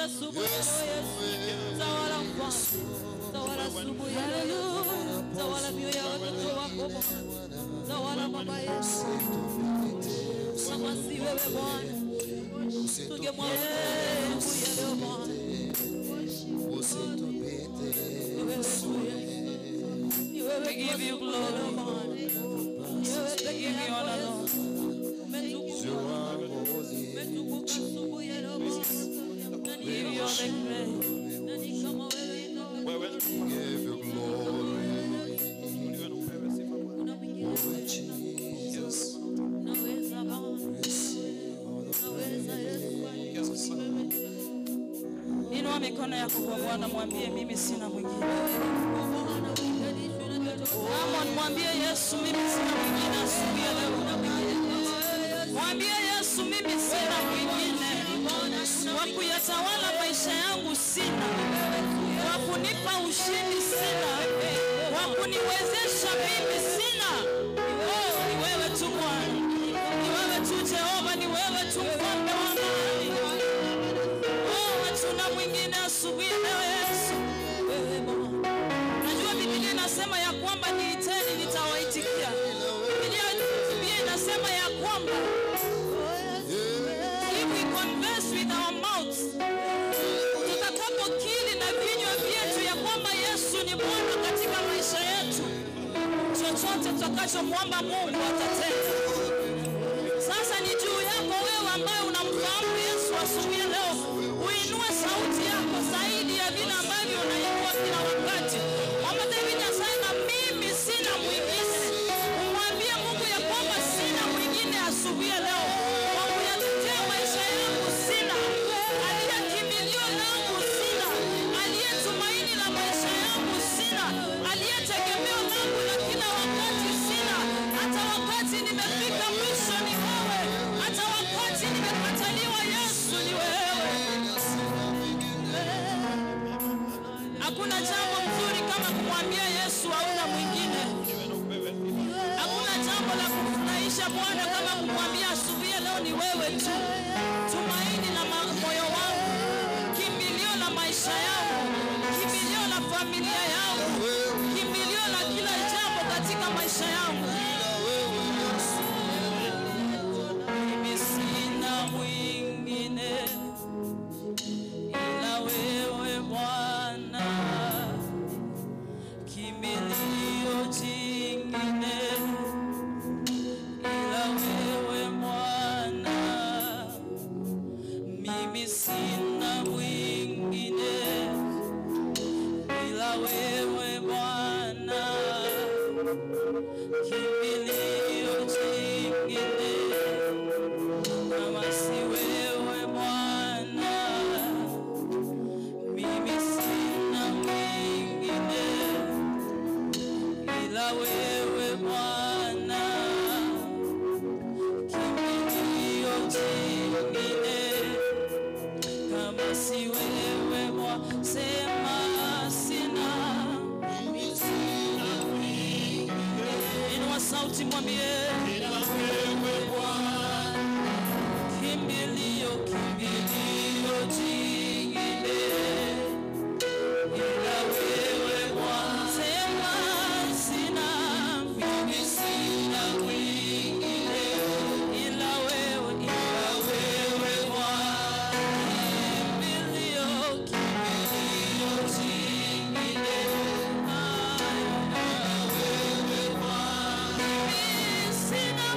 asubuhi Yesu. Tawala mfalme. Tawala asubuhi leo. Tawala mioyo ya watoto wako Bwana. Tawala Baba Yesu. Kama si wewe Bwana, tungemwambia leo Bwana. We give you glory, Lord. We give you honor, Lord. Give you Inua mikono yako kwa Bwana, mwambie mimi sina mwingine. Amon, mwambie Yesu mimi sina mwingine asubuhi ya leo. Mwambie Yesu mimi sina mwingine. Wa kuyatawala maisha yangu sina. Wa kunipa ushindi sina. Wa kuniwezesha mimi sina. Oh, ni wewe tu Bwana. Ni wewe tu Jehova, ni wewe tu mfalme wa amani. Oh, hatuna mwingine asubuhi leo Yesu. Wewe Bwana. Najua Biblia inasema ya kwamba niiteni nitawaitikia. Biblia inasema ya kwamba if we confess with our mouths, tutakapokiri na vinywa vyetu ya kwamba Yesu ni Bwana katika maisha yetu, chochote tutakachomwomba Mungu atatenda. Sasa ni juu yako wewe ambaye unamfahamu Yesu asubuhi leo, uinue sauti yako zaidi ya vile ambavyo unainua kila wakati. Mama David anasema mimi sina mwingine. Umwambie Mungu ya kwamba sina mwingine asubuhi leo. Kwa kuyatetea maisha yangu sina. Aliye kimbilio langu sina. Aliye tumaini la maisha yangu sina. Aliye tegemeo langu la kila wakati sina. Hata wakati nimefika mwisho ni wewe. Hata wakati nimekataliwa Yesu ni wewe. Hakuna jambo mzuri kama kumwambia Yesu hauna mwingine. Hakuna jambo la kufurahisha Bwana kama kumwambia asubuhi leo ni wewe tu. Tumaini la moyo wangu, kimbilio la maisha yangu, kimbilio la familia yangu, kimbilio la kila jambo katika maisha yangu. Mimi sina mwingine ila wewe Bwana, kimbilio jingine ila wewe Bwana. Mimi sina mwingine ila wewe Bwana, kimbilio jingine kama si wewe Bwana. Mimi sina mwingine ila wewe Bwana, kimbilio jingine kama si wewe Bwana. Sema sina. Mimi sina mwingine. Inua sauti mwambie ila wewe Bwana, kimbilio jingine ila wewe Bwana. Sema sina. Mimi sina mwingine ila wewe Bwana, kimbilio jingine ila wewe Bwana. Mimi sina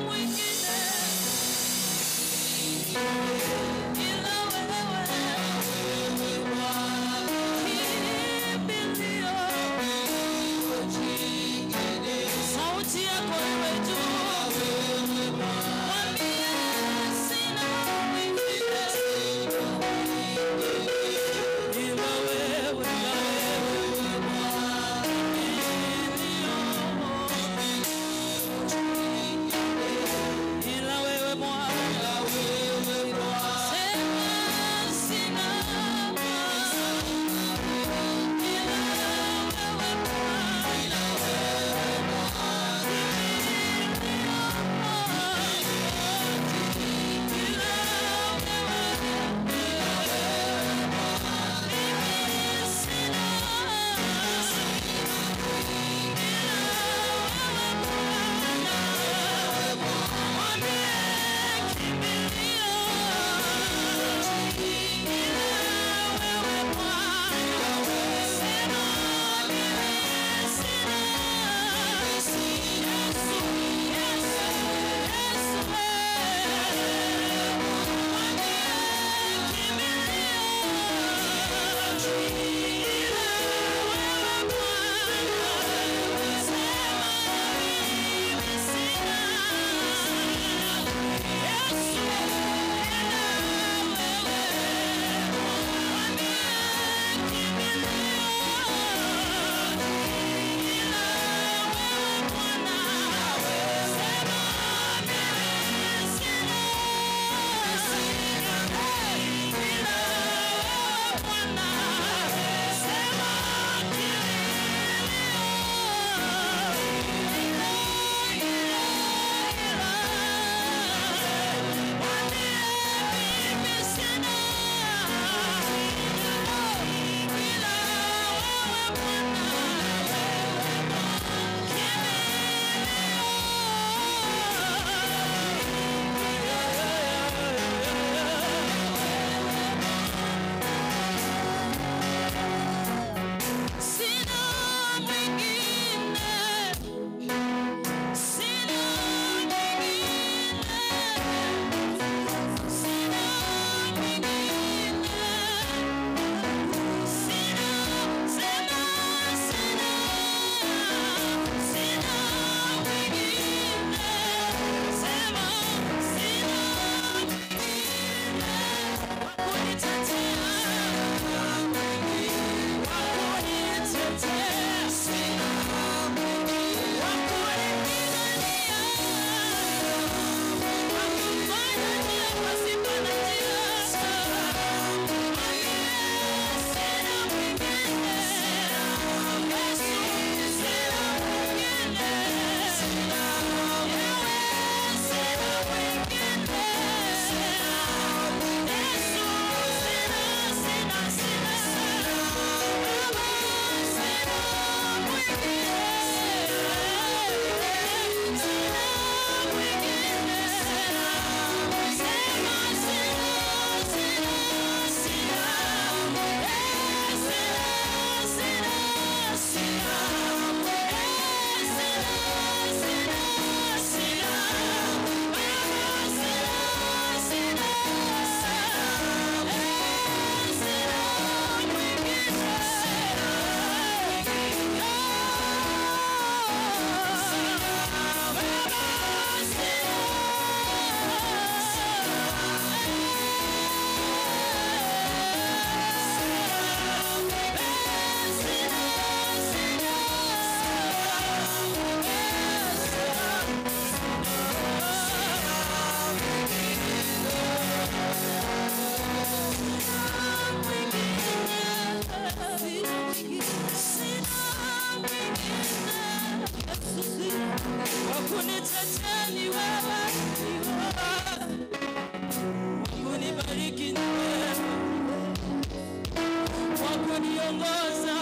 kuniongoza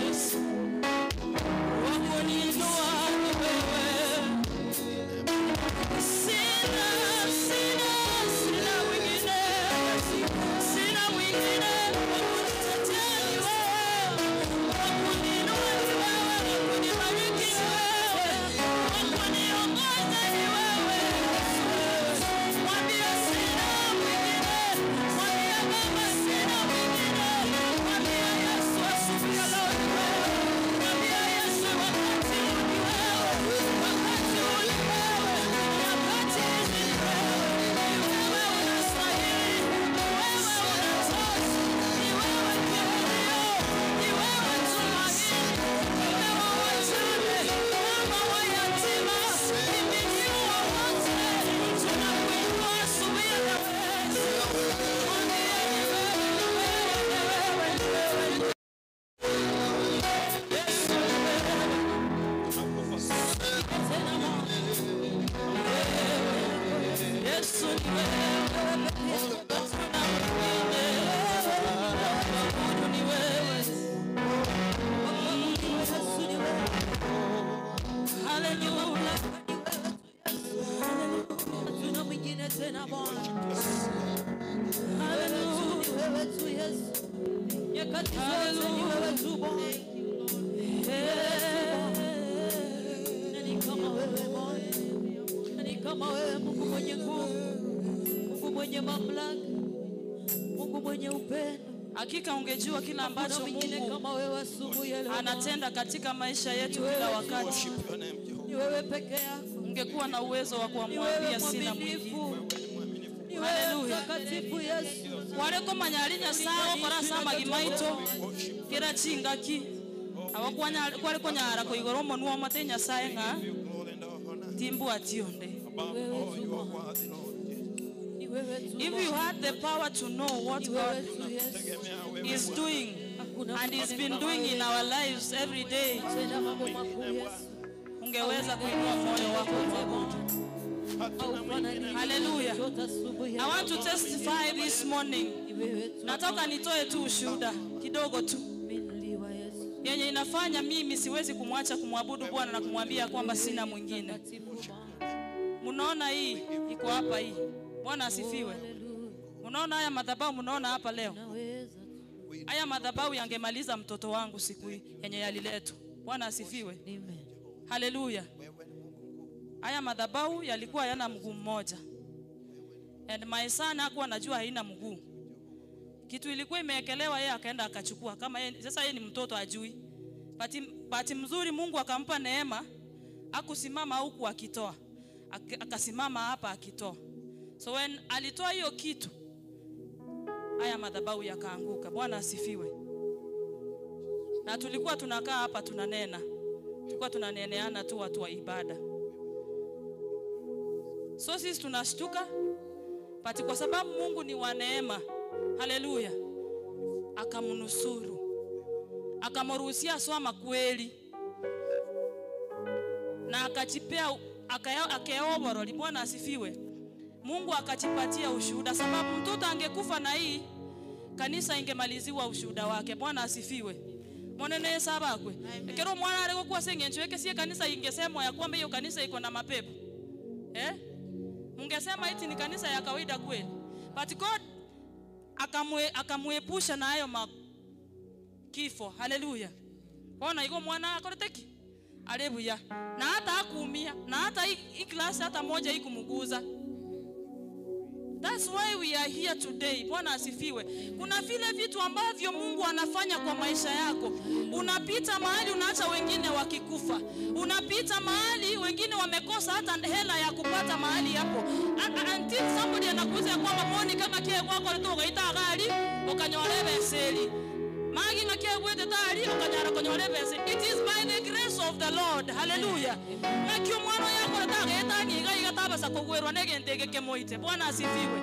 Yesu, wa kuniinua ni wewe. Sina mwingine, sina mwingine wa kunitetea ni wewe, wa kuniinua ni wewe, wa kunibariki ni wewe, wa kuniongoza ni wewe. Mwambie sina mwingine, mwambie Baba sina mwingine, mwambie Yesu asubuhi ya leo ni wewe, mwambie Yesu wakati huu ni wewe, wakati huu ni wewe, wakati hizi ni wewe, ni wewe unastahili, ni wewe unatosha, ni wewe kimbilio, ni wewe tumaini, ni wewe wajane, mama wa yatima, kimbilio wa wote, tunakuinua asubuhi ya leo. Mwambie ni wewe, ni wewe, ni wewe, ni wewe, ni wewe. Yesu ni wewe. Tena Mungu. Yesu ni wewe. Hatuna mwingine. Mungu ni wewe. Yesu ni wewe. Hallelujah. Hatuna mwingine tena Bwana. Hallelujah. Wewe tu Yesu. Nyakati zote ni wewe tu Bwana. Nani kama wewe Bwana? Nani kama wewe Mungu mwenye nguvu, Mungu mwenye mamlaka, Mungu mwenye upendo? Hakika ungejua kila ambacho Mungu kama wewe asubuhi ya leo anatenda katika maisha yetu kila wakati. Ni wewe peke yako. Ungekuwa na uwezo wa kumwambia sina mwingine. Ni wewe mtakatifu Yesu. Wareko manyalinya sawa para sama gimaito kira chingaki abakwanya kwale konyara ko igoromo nuwa matenya saenga timbu ationde. If you had the power to know what God is doing and He's been doing in our lives every day, ungeweza kuinua moyo wako kwa Mungu. Hallelujah. I want to testify this morning. Nataka nitoe tu ushuhuda kidogo tu yenye inafanya mimi siwezi kumwacha kumwabudu Bwana na kumwambia kwamba sina mwingine. Munaona hii iko hapa hii. Bwana asifiwe. Unaona haya madhabahu munaona hapa leo. Haya madhabahu yangemaliza mtoto wangu siku hii yenye yaliletwa. Bwana asifiwe. Amen. Hallelujah. Haya madhabahu yalikuwa yana mguu mmoja. And my son hakuwa anajua haina mguu. Kitu ilikuwa imeekelewa yeye akaenda akachukua kama yeye sasa yeye ni mtoto ajui. Bahati mzuri Mungu akampa neema akusimama huku akitoa. Akasimama hapa akitoa. So when alitoa hiyo kitu haya madhabahu yakaanguka. Bwana asifiwe. Na tulikuwa tunakaa hapa tunanena. Tulikuwa tunaneneana tu watu wa ibada. So sisi tunashtuka pati kwa sababu Mungu ni wa neema. Haleluya. Akamnusuru. Akamruhusia soma kweli. Na akajipea akaeoboro. Bwana asifiwe. Mungu akajipatia ushuhuda sababu mtoto angekufa na hii kanisa ingemaliziwa ushuhuda wake. Bwana asifiwe. Monene sabakwe. Kero mwana alikuwa sengencho yake sie kanisa ingesemwa ya kwamba hiyo kanisa iko na mapepo. Mungesema eti ni kanisa ya kawaida kweli. But God akamuepusha na hayo kifo. Haleluya. Ona iko mwana akoroteki. Haleluya. Na hata hakuumia, na hata hii class hata moja ikumuguza. That's why we are here today. Bwana asifiwe. Kuna vile vitu ambavyo Mungu anafanya kwa maisha yako. Unapita mahali unaacha wengine wakikufa. Unapita mahali wengine wamekosa hata hela ya kupata mahali hapo. Until somebody anakuza kwamba muone kama kile kwako litoka itagari ukanyolebe seli. Magi na kile kwete tari ukanyara konyolebe seli. It is by the grace of the Lord. Hallelujah. Makio mwana yako nataka etani iga tabasa kugwerwa negentege kemoite. Bwana asifiwe.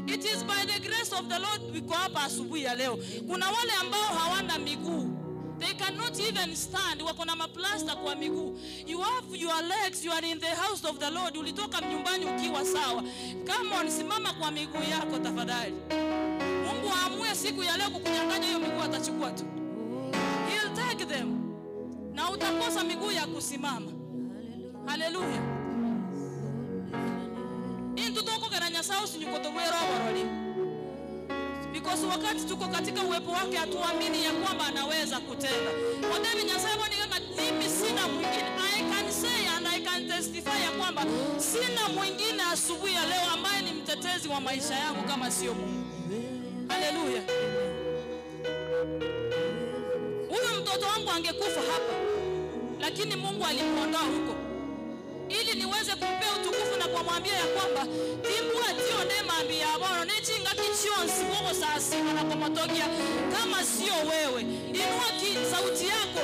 It is by the grace of the Lord we go hapa asubuhi ya leo. Kuna wale ambao hawana miguu. They cannot even stand. Wako na maplasta kwa miguu. You have your legs, you are in the house of the Lord. Ulitoka nyumbani ukiwa sawa. Come on, simama kwa miguu yako tafadhali. Mungu aamue siku ya leo kukunyang'anya hiyo miguu atachukua tu. He'll take them. Na utakosa miguu ya kusimama. Hallelujah. Tutoko garanya sausi nyukotowero waroli. Because wakati tuko katika uwepo wake hatuamini ya kwamba anaweza kutenda. Wadeni nyasebo ni kama mimi sina mwingine. I can say and I can testify ya kwamba sina mwingine asubuhi ya leo ambaye ni mtetezi wa maisha yangu kama sio Mungu. Hallelujah. Huyo mtoto wangu angekufa hapa, lakini Mungu alimuondoa huko ili niweze kumpea utukufu na kumwambia ya kwamba timbu atio nema ambia bwana nechinga kichionsi wako sasa na kumotokia kama sio wewe. Inua sauti yako.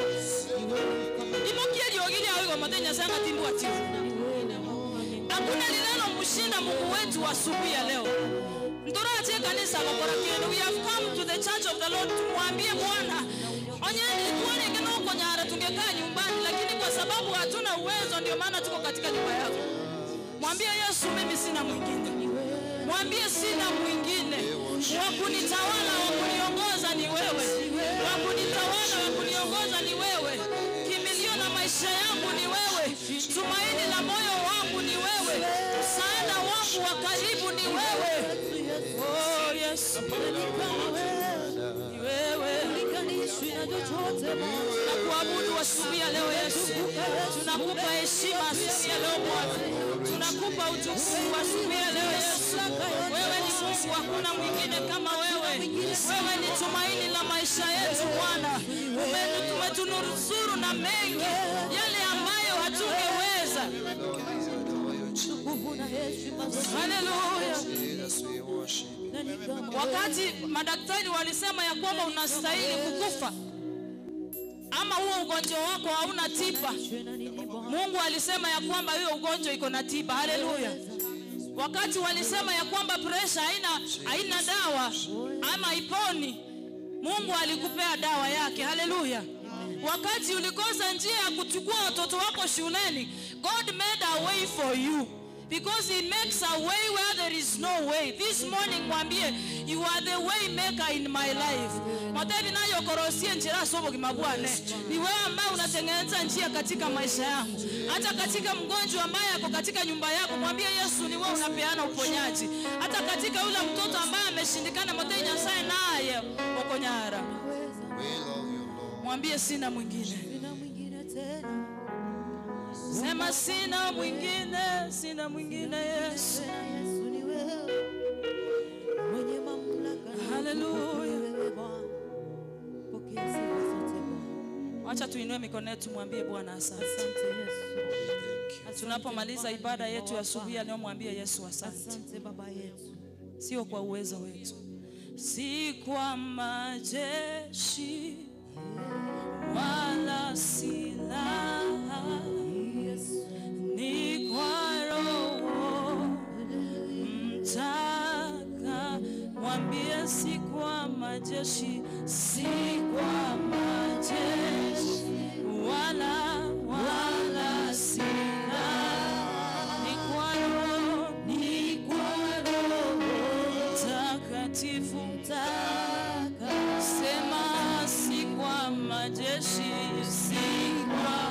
Imokia liogili awe matenya sana timbu atio. Hakuna lilalo mshinda Mungu wetu asubuhi ya leo. Ndora atie kanisa kwa kiendo. We have come to the church of the Lord tumwambie Bwana onyeni tuone ngeno konyara tungekaa nyumbani, lakini kwa sababu hatuna uwezo ndio maana tuko katika nyumba yako. Mwambie Yesu mimi sina mwingine. Mwambie sina mwingine. Wa kunitawala, wa kuniongoza ni wewe. Wa kunitawala, wa kuniongoza ni wewe. Kimbilio na maisha yangu ni wewe. Tumaini la moyo wangu ni wewe. Msaada wangu wa karibu ni wewe. Oh yes. Ni wewe. Tunakuabudu asubuhi ya leo Yesu. Tunakupa heshima asubuhi ya leo Bwana. Tunakupa utukufu asubuhi ya leo Yesu. Wewe ni Mungu, hakuna mwingine kama wewe. Wewe ni tumaini la maisha yetu Bwana. Umetunusuru na mengi yale ambayo hatungeweza. Hallelujah. Wakati madaktari walisema ya kwamba unastahili kukufa ama huo ugonjwa wako hauna tiba, Mungu alisema ya kwamba hiyo ugonjwa iko na tiba. Hallelujah. Wakati walisema ya kwamba pressure haina dawa ama iponi, Mungu alikupea dawa yake. Hallelujah. Wakati ulikosa njia ya kuchukua watoto wako shuleni, God made a way for you. Because he makes a way where there is no way. This morning mwambie, you are the way maker in my life. Matevi na yokorosie njira sobo kimabwane. Ni wewe ambaye unatengeneza njia katika maisha yangu. Hata katika mgonjwa ambaye ako katika nyumba yako, mwambie Yesu ni wewe unapeana uponyaji. Hata katika yule mtoto ambaye ameshindikana, matevi nyasaye naye ukonyara. Mwambie sina mwingine. Sema sina mwingine, sina mwingine Yesu. Hallelujah. Acha tuinue mikono yetu mwambie Bwana asante. Tunapomaliza ibada yetu ya asubuhi leo mwambie Yesu asante. Baba yetu. Sio kwa uwezo wetu. Si kwa majeshi wala silaha, ni kwa Roho Mtaka. Mwambie si kwa majeshi, si kwa majeshi wala silaha, ni kwa Roho Mtakatifu. Sema si kwa majeshi, si kwa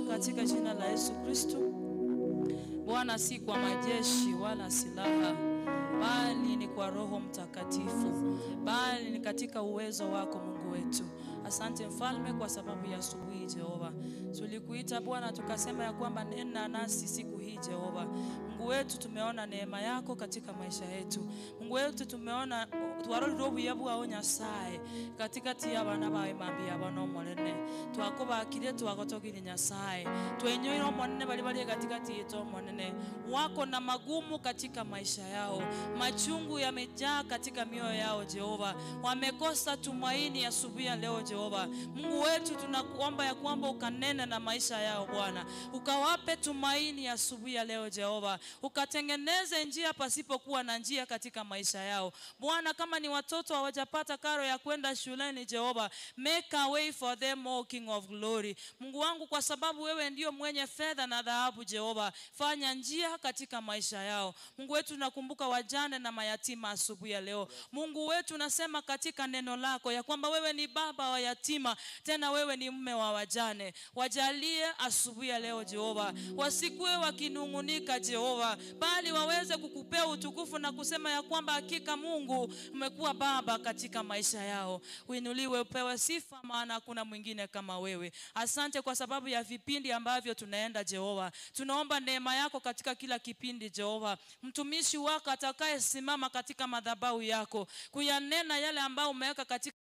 katika jina la Yesu Kristo. Bwana, si kwa majeshi wala silaha, bali ni kwa Roho Mtakatifu, bali ni katika uwezo wako Mungu wetu. Asante Mfalme kwa sababu ya asubuhi Jehova. Tulikuita Bwana tukasema ya kwamba nena nasi siku hii Jehova. Mungu wetu, tumeona neema yako katika maisha yetu. Mungu wetu, tumeona twaroriro buyabu wa Nyasaye katika tia bana bawe mambi abano monene. Twakobakire twagotogire Nyasaye. Twenyoiro monene bali katika tieto monene. Wako na magumu katika maisha yao. Machungu yamejaa katika mioyo yao Jehova. Wamekosa tumaini asubuhi ya leo Jehova. Mungu wetu, tunakuomba ya kwamba ukanene na maisha yao Bwana. Ukawape tumaini asubuhi ya leo Jehova. Ukatengeneze njia pasipokuwa na njia katika maisha yao. Bwana, kama ni watoto hawajapata karo ya kwenda shuleni Jehova, make a way for them, O King of Glory. Mungu wangu, kwa sababu wewe ndio mwenye fedha na dhahabu Jehova, fanya njia katika maisha yao. Mungu wetu, tunakumbuka wajane na mayatima asubuhi ya leo. Mungu wetu, nasema katika neno lako ya kwamba wewe ni baba wa yatima, tena wewe ni mume wa wajane. Wajalie asubuhi ya leo Jehova, wasikue wakinungunika Jehova, bali waweze kukupea utukufu na kusema ya kwamba hakika Mungu umekuwa baba katika maisha yao. Uinuliwe, upewe sifa, maana hakuna mwingine kama wewe. Asante kwa sababu ya vipindi ambavyo tunaenda Jehova. Tunaomba neema yako katika kila kipindi Jehova. Mtumishi wako atakaye simama katika madhabahu yako kuyanena yale ambayo umeweka katika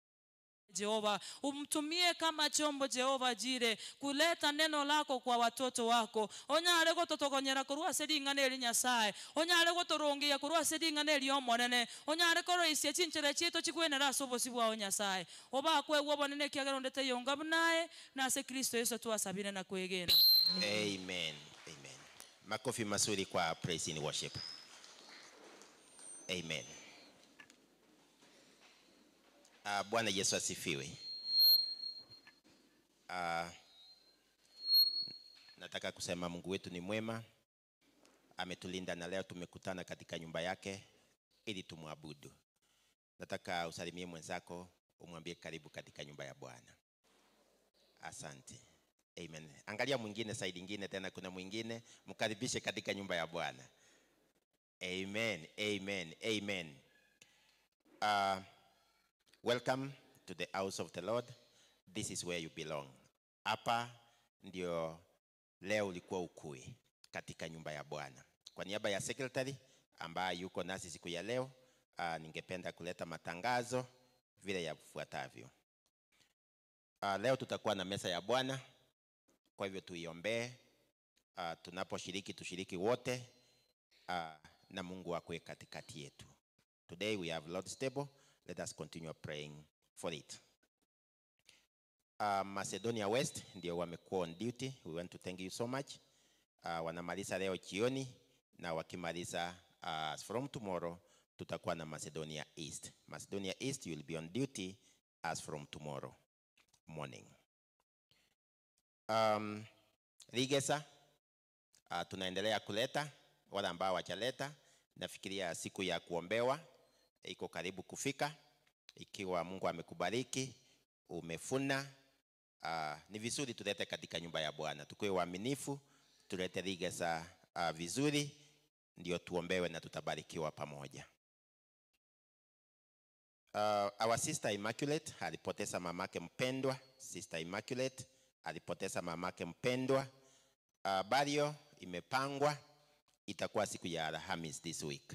Jehova, umtumie kama chombo Jehova Jire, kuleta neno lako kwa watoto wako. Onyare gototogonyera kurwa sedi ngane Nyasaye, onyare gotorongia kurwa sedi ngane omonene, onyare koro ise chinchere chito chikwenera sobosi bwa Nyasaye. Oba kwe gwo bonene kiagero ndete yonga bunaye na se Kristo Yesu tuasabire na kwegena. Amen. Amen. Makofi mazuri kwa praise and worship. Amen. Bwana Yesu asifiwe. Nataka kusema Mungu wetu ni mwema. Ametulinda na leo tumekutana katika nyumba yake ili tumwabudu. Nataka usalimie mwenzako, umwambie karibu katika nyumba ya Bwana. Asante. Amen. Angalia mwingine side nyingine tena, kuna mwingine, mkaribishe katika nyumba ya Bwana. Amen. Amen. Amen. Welcome to the house of the Lord. This is where you belong. Hapa ndio leo ulikuwa ukue katika nyumba ya Bwana. Kwa niaba ya secretary ambaye yuko nasi siku ya leo, ningependa kuleta matangazo vile yafuatavyo. Leo tutakuwa na meza ya Bwana. Kwa hivyo tuiombee. Tunaposhiriki tushiriki wote, na Mungu akue katikati yetu. Today we have Lord's table. Let us continue praying for it. Macedonia West ndio wamekuwa on duty. We want to thank you so much. Wanamaliza leo jioni, na wakimaliza from tomorrow tutakuwa na Macedonia East. Macedonia East will be on duty as from tomorrow morning. Rigesa, tunaendelea kuleta wale ambao wajaleta. Nafikiria siku ya kuombewa iko karibu kufika. Ikiwa Mungu amekubariki, umefuna, ni vizuri tulete katika nyumba ya Bwana. Tukue waaminifu, tulete Rigesa vizuri, ndio tuombewe na tutabarikiwa pamoja. Our sister Immaculate alipoteza mamake mpendwa. Sister Immaculate alipoteza mamake mpendwa. Burial imepangwa, itakuwa siku ya Alhamisi this week.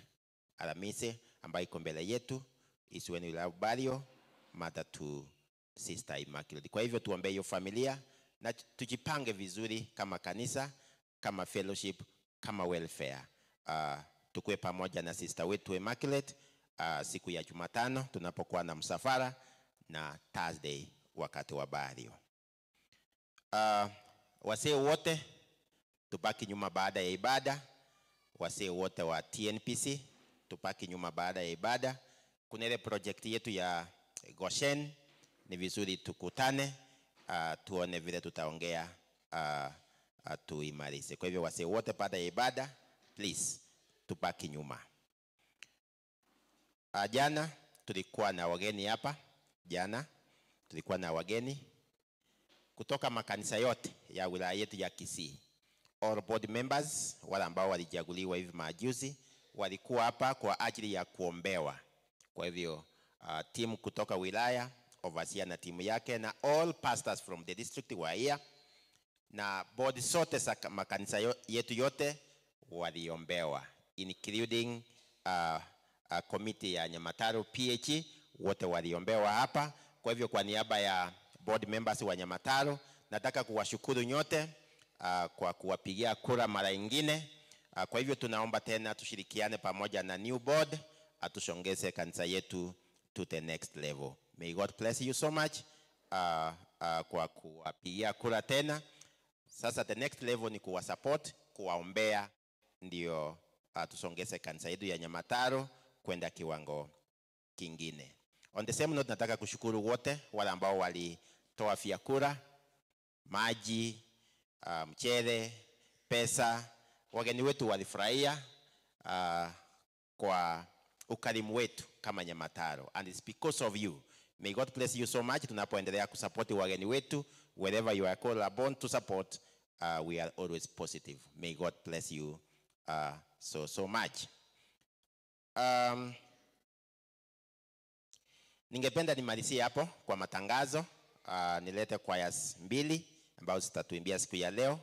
Alhamisi ambayo iko mbele yetu is when we have burial, mother to Sister Immaculate. Kwa hivyo tuombee hiyo familia na tujipange vizuri kama kanisa, kama fellowship, kama welfare. Tukue pamoja na sister wetu Immaculate siku ya Jumatano tunapokuwa na msafara, na Thursday wakati wa burial. Wasee wote tubaki nyuma baada ya ibada. Wasee wote wa TNPC tubaki nyuma baada ya ibada. Kuna ile project yetu ya Goshen, ni vizuri tukutane, tuone vile tutaongea, tuimalize. Kwa hivyo wasee wote baada ya ibada, please tubaki nyuma. Jana tulikuwa na wageni hapa. Jana tulikuwa na wageni kutoka makanisa yote ya wilaya yetu ya Kisii. All board members wale ambao walichaguliwa hivi majuzi walikuwa hapa kwa ajili ya kuombewa. Kwa hivyo timu kutoka wilaya, overseer na timu yake, na all pastors from the district were here. na board zote za makanisa yetu yote waliombewa, including committee ya Nyamataro PH wote waliombewa hapa. Kwa hivyo kwa niaba ya board members wa Nyamataro nataka kuwashukuru nyote kwa kuwapigia kura mara nyingine. Kwa hivyo tunaomba tena tushirikiane pamoja na new board atusongeze kanisa yetu to the next level. May God bless you so much kwa kuwapigia kura tena. Sasa the next level ni kuwasupport, kuwaombea, ndio tusongeze kanisa yetu ya Nyamataro kwenda kiwango kingine. On the same note, nataka kushukuru wote wale ambao walitoa vyakula, maji, mchele, pesa. Wageni wetu walifurahia kwa ukarimu wetu kama Nyamataro, and it's because of you. May God bless you so much. Tunapoendelea kusupport wageni wetu wherever you are called upon to support, we are always positive. May God bless you so much. Ningependa nimalizie hapo kwa matangazo. Nilete choirs mbili ambao zitatuimbia siku ya leo.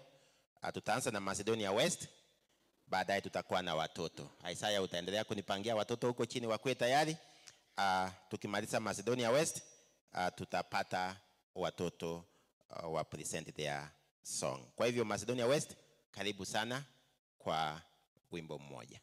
Tutaanza na Macedonia West, baadaye tutakuwa na watoto. Isaiah, utaendelea kunipangia watoto huko chini wakuwe tayari. Tukimaliza Macedonia West, tutapata watoto wa present their song. Kwa hivyo Macedonia West, karibu sana kwa wimbo mmoja.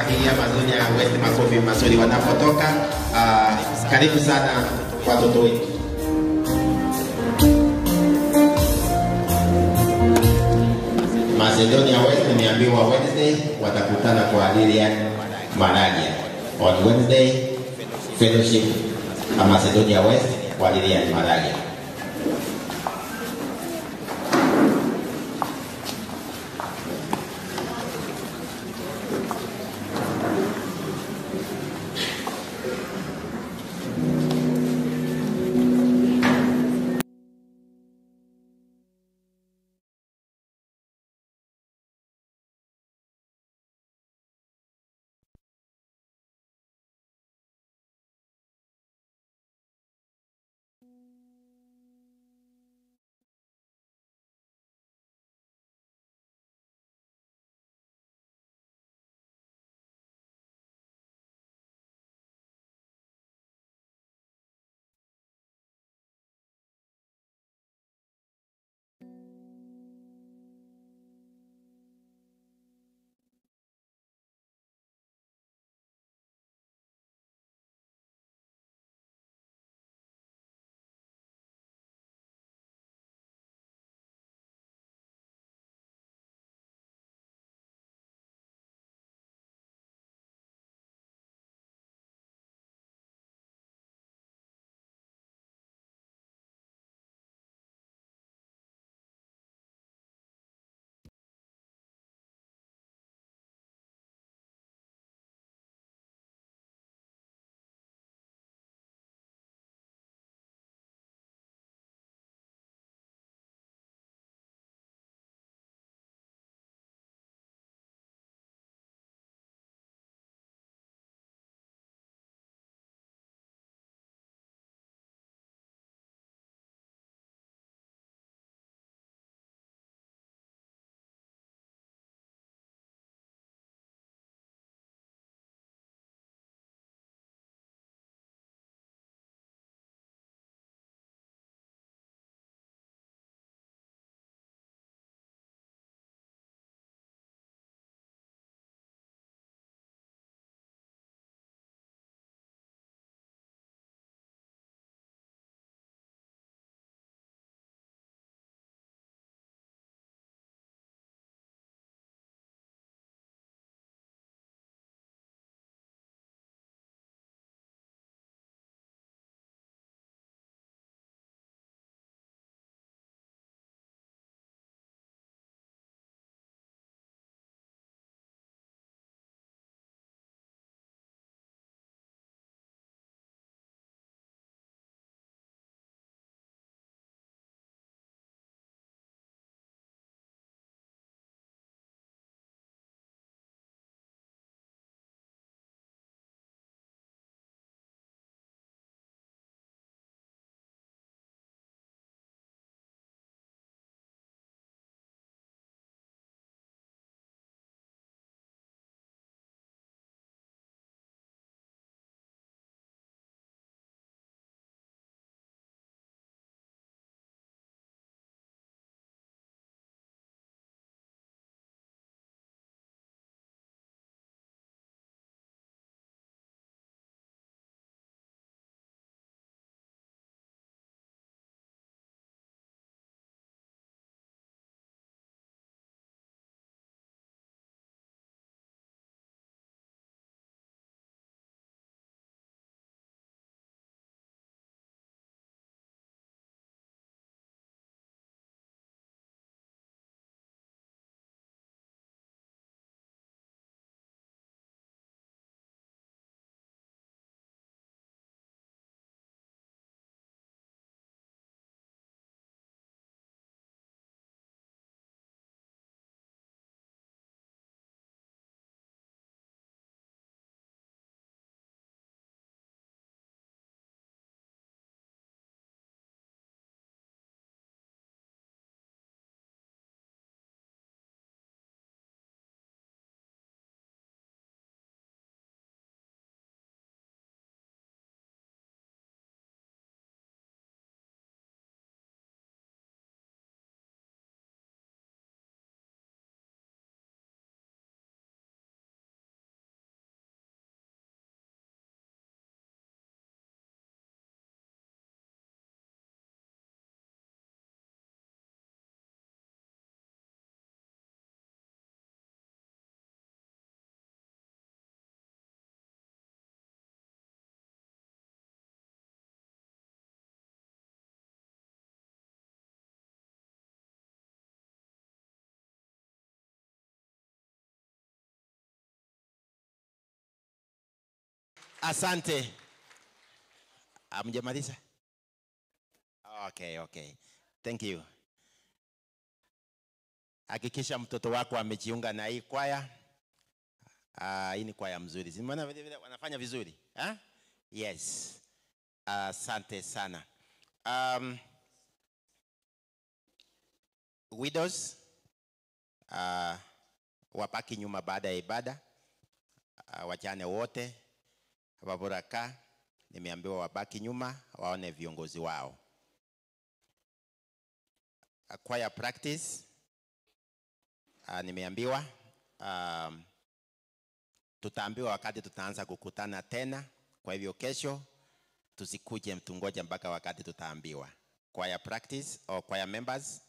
pigia Macedonia West makofi mazuri wanapotoka. Karibu sana watoto wetu. Macedonia West nimeambiwa Wednesday watakutana kwa ajili ya Malaria. On Wednesday fellowship Macedonia West kwa ajili ya Malaria. Asante. Amjamaliza? Okay. Thank you. Hakikisha mtoto wako amejiunga na hii kwaya. Hii ni kwaya mzuri. Zimeona vile wanafanya vizuri? Yes. Asante sana. Widows wapaki nyuma baada ya ibada. Wajane wote waboraka nimeambiwa wabaki nyuma waone viongozi wao. Choir practice nimeambiwa tutaambiwa wakati tutaanza kukutana tena. Kwa hivyo kesho tusikuje mtungoje mpaka wakati tutaambiwa. Choir practice or choir members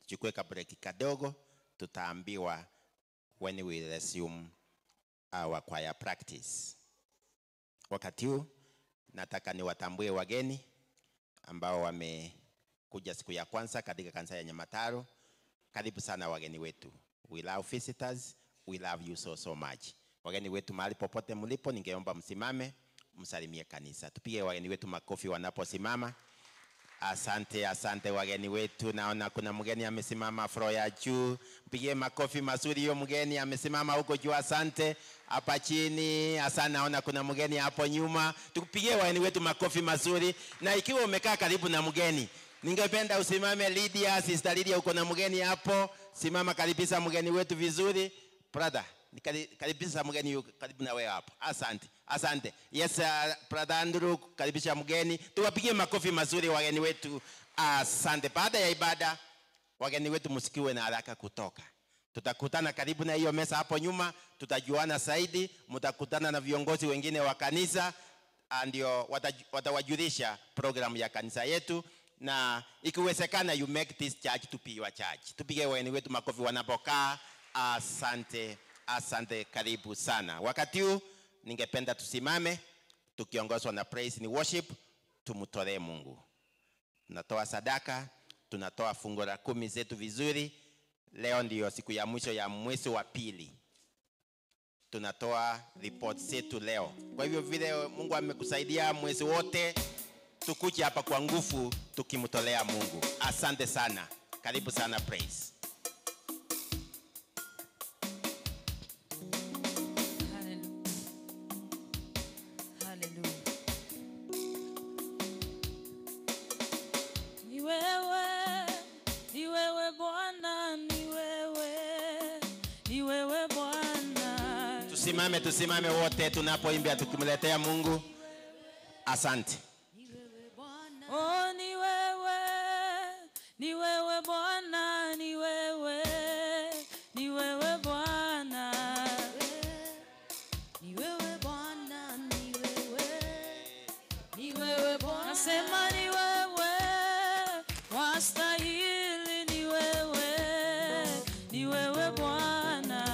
tuchukue break kadogo, tutaambiwa when we resume our choir practice. Wakati huu nataka niwatambue wageni ambao wamekuja siku ya kwanza katika kanisa ya Nyamataro. Karibu sana wageni wetu. We love visitors. We love you so much. Wageni wetu mahali popote mlipo, ningeomba msimame msalimie kanisa. Tupige wageni wetu makofi wanaposimama. Asante wageni wetu. Naona kuna mgeni amesimama floor ya juu. Mpige makofi mazuri hiyo mgeni amesimama huko juu. Asante. Hapa chini. Asante, naona kuna mgeni hapo nyuma. Tupige wageni wetu makofi mazuri. Na ikiwa umekaa karibu na mgeni, ningependa usimame. Lydia, Sister Lydia, uko na mgeni hapo. Simama, karibisha mgeni wetu vizuri. Brother, karibisha mgeni karibu na wewe hapo. Asante. Yes, brother Andrew, karibisha mgeni. Tuwapigie makofi mazuri wageni wetu. Asante. Baada ya ibada, wageni wetu msikiwe na haraka kutoka. Tutakutana karibu na hiyo mesa hapo nyuma, tutajuana zaidi, mtakutana na viongozi wengine wa kanisa, ndio watawajulisha program ya kanisa yetu, na ikiwezekana you make this church to be your church. Tupige wageni wetu makofi wanapokaa. Asante, karibu sana. Wakati huu ningependa tusimame tukiongozwa na praise ni worship, tumtolee Mungu. Tunatoa sadaka, tunatoa fungu la 10 zetu vizuri. Leo ndio siku ya mwisho ya mwezi wa pili. Tunatoa report zetu leo. Kwa hivyo vile Mungu amekusaidia mwezi wote, tukuje hapa kwa nguvu tukimtolea Mungu. Asante sana. Karibu sana praise. Tusimame wote tunapoimbia tukimletea Mungu. Asante. Oh, ni wewe Bwana, ni wewe Bwana. Ni wewe Bwana, ni wewe Bwana. Nasema ni wewe, wastahili ni wewe Bwana.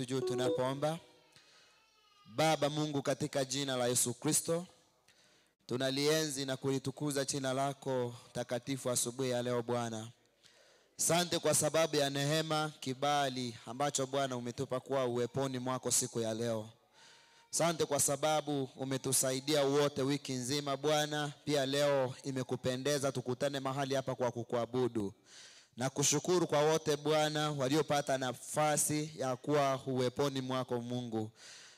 yetu juu tunapoomba. Baba Mungu, katika jina la Yesu Kristo, tunalienzi na kulitukuza jina lako takatifu asubuhi ya leo Bwana. Asante kwa sababu ya neema, kibali ambacho Bwana umetupa kuwa uweponi mwako siku ya leo. Asante kwa sababu umetusaidia wote wiki nzima Bwana. Pia leo imekupendeza tukutane mahali hapa kwa kukuabudu. Na kushukuru kwa wote Bwana waliopata nafasi ya kuwa uweponi mwako Mungu.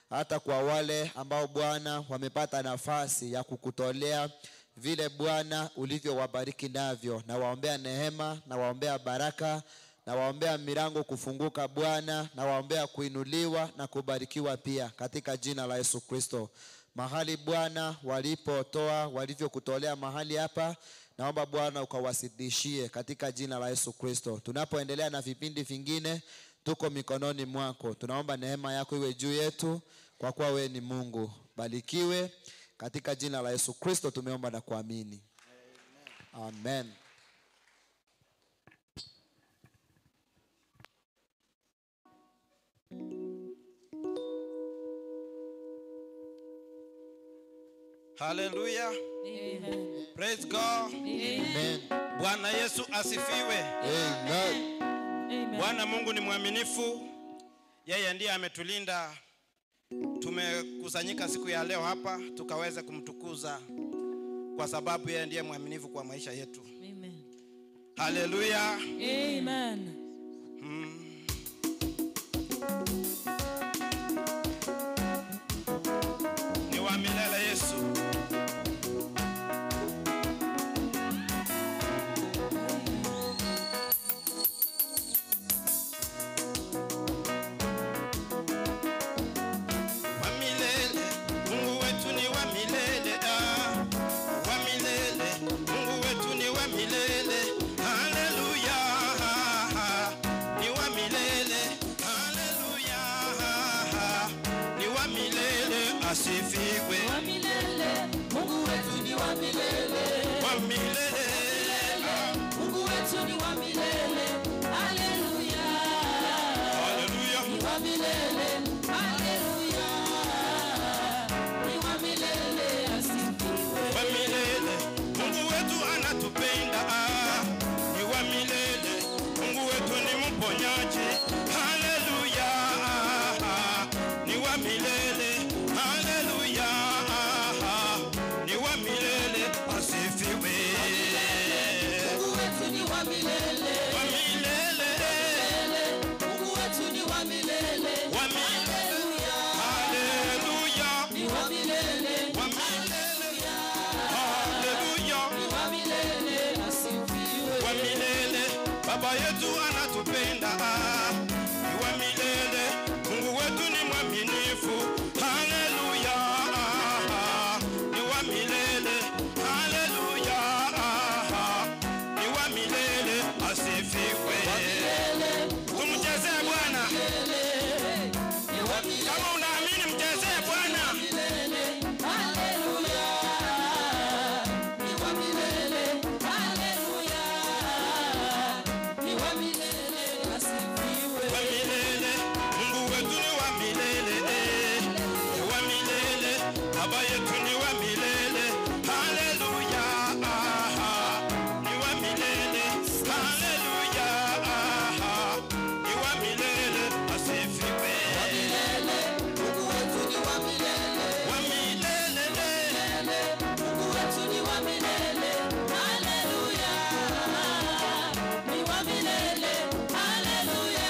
Hata kwa wale ambao Bwana wamepata nafasi ya kukutolea vile Bwana ulivyowabariki navyo, na waombea neema, na waombea baraka, na waombea milango kufunguka Bwana, na waombea kuinuliwa na kubarikiwa pia katika jina la Yesu Kristo. Mahali Bwana walipotoa walivyokutolea mahali hapa, naomba Bwana ukawasidishie katika jina la Yesu Kristo. Tunapoendelea na vipindi vingine, tuko mikononi mwako. Tunaomba neema yako iwe juu yetu kwa kuwa wewe ni Mungu. Barikiwe katika jina la Yesu Kristo tumeomba na kuamini. Amen. Hallelujah. Amen. Praise God. Amen. Bwana Yesu asifiwe. Amen. Amen. Bwana Mungu ni mwaminifu. Yeye ndiye ametulinda. Tumekusanyika siku ya leo hapa tukaweza kumtukuza kwa sababu yeye ndiye mwaminifu kwa maisha yetu. Amen. Hallelujah. Amen. Ni wa milele Yesu. Asifiwe. Wa milele, Mungu wetu ni wa milele. Wa milele. Mungu wetu ni wa milele. Haleluya. Haleluya. Ni wa milele. Haleluya. Ni wa milele. Asifiwe. Wa milele. Mungu wetu anatupenda. Ni wa milele. Mungu wetu ni mponyaji. Haleluya. Ni wa milele. Haleluya. Ni wa milele. Asifiwe. Mungu wetu ni wa milele. Wa milele. Mungu wetu ni wa milele. Wa milele. Haleluya. Ni wa milele. Wa milele. Haleluya. Ni wa milele. Asifiwe. Wa milele. Baba yetu anatupenda. Ni wa milele. Mungu wetu ni mwaminifu. Haleluya. Ni wa milele. Haleluya. Ni wa milele. Asifiwe. Tumchezee Bwana. Ni wa milele. Kama unaamini mchezee Bwana. Haleluya. Ni wa milele. Haleluya. Ni wa milele. Asifiwe. Wa milele. Mungu wetu ni wa milele. Ni wa milele. Baba yetu ni wa milele. Haleluya. Ni wa milele. Haleluya. Ni wa milele. Asifiwe. Mungu wetu ni wa milele. Wa milele. Mungu wetu ni wa milele. Haleluya. Ni wa milele. Haleluya.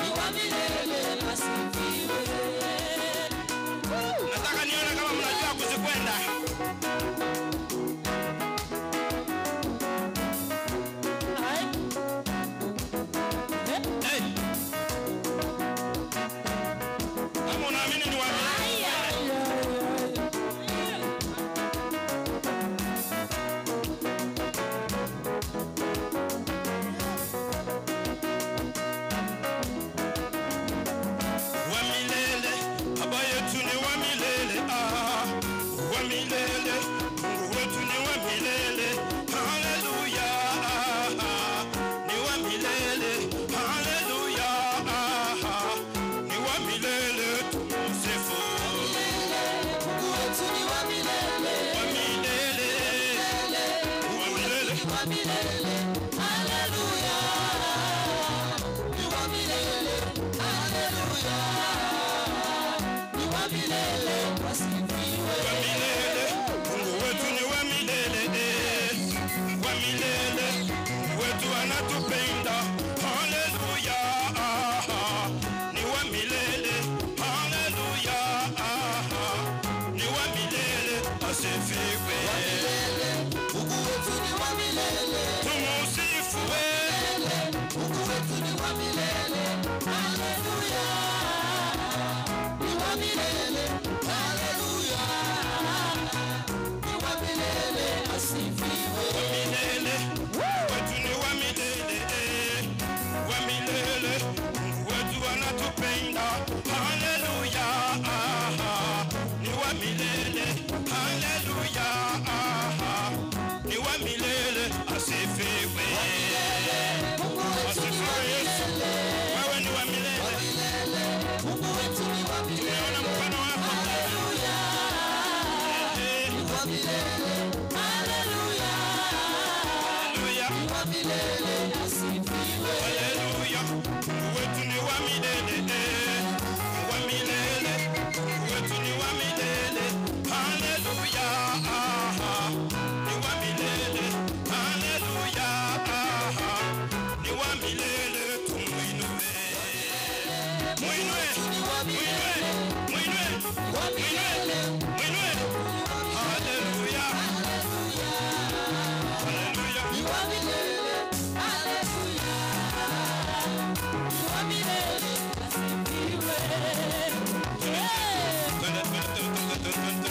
Ni wa milele. Asifiwe. Nataka nione kama mnajua kuzikwenda. Hey. Kama unaamini ni wa milele. Wa milele. Baba yetu ni wa milele. Wa milele. Mungu wetu ni wa milele. Haleluya. Ni wa milele. Haleluya. milele tumsifu. Mungu wetu ni wa milele. Wa milele. Wa milele. Wa milele. Haleluya. Ni wa milele. Haleluya. Ni wa milele. Wasifiwe. Wa milele. Mungu wetu ni wa milele. Wa milele. Mungu wetu anatupenda. Haleluya. Ni wa milele. Haleluya. Ni wa milele. Asifiwe. Mungu wetu ni wa milele. Tumusifu. Mungu wetu ni wa milele. Haleluya. Ni wa milele. Haleluya. Ni wa milele. Asifiwe. Wa milele. Wetu ni wa milele. Wa milele. Mungu wetu anatupenda. Haleluya. Ni wa milele. Haleluya. Ni wa milele. Asifiwe. Mungu wetu ni wa milele. Wewe ni wa milele. Mungu wetu ni wa milele. Tumeona mfano wako. Haleluya. Ni wa milele. Haleluya. Haleluya. Ni wa milele. Asifiwe. Haleluya. Mungu wetu ni wa milele. Wa milele. Mungu wetu ni wa milele. Haleluya. Ni wa milele. Haleluya. Ni wa milele. Tumuinue. Muinue. Muinue. Muinue. Muinue. Muinue. Haleluya. Haleluya. Ni wa milele. Haleluya. Ni wa milele. Asifiwe. Twende, twende, twende, twende, twende.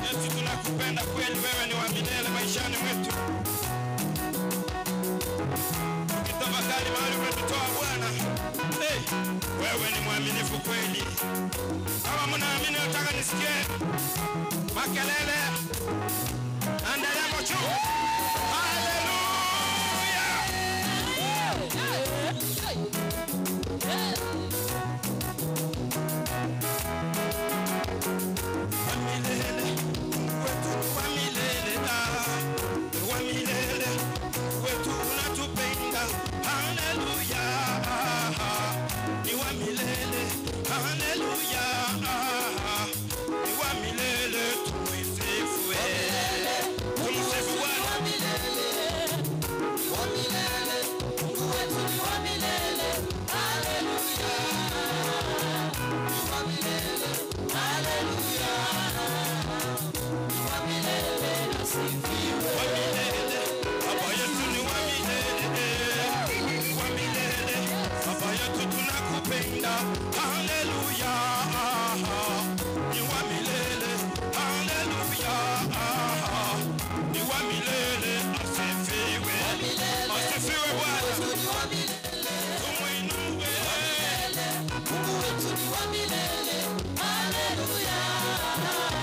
Yesu, tunakupenda kweli, wewe ni wa milele maishani mwetu. Ukitafakari mahali umetutoa Bwana, wewe ni mwaminifu kweli. Kama mnaamini, nataka nisikie makelele na nderemo juu. Haleluya! Wa milele, Mungu wetu wa milele, wa milele, Mungu wetu unatupenda. Haleluya, ni wa milele. Haleluya, ni wa milele. Tumsifu, tumsifu Bwana. Wa milele. Mungu wetu ni wa milele. Haleluya. Ni wa milele. Haleluya. Ni wa milele. Asifiwe. Wa milele, Baba yetu ni wa milele. Wa milele, Baba yetu tunakupenda. Haleluya, ni wa milele. Haleluya, ni wa milele. Asifiwe, asifiwe Bwana. Ni wa milele. Tumuinue. Mungu wetu ni wa milele. Haleluya.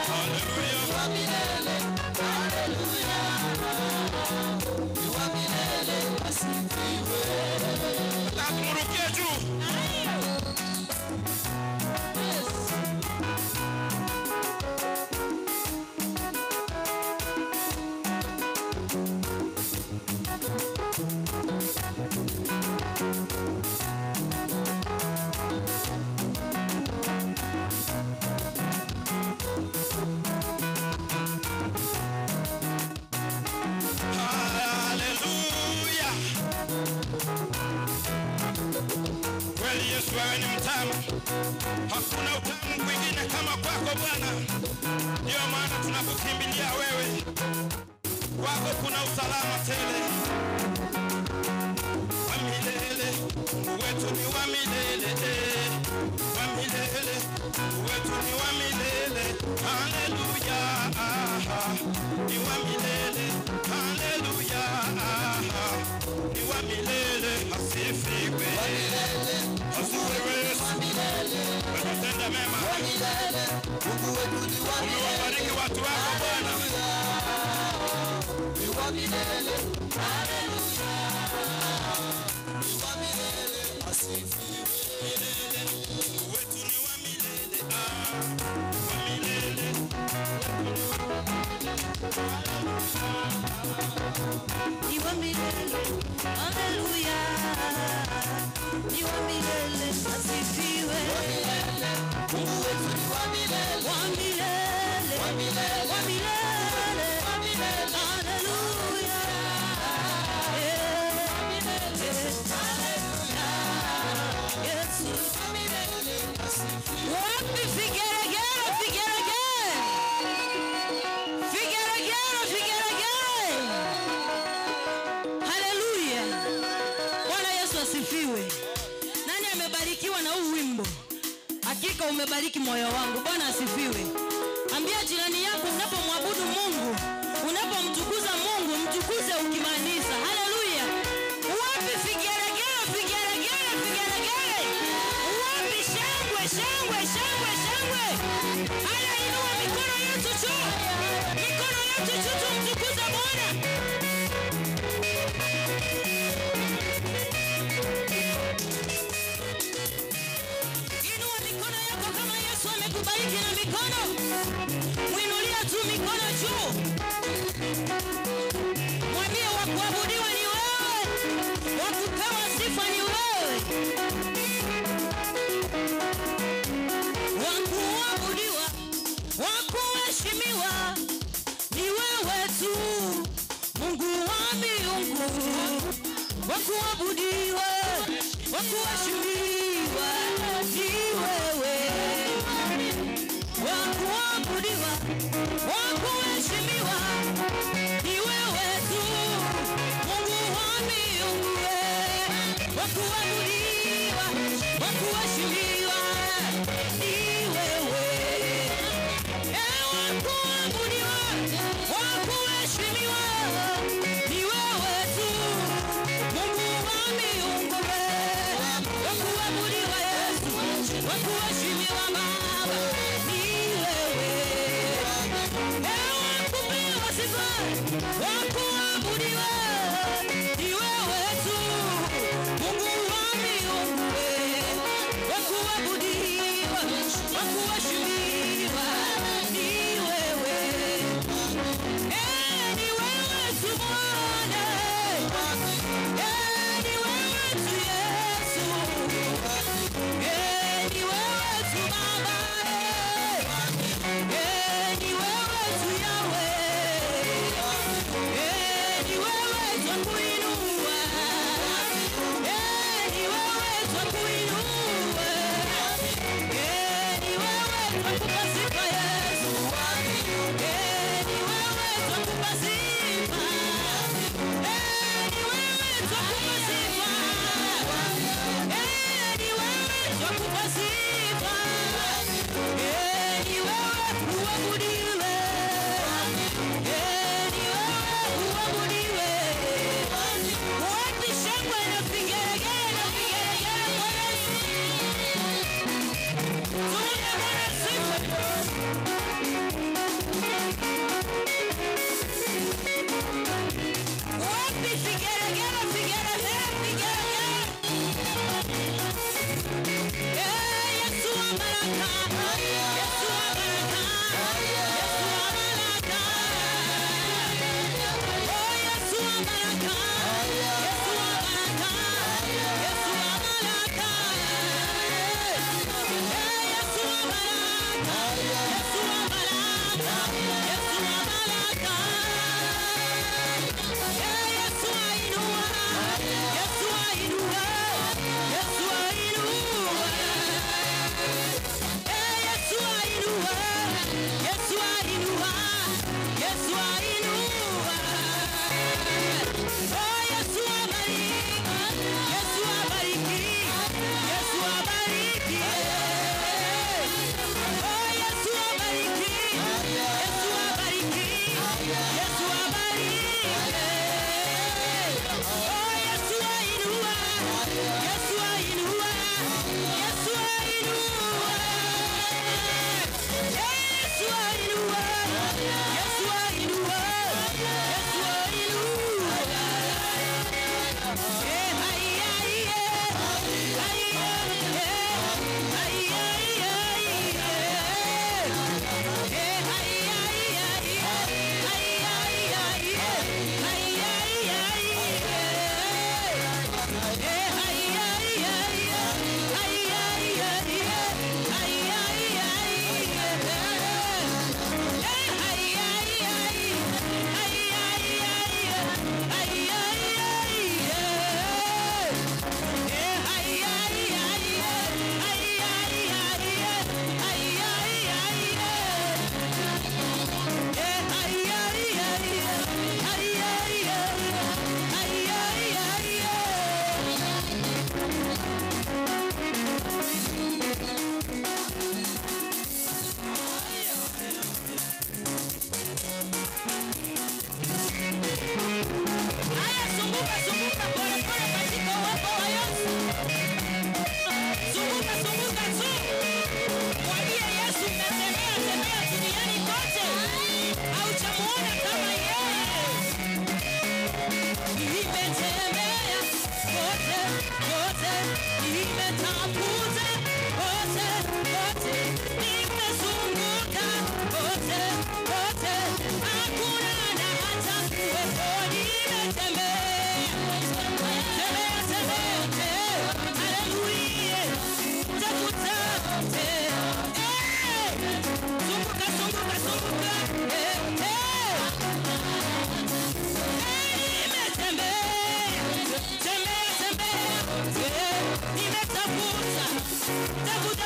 Haleluya. Ni wa milele. Haleluya. Ni wa milele. Asifiwe. Nataka tumurukie juu. Haleluya. Kweli Yesu, wewe ni mtamu. Hakuna utamu kwingine kama kwako Bwana. Ndio maana tunakukimbilia wewe. Kwako kuna usalama tele. Wa milele, Mungu wetu ni wa milele. Wa milele, Mungu wetu ni wa milele. Haleluya. Ni wa milele. Haleluya. Ni wa milele. Asifiwe. wa milele. Haleluya. Ni wa milele asifiwe. Mungu wetu ni wa milele. Wa milele. Ni wa milele. Haleluya. Ni wa milele asifiwe. Mungu wetu ni wa milele. Wa milele. Wa milele. Wa milele. Wa milele. Haleluya. Wa milele. Haleluya. Yesu. Wa milele asifiwe. Wapi vigeregere, vigeregere. Vigeregere, vigeregere. Haleluya. Bwana Yesu asifiwe. Nani amebarikiwa na huu wimbo? Hakika umebariki moyo wangu. Bwana asifiwe. Ambia jirani yako, unapomwabudu Mungu, unapomtukuza Mungu, mtukuze ukimaanisha. Haleluya. Wapi vigeregere, vigeregere, vigeregere. Wapi shangwe, shangwe, shangwe, shangwe. Haya, inua mikono yetu juu. Mikono yetu juu, tumtukuze Bwana. Inua mikono yako kama Yesu amekubariki na mikono. Mwinulia tu mikono juu. Mwambie wa kuabudiwa ni wewe. Wa kupewa sifa ni wewe. Wa kuabudiwa, wa kuheshimiwa ni wewe tu. Mungu wa miungu. Wa kuabudiwa, wa kuheshimiwa ni wewe. Wa kuabudiwa, wa kuheshimiwa ni wewe tu. Mungu wa miungu. Wa kuabudiwa, wa kuheshimiwa ni wewe. Wa kuabudiwa, wa kuheshimiwa ni wewe tu. Mungu wa miungu. Wa kuabudiwa Yesu, wa kuheshimiwa Baba ni wewe. Wa kupewa sifa, wa kuabudiwa ni wewe tu. Mungu wa miungu. Wa kuabudiwa, wa kuheshimiwa ni wewe. Ni wewe tu Bwana. Ni wewe tu Yesu. Ni wewe tu Baba. Ni wewe tu Yahweh. Ni wewe tu kuinua. Ni wewe tu kuinua. Ni wewe tu kupa sifa Yesu. Ni wewe tu kupa sifa. Ni wewe tu kupa sifa. Ni wewe tu kupa sifa. Ni wewe kuabudiwe. Ni wewe kuabudiwe. Wapi shangwe na vigelegele na vigelegele kwa Yesu. Tumpe Bwana sifa. Wapi vigelegele, vigelegele, vigelegele.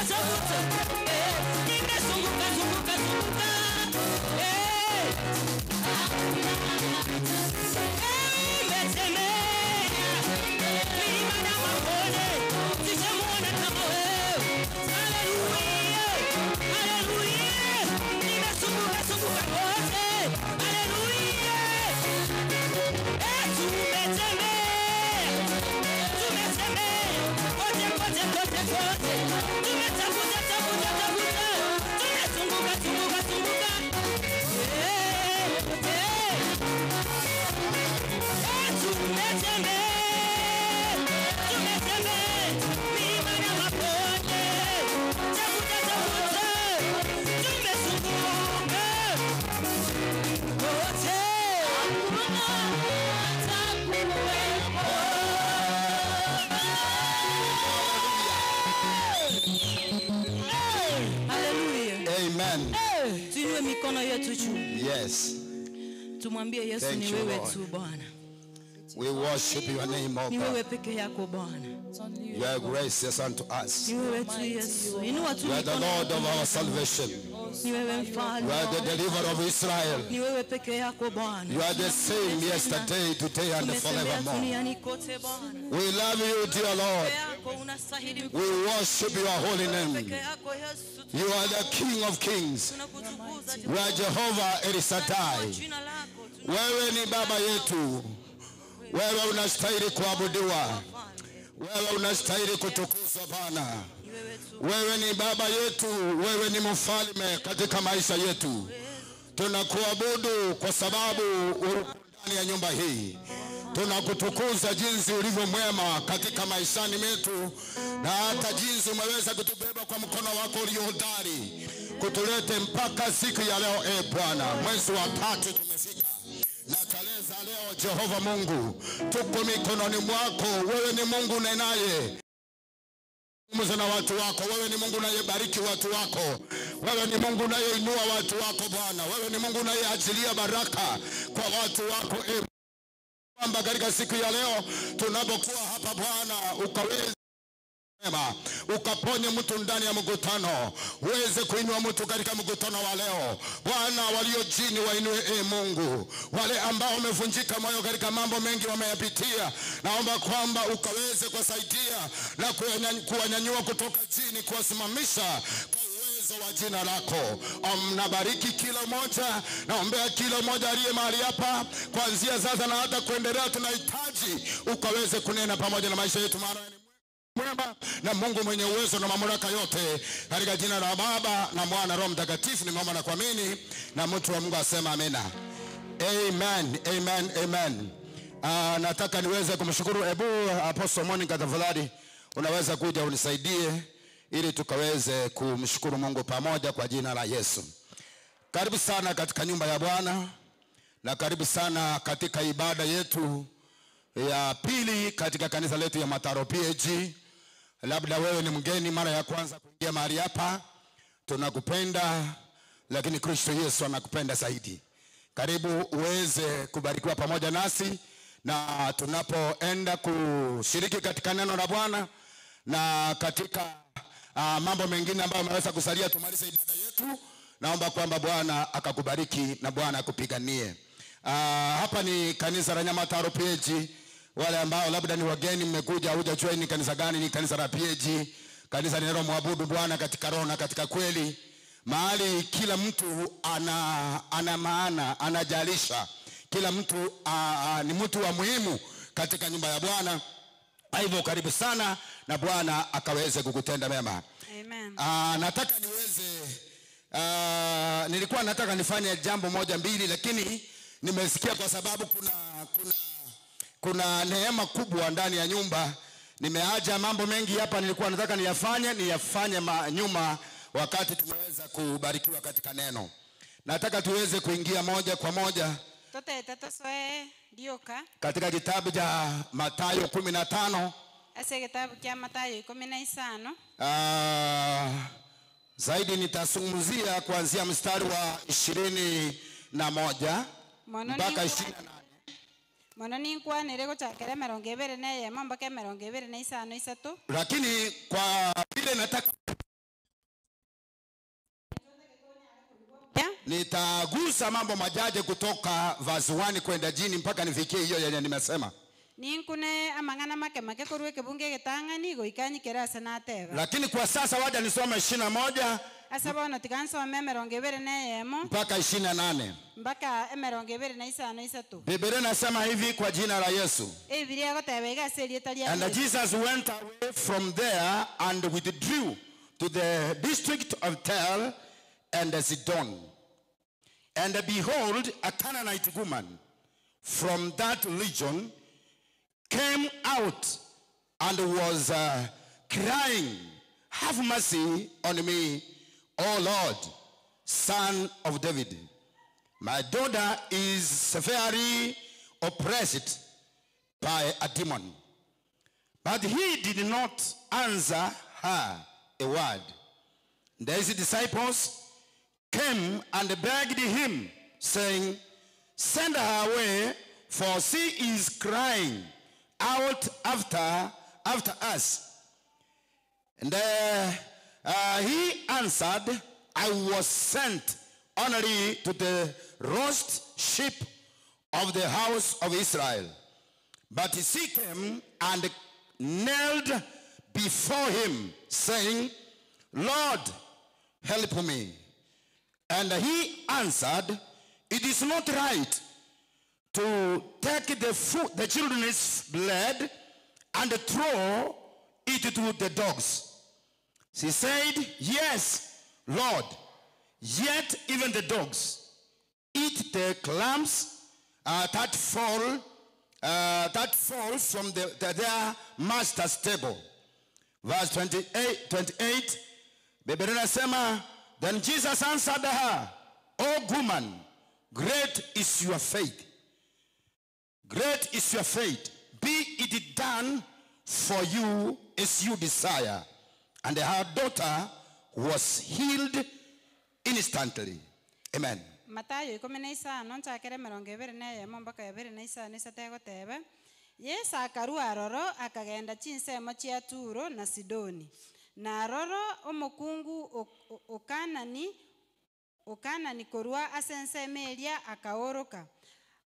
tafuta. Nimezunguka zunguka zunguka. Tuinue mikono yetu juu. Yes. Tumwambie Yesu ni wewe tu Bwana. We worship your name, O Ni wewe God. peke yako Bwana. You are gracious unto us. Ni wewe tu Yesu. Inua tu You are the mikono. Lord of our salvation. Ni wewe mfalme. You are the deliverer of Israel. Ni wewe peke yako Bwana. You are the same yesterday, today, and Tumetembea forevermore. duniani kote Bwana. We love you, dear Lord. Peke yako unastahili. We worship your holy Peke name. yako Yesu. You are the King of kings. Tunakutukuza. You are Jehovah El Shaddai. Jina lako. Wewe ni baba yetu. Wewe unastahili kuabudiwa. Wewe unastahili kutukuzwa Bwana. Wewe ni baba yetu. Wewe ni mfalme katika maisha yetu. Tunakuabudu kwa sababu uko ndani ya nyumba hii. Tunakutukuza jinsi ulivyo mwema katika maishani metu, na hata jinsi umeweza kutubeba kwa mkono wako ulio hodari kutulete mpaka siku ya leo. Bwana, mwezi wa 3 tumefika, na tarehe za leo Jehova Mungu tuko mikononi mwako. Wewe ni Mungu unenaye zungumza na watu wako. Wewe ni Mungu unayebariki watu wako. Wewe ni Mungu unayeinua watu wako Bwana. Wewe ni Mungu unayeachilia baraka kwa watu wako. Kwamba katika siku ya leo tunapokuwa hapa Bwana, ukaweze ukaponye mtu ndani ya mkutano, uweze kuinua mtu katika mkutano wa leo Bwana. Walio chini wainue Mungu, wale ambao wamevunjika moyo katika mambo mengi wameyapitia, naomba kwamba ukaweze kuwasaidia na kuwanyanyua kutoka chini, kuwasimamisha wa jina lako. Nabariki kila mmoja, naombea kila mmoja aliye mahali hapa kuanzia sasa na hata kuendelea. Tunahitaji ukaweze kunena pamoja na maisha yetu, maana ni mwema na Mungu mwenye uwezo na mamlaka yote, katika jina la Baba na Mwana na Roho Mtakatifu nimeomba na kuamini, na mtu wa Mungu asema amena. Amen, amen, amen. Nataka niweze kumshukuru Apostle Monica, tafadhali unaweza kuja unisaidie ili tukaweze kumshukuru Mungu pamoja kwa jina la Yesu. Karibu sana katika nyumba ya Bwana, na karibu sana katika ibada yetu ya pili katika kanisa letu ya Mataro PAG. Labda wewe ni mgeni mara ya kwanza kuingia mahali hapa, tunakupenda, lakini Kristo Yesu anakupenda zaidi. Karibu uweze kubarikiwa pamoja nasi na tunapoenda kushiriki katika neno la Bwana na katika mambo mengine ambayo ameweza kusalia tumalize ibada yetu. Naomba kwamba Bwana akakubariki na Bwana akupiganie. Hapa ni kanisa la Mataro PAG. Wale ambao labda ni wageni mmekuja hujajua ni kanisa gani, ni kanisa la PAG. Kanisa linalomwabudu Bwana katika roho na katika kweli. Mahali kila mtu ana maana, anajalisha. Kila mtu ni mtu wa muhimu katika nyumba ya Bwana. Hivyo karibu sana na Bwana akaweze kukutenda mema. Amen. Nataka niweze nilikuwa nataka nifanye jambo moja mbili, lakini nimesikia kwa sababu kuna neema kubwa ndani ya nyumba. Nimeaja mambo mengi hapa nilikuwa nataka niyafanye nyuma wakati tumeweza kubarikiwa katika neno. Nataka tuweze kuingia moja kwa moja katika kitabu cha Mathayo 15. Ase kitabu cha Mathayo 15. Zaidi nitazungumzia kuanzia mstari wa 21 mpaka 28. Mononi kwa nirego chakera 21 mpaka 23. Lakini kwa vile nataka Nitagusa mambo machache kutoka verse 1 kwenda chini mpaka nifikie hiyo yenye nimesema. Ninkune amangana make korwe kebunge getangani goikanyi kerasa na teba. Lakini kwa sasa wacha nisome 21 Asabona tikansome 21 mpaka 28. mpaka 25 Biblia inasema hivi kwa jina la Yesu. Biblia gotebega seri etalia. And Jesus went away from there and withdrew to the district of Tyre and Sidon. And behold, a Canaanite woman from that region came out and was crying, "Have mercy on me, O Lord, Son of David. My daughter is severely oppressed by a demon." But he did not answer her a word. His disciples came and begged him, saying, "Send her away, for she is crying out after us." And he answered, "I was sent only to the lost sheep of the house of Israel." But she came and knelt before him, saying, "Lord, help me." And he answered, "It is not right to take the children's blood and throw it to the dogs." She said, "Yes, Lord, yet even the dogs eat the crumbs that fall from their master's table." Verse 28, Biblia inasema, then Jesus answered her, "O woman, great is your faith. Great is your faith. Be it done for you as you desire." And her daughter was healed instantly. Amen. Matayo 15 nchakere 21 mpaka 25 isategotebe. Yesu akarua aroro akagenda chinsemo chia Turo na Sidoni. Na aroro omukungu okanani korwa asense melia akaoroka.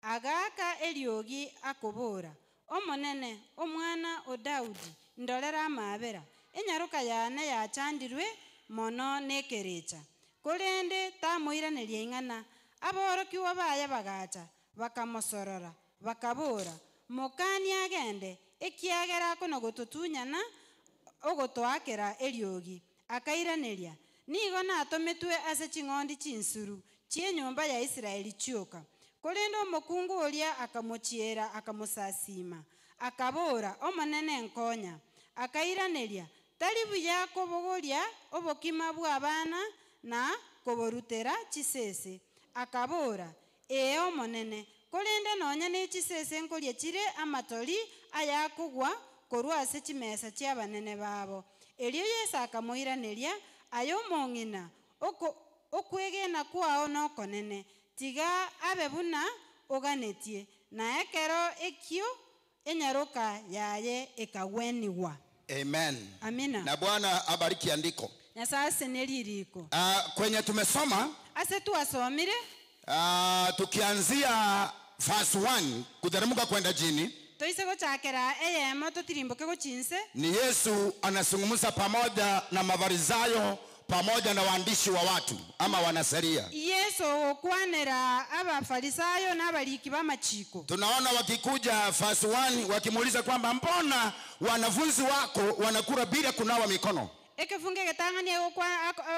Agaka eliogi akobora. Omonene omwana o Daudi ndolera amabera. Enyaruka yane yachandirwe mono nekerecha. Kolende tamoiraneria ing'ana. Aboroki wabaya bagacha bakamosorora bakabora. Mokani agende ekiagera kono gototunyana ogotwakera eliogi. Akairaneria. Nigo natometwe ase ching'ondi chinsuru chie nyumba ya Israeli chioka. Kolendo omukungu olia akamochiera akamusasima. Akabora omonene nkonya. Akairaneria. Tali buya kobogoria obokima bw'abana na koborutera chisese. Akabora omonene kolende nonya ne chisese nkolie chire amatori ayakugwa korwa ase chimesa chiabanene babo. Elio Yesu akamoiraneria ayo mong'ina okwegena kwao nokonene tiga abe buna oganetie na ekero ekio enyaroka yaye ekaweniwa. Amen. Amina. Na Bwana abariki andiko. Nyasase neliriko. Kwenye tumesoma Ase tuwasomire tukianzia verse 1 kuteremka kwenda chini. Toise gochakera eyemo totirimboke gochinse. Ni Yesu anazungumza pamoja na Mafarisayo pamoja na waandishi wa watu ama wanasheria. Yesu okwanera abafarisayo n'abaliki b'amachiko. Tunaona wakikuja verse 1 wakimuuliza kwamba mbona wanafunzi wako wanakula bila kunawa mikono? Ekefunge getangani okwa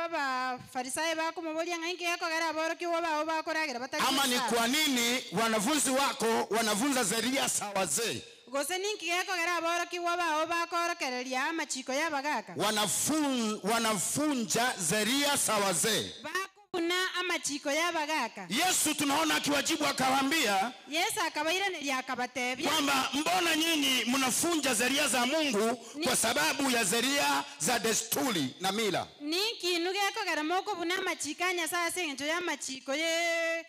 abafarisayo bako mobolia ng'ingi yako gara boroki wabao bakoragira bataki. Ama ni kwa nini wanafunzi wako wanafunza sheria za wazee? Gose ninki yako gara boroki wabao bakorokereria amachiko yabagaka. Wanafunja sheria za wazee. Bakuna amachiko yabagaka. Yesu tunaona akiwajibu akawaambia, Yesu akabairaneria akabatebya kwamba mbona nyinyi mnafunja sheria za Mungu kwa sababu ya sheria za desturi na mila? Ninki nuge yako gara moko buna amachikanya sasa njo ya machiko ye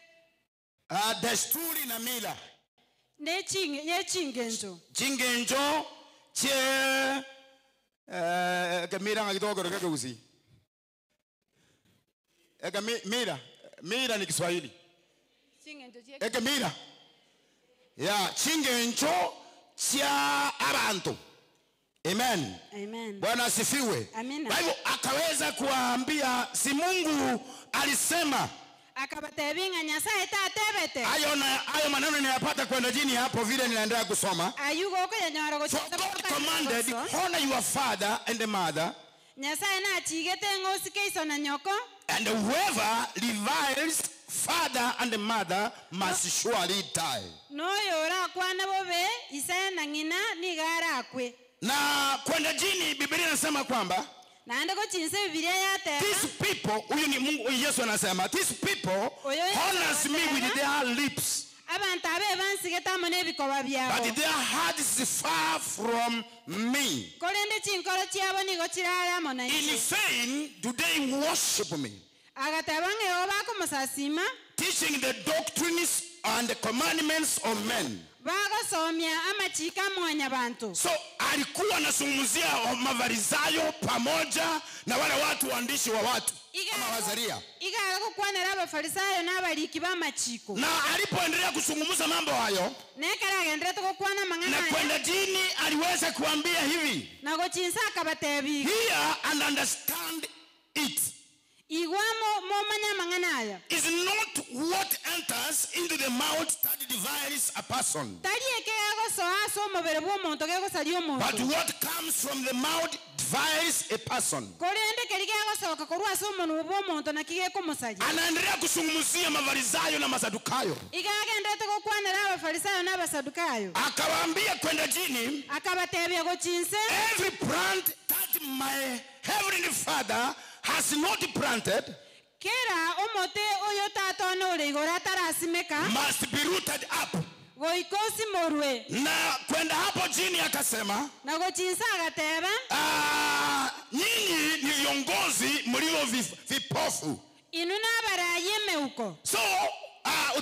desturi na mila. ne chingenjo. Chingenjo che kamera ngakitoka roka kusi. Mira Mira ni Kiswahili. Eke mira. Ya, chingencho cha abantu. Amen. Amen. Bwana asifiwe. Amina. Kwa hivyo akaweza kuwaambia, si Mungu alisema. Akabatebinga Nyasaye tatebete. Hayo maneno ninayapata kwenda jini hapo vile ninaendelea kusoma. Ayugo ko yanyara go For God commanded, honor your father and the mother. Nyasaye na chigete ngosike iso na nyoko. And whoever reviles father and mother must surely die. No yora kwana bobe isa na ngina ni gara kwe. Na kwenda jini Biblia inasema kwamba Na ndiko chinse Biblia yate. these people, huyu ni Mungu, Yesu anasema, these people honors me with their lips, Abantu abe bansigeta mone bikoba byabo. but their heart is far from me. Kolende chinkoro chiabo ni go chirara mona In ichi. vain do they worship me, Agatabange oba ko musasima. teaching the doctrines and the commandments of men. Bagosomya amachika mwanya bantu. So alikuwa anazungumzia Mafarisayo pamoja na wale watu waandishi wa watu ama Wazaria. Igala kukwanira abafarisayo n'abaliki b'amachiko. Na alipoendelea kuzungumza mambo hayo, Nekara agendera tukukwana na mangana. kwenda jini aliweza kuambia hivi, Nago chinsa akabatebi. hear and understand it. Igwamo momanya mangana aya. Is not what enters into the mouth that defiles a person, Tali eke agoso aso mobere bw'omuntu gegosali but omuntu. what comes from the mouth defiles a person. Kolende kerige agosoka korwa aso omuntu bw'omuntu nakige kumusali. Anaendelea kuzungumzia Mafarisayo na Masadukayo. Igagendera tukukwanira abafarisayo n'abasadukayo. Akawaambia kwenda jini, Akabatebya go chinse. every plant that my heavenly Father has not planted Kera omote oyo tato no igora tarasimeka. must be rooted up. Go ikosi morwe. Na kwenda hapo jini akasema, Nago chinsa agateba. nyinyi ni viongozi mlio vipofu. Inuna baraye meuko. So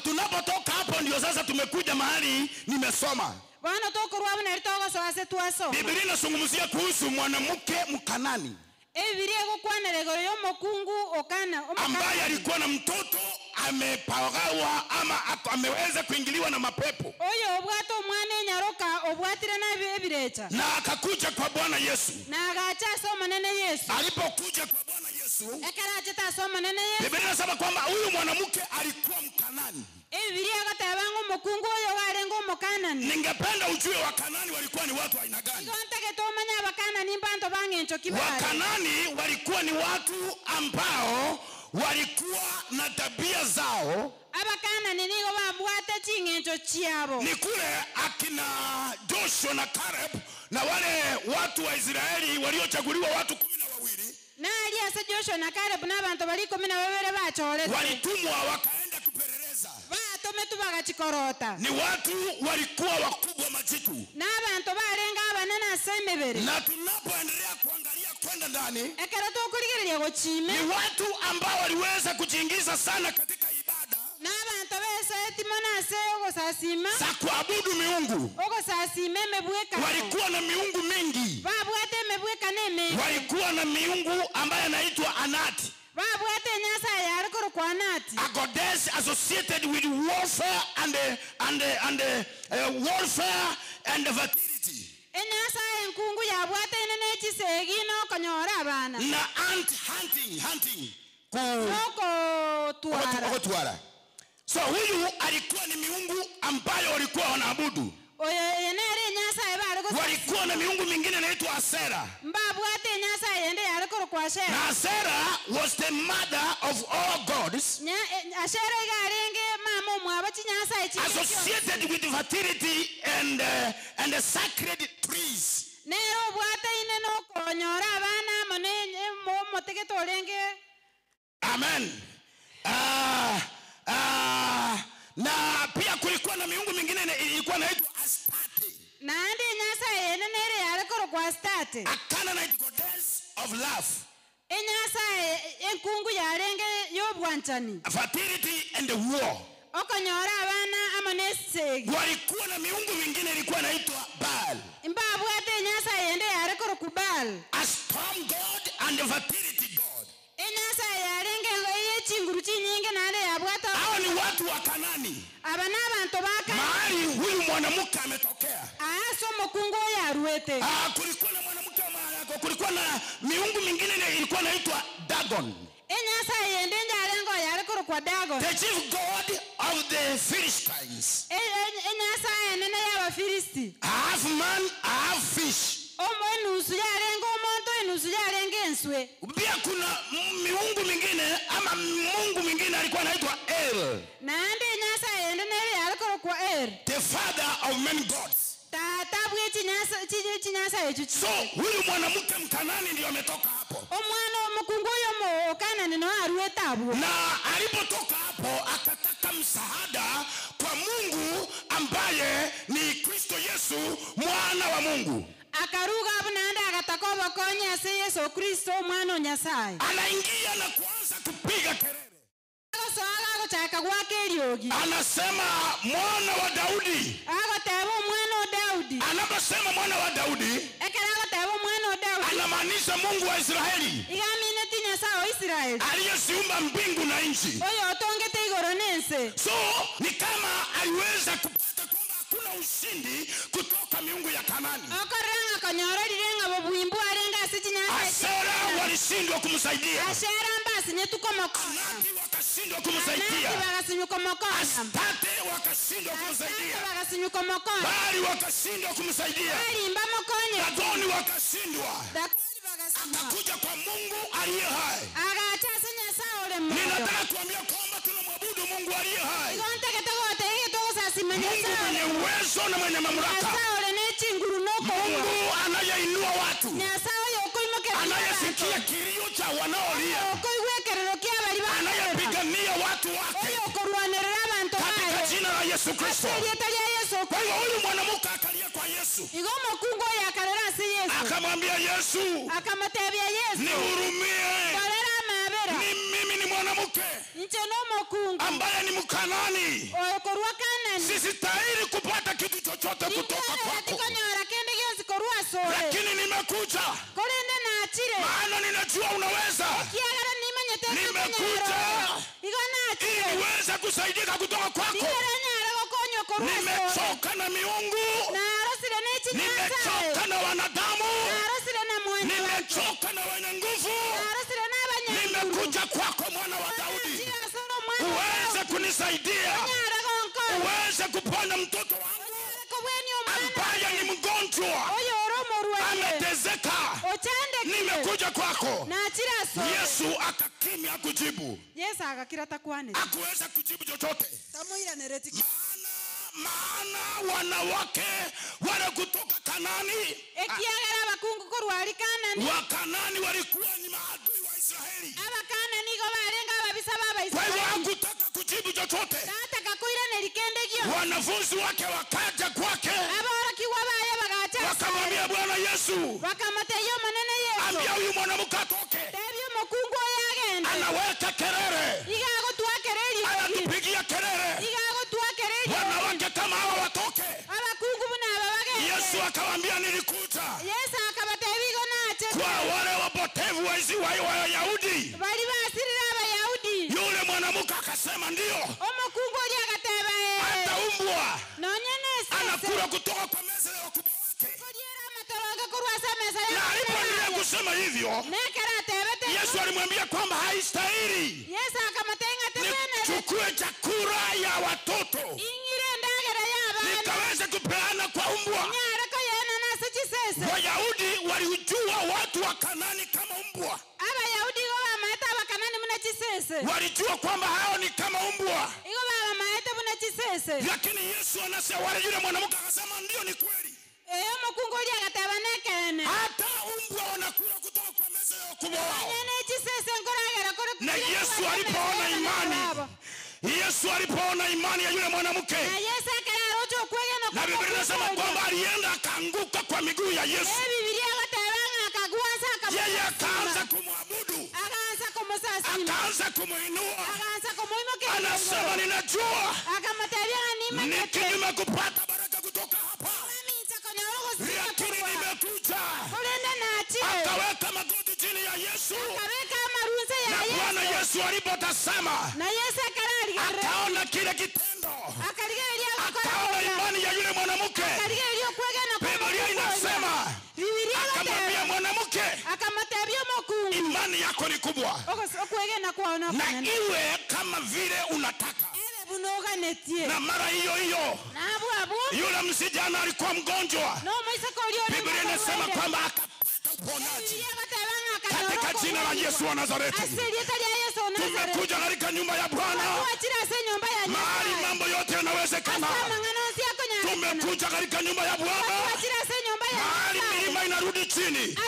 tunapotoka hapo ndio sasa tumekuja mahali nimesoma. Bwana tokorwa buna ritogo so ase tuaso. Biblia inazungumzia kuhusu mwanamke Mkanani Ebirie gukwanere goro yo mokungu okana ambaye alikuwa na mtoto amepagawa ama ameweza kuingiliwa na mapepo. Oyo obwato omwana nyaroka obwatire na ebirecha. Na akakuja kwa Bwana Yesu. Na agacha soma nene Yesu. Alipokuja kwa Bwana Yesu, Ekara achita soma nene Yesu. Biblia inasema kwamba huyu mwanamke alikuwa Mkanani. Ebirie gatabango mokungu oyo garengo mokanani. Ningependa ujue Wakanani walikuwa ni watu aina gani. Kontake to manya bakana nimbanto bangencho kibali. Wakanani walikuwa ni watu ambao walikuwa na tabia zao. Abakana ninigo babwate chingencho chiabo. Ni kule akina Joshua na Caleb na wale watu wa Israeli waliochaguliwa watu 12. Na aliasa Joshua na Caleb n'abantu bali 12 bachorete. Walitumwa wakaenda kupeleleza. Batome tubagachikorota. Ni watu walikuwa wakubwa majitu. N'abantu barenga abanana asemebere. Na tunapoendelea kuangalia kwenda ndani, Ekara to kuligereria gochime. ni watu ambao waliweza kujiingiza sana katika ibada N'abantu bese timona ase ogosasima. za kuabudu miungu. Ogosasima emebweka. Walikuwa na miungu mingi. Babwate emebweka neme. Walikuwa na miungu ambaye anaitwa Anati, Babwate nyasa yari kurukwanati. a goddess associated with warfare warfare and fertility. Enyasa enkungu yabwate nene chisegi no konyora abana. Na hunting Noko tuara. okotwara. So huyu alikuwa ni miungu ambayo walikuwa wanaabudu. Oyo yenere nyasa ebari go. Walikuwa na miungu mingine inaitwa Asera. Mbabwate nyasa yende yari kurukwashera. Na Asera was the mother of all gods, Ashera garenge mama mwabachi nyasa echi. associated with fertility and the sacred trees. Nero bwate ine no konyora abana mone moteke torenge. Amen. Na pia kulikuwa na miungu mingine ilikuwa inaitwa Astarte, Na andi nyasa yene nere yari kurukwastate. a Canaanite goddess of love, Enyasa enkungu yarenge yobwanchani. fertility and war. Okonyora abana amone segi. Walikuwa na miungu mingine ilikuwa inaitwa Baal, Mbabwate nyasa yende yari kurukubal. a storm god and a fertility god. Enyasa yarenge ye chinguru chinyinge nale wa Kanani, aba n'abantu baka mahali huyu mwanamke ametokea. aso mukungu yaruete Kulikuwa na mwanamke wa mahali yako, kulikuwa na miungu mingine ilikuwa inaitwa Dagon, enyasa yende nyarengo yarekoro kwa Dagon, the chief god of the Philistines. enyasa enene y'Abafilisti, Half man, half fish. omonusu yarengo omonto enusu yarenge enswe. Pia kuna miungu mingine ama mungu mwingine alikuwa anaitwa El, Nande enyasa yende nere yarekoro kwa the father of many gods. tata bwe chinyasa echo. So huyu mwanamke Mkanani ndio ametoka hapo, Omwana omukungu oyo mo Kanani no aruete abo. na alipotoka hapo akataka msaada kwa Mungu ambaye ni Kristo Yesu mwana wa Mungu. Akaruga abo nande agataka obokonya ase Yesu Kristo omwana o Nyasaye. Anaingia na kuanza kupiga kelele, Agosoaga agochaka gwaka eriogi. anasema mwana wa Daudi. Agoteba omwana o Daudi. Anaposema mwana wa Daudi Ekera agoteba omwana o Daudi. anamaanisha Mungu wa Israeli Igamine ti Nyasaye o Israeli. aliyeziumba mbingu na nchi. Oyo otongete igoro nense. So ni kama aliweza kupata kwamba hakuna ushindi kutoka miungu ya Kanani. Okoranga konyororire ngabo buimbu arenga ase Nyasaye. Asera walishindwa kumsaidia, Ashera mbasi nyetukomokona. Anaki wakashindwa kumsaidia, Anaki bagasinyukomokona. Astate wakashindwa kumsaidia, Asante bagasinyukomokona. Bali wakashindwa kumsaidia, Balimba mokonye. Dagoni wakashindwa. Dakoni bagasinyukomokona. Akakuja kwa Mungu aliye hai. Agachase Nyasaye ole mmoja. Ninataka kuambia kwamba tunamwabudu Mungu aliye hai, Mungu mwenye uwezo na mwenye mamlaka, Mungu anayeinua watu, anayesikia kilio cha wanaolia, anayepigania watu wake katika jina la Yesu Kristo. Kwa hiyo huyu mwanamke akalia kwa Yesu, akamwambia Yesu, nihurumie, mimi ni mwanamke ambaye ni Mkanani, sistahili kupata kitu chochote kutoka kwako, lakini nimekuja maana ninajua unaweza. Nimekuja ili niweze kusaidika kutoka kwako. Nimechoka na miungu, nimechoka na wanadamu, nimechoka na wenye nguvu. Nimekuja kwako mwana wa Daudi, uweze kunisaidia, uweze kuponya mtoto wangu ambaye ni mgonjwa, ametezeka. Nimekuja kwako. Yesu akakimya kujibu, hakuweza kujibu chochote, maana wanawake wale kutoka Kanani, Wakanani walikuwa ni maadui wa Israeli. Kwa hivyo hakutaka kujibu chochote. Wanafunzi wake wakaja kwake, wakamwambia Bwana Yesu, ambia huyu mwanamke atoke, anaweka kelele, anatupigia kelele, wanawake kama hawa watoke. Yesu akawaambia nilikuja kwa wale wapotevu wa Wayahudi. Yule mwanamke akasema ndio, hata umbwa anakula kutoka kwa meza ya wakubwa wake. Na alipoendelea kusema hivyo, Yesu alimwambia kwamba haistahili nichukue chakula ya watoto nikaweze kupeana kwa umbwa. Wayahudi walijua watu wa Kanani kama umbwa, walijua kwamba hao ni kama umbwa. Lakini Yesu anasema, wale yule mwanamke akasema ndio, ni kweli, hata umbwa wanakula kutoka kwa meza ya wakubwa wao. Na Yesu alipoona imani, Yesu alipoona imani ya yule mwanamke, na Biblia inasema kwamba alienda akaanguka kwa miguu ya Yesu. Yeye akaanza kumwabudu, akaanza kumuinua, anasema ninajua nimekupata baraka kutoka hapa, lakini nimekuja. Akaweka magoti chini ya Yesu, na Bwana Yesu alipotazama akaona kile kitendo, akaona imani ya yule mwanamke. Biblia inasema akamwambia mwanamke, imani yako ni kubwa, na iwe kama vile unataka. Na mara hiyo hiyo yule msijana alikuwa mgonjwa. Biblia inasema kwamba akapata uponyaji katika jina la Yesu wa Nazareti. Tumekuja katika nyumba ya Bwana, mahali mambo yote yanawezekana. Tumekuja katika nyumba ya Bwana, mahali milima inarudi chini.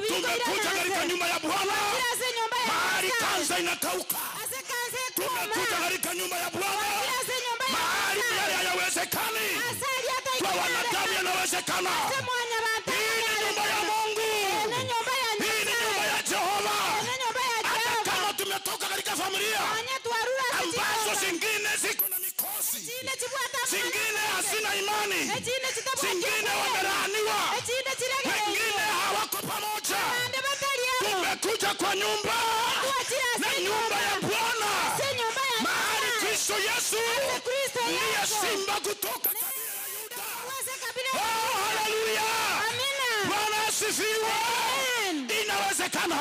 Tumekuja katika nyumba ya Bwana, mahali kansa inakauka. Tumekuja katika nyumba ya Bwana, mahali yale hayawezekani kwa wanadamu yanawezekana. Hii ni nyumba ya Mungu, hii ni nyumba ya Jehova. Hata kama tumetoka katika familia ambazo zingine ziko na mikosi, zingine hazina imani, zingine wamelaaniwa, wengine hawako pamoja, tumekuja kwa nyumba na nyumba ya Bwana, mahali Kristo Yesu ndiye simba kutoka kabila ya Yuda. Oh, haleluya! Bwana asifiwe. Inawezekana.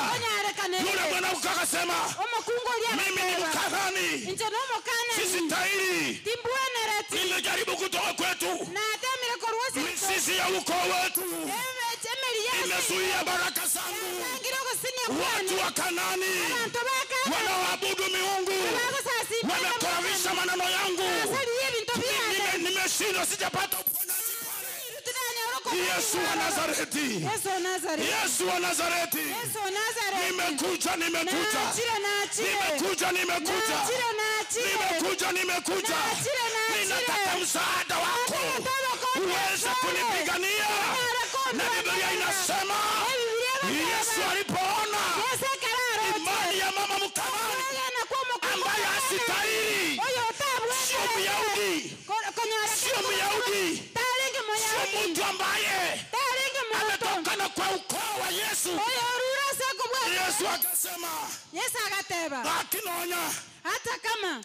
Yule mwanamke akasema, mimi ni mkahani, sistahili. Nimejaribu kutoka kwetu, mizizi ya ukoo wetu imezuia baraka zangu. Watu wa Kanani wanaoabudu miungu wamekorofisha maneno yangu. Nimeshindwa, sijapata uponyaji pale. Yesu wa Nazareti, Yesu wa Nazareti, nimekuja, ninataka msaada wako uweze kunipigania. Na Biblia inasema Yesu alipoona imani ya mama mkamani ambaye asitahili, sio Myahudi, sio mtu ambaye ametokana kwa ukoo wa Yesu. Yesu akasema, akinonya, hata kama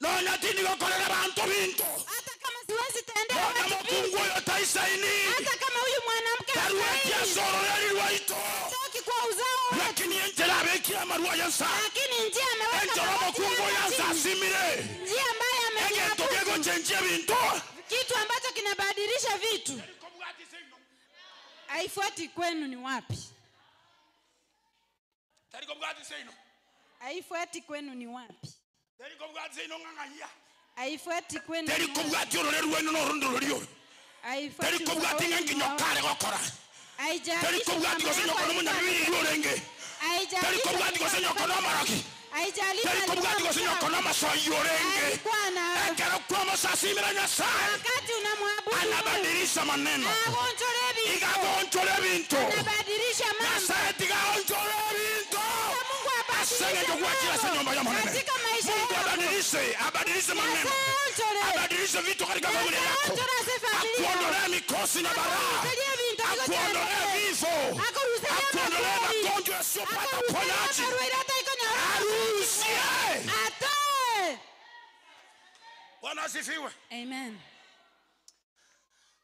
nonya tini gokorera bantu bintu, hata kama siwezi tendea watu Mungu yotaishaini, hata kama huyu mwanamke taruetia soro yaliwaito, kwa uzao, lakini enjera bekia marua yansa, lakini njia ameweka enjera Mungu yansa simire, njia ambaye amegego chenjia bintu, kitu ambacho kinabadilisha vitu. Haifuati kwenu ni wapi? Haifuati kwenu ni wapi? Haifuati kwenu. Teri kubwati ororero wenu no rondorero. Teri kubwati nginyokare gokora. Teri kubwati gosenyoka no munyabiri yorenge. Teri kubwati gosenyoka no maraki. Teri kubwati gosenyoka no masoyorenge. Ekero kwa masasimira Nyasaye. Wakati unamwabudu anabadilisha maneno. Igagonjole bintu. Anabadilisha mambo. Nyasaye tigagonjole bintu. Asenge kuachia senyomba ya maneno. Mungu abadilishe maneno. Abadilishe vitu katika familia yako. Akuondolee mikosi na balaa. Akuondolee vifo. Akuondolee magonjwa yasiyopata uponyaji. Arusie. Bwana asifiwe. Amen.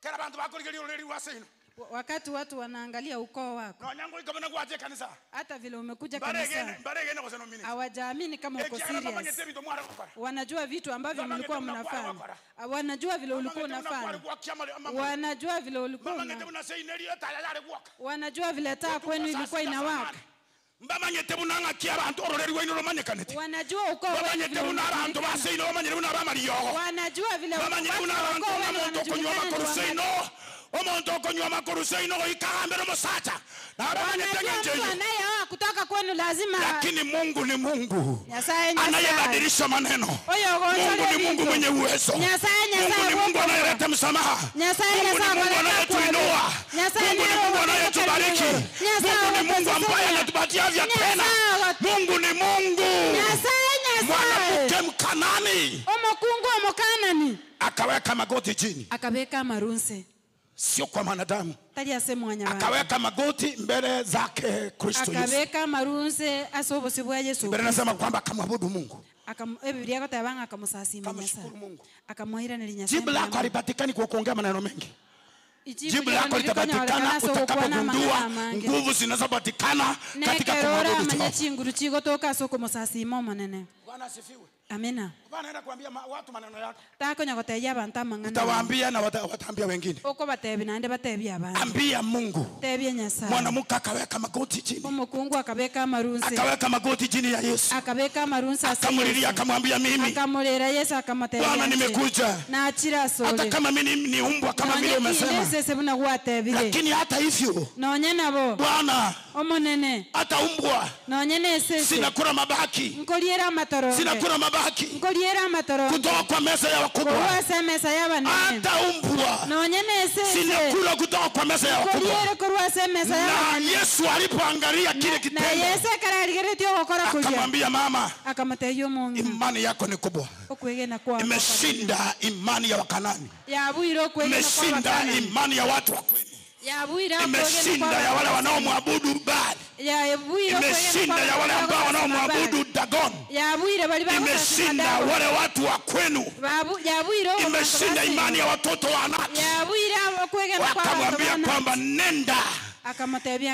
Kila bantu bakurigeli ureri wasino. Wakati watu wanaangalia ukoo wako, hata vile umekuja kanisani, hawajaamini kama uko serious. Wanajua vitu ambavyo mlikuwa mnafanya, wanajua vile ulikuwa unafanya, wanajua vile ulikuwa wanajua vile taa kwenu ilikuwa inawaka. Mbamanyete bunanga kia abantu ororeri wenu romanyekanete. Wanajua ukoo wenu. Mbamanyete bunabantu baseino bamanyere bunabamaliyo. Wanajua vile bamanyere bunabantu omuntu konywa makoruseino. Omuntu konywa makoruseino ikambero musacha. Nabamanyete ngenjeyo. Anaye kutoka kwenu lazima. Lakini Mungu ni Mungu. Anayebadilisha maneno. Mungu ni Mungu mwenye uwezo. Mungu ni Mungu anayeleta msamaha. Mungu ni Mungu anayetuinua. Mungu ni Mungu anayetubariki. Mungu ni Mungu ambaye anatupatia vya tena. Mungu ni Mungu. Mwanamke Mkanani. Mkanani akaweka magoti chini. Akaweka marunse. Sio kwa wanadamu. Akaweka magoti mbele zake Kristo Yesu. Akaweka marunse asobosibwa Yesu. Biblia inasema kwamba akamwabudu Mungu. Biblia ikotebanga akamusasima Kamshukuru Nyasaye. Mungu. Akamwahiraniria Nyasaye. Jibu lako halipatikani kwa kuongea maneno mengi. Jibu lako lako litapatikana utakapogundua nguvu zinazopatikana katika kumwabudu Jehova. Bwana asifiwe. Amina. Bwana anaenda kuambia watu maneno yako. Takonya goteya abantu amang'ana. Utawaambia na wataambia wengine. Uko batebi nande batebia abantu. Ambia Mungu. Tebia Nyasaye. Mwanamke akaweka magoti chini. Umukungu akabeka marunsi. Akaweka magoti chini ya Yesu. Akabeka marunsi asili. Akamulilia akamwambia mimi. Akamulira Yesu akamatebia. Bwana nimekuja. Na achira sole. Hata kama mimi ni umbwa kama vile umesema. Lakini hata hivyo. Naonye nabo. Bwana. Omonene. Hata umbwa. Naonye nesese. Sinakula mabaki. Nkoliera matoro. Sinakula mabaki. Nkoliera matoro. Kutoka kwa meza ya wakubwa. Kuruwa meza ya wanene. Hata umbwa. Naonye nesese. Sinakula kutoka kwa meza ya wakubwa. Nkoliera kuruwa meza ya wanene. Na Yesu alipoangalia kile kitendo. Na Yesu kararigeretio gukora kuja. Akamwambia mama. Akamateiyo Mungu. Imani yako ni kubwa. Okwegena kwa. Imeshinda imani ya Wakanani. Yabuiro kwegena kwa Imeshinda imani ya watu wa kwenu. Imeshinda ya wale wanaomwabudu Baali. Imeshinda ya wale ambao wanaomwabudu Dagon. Imeshinda wale watu wa kwenu. Imeshinda imani ya watoto wa Anaki. Wakamwambia kwamba nenda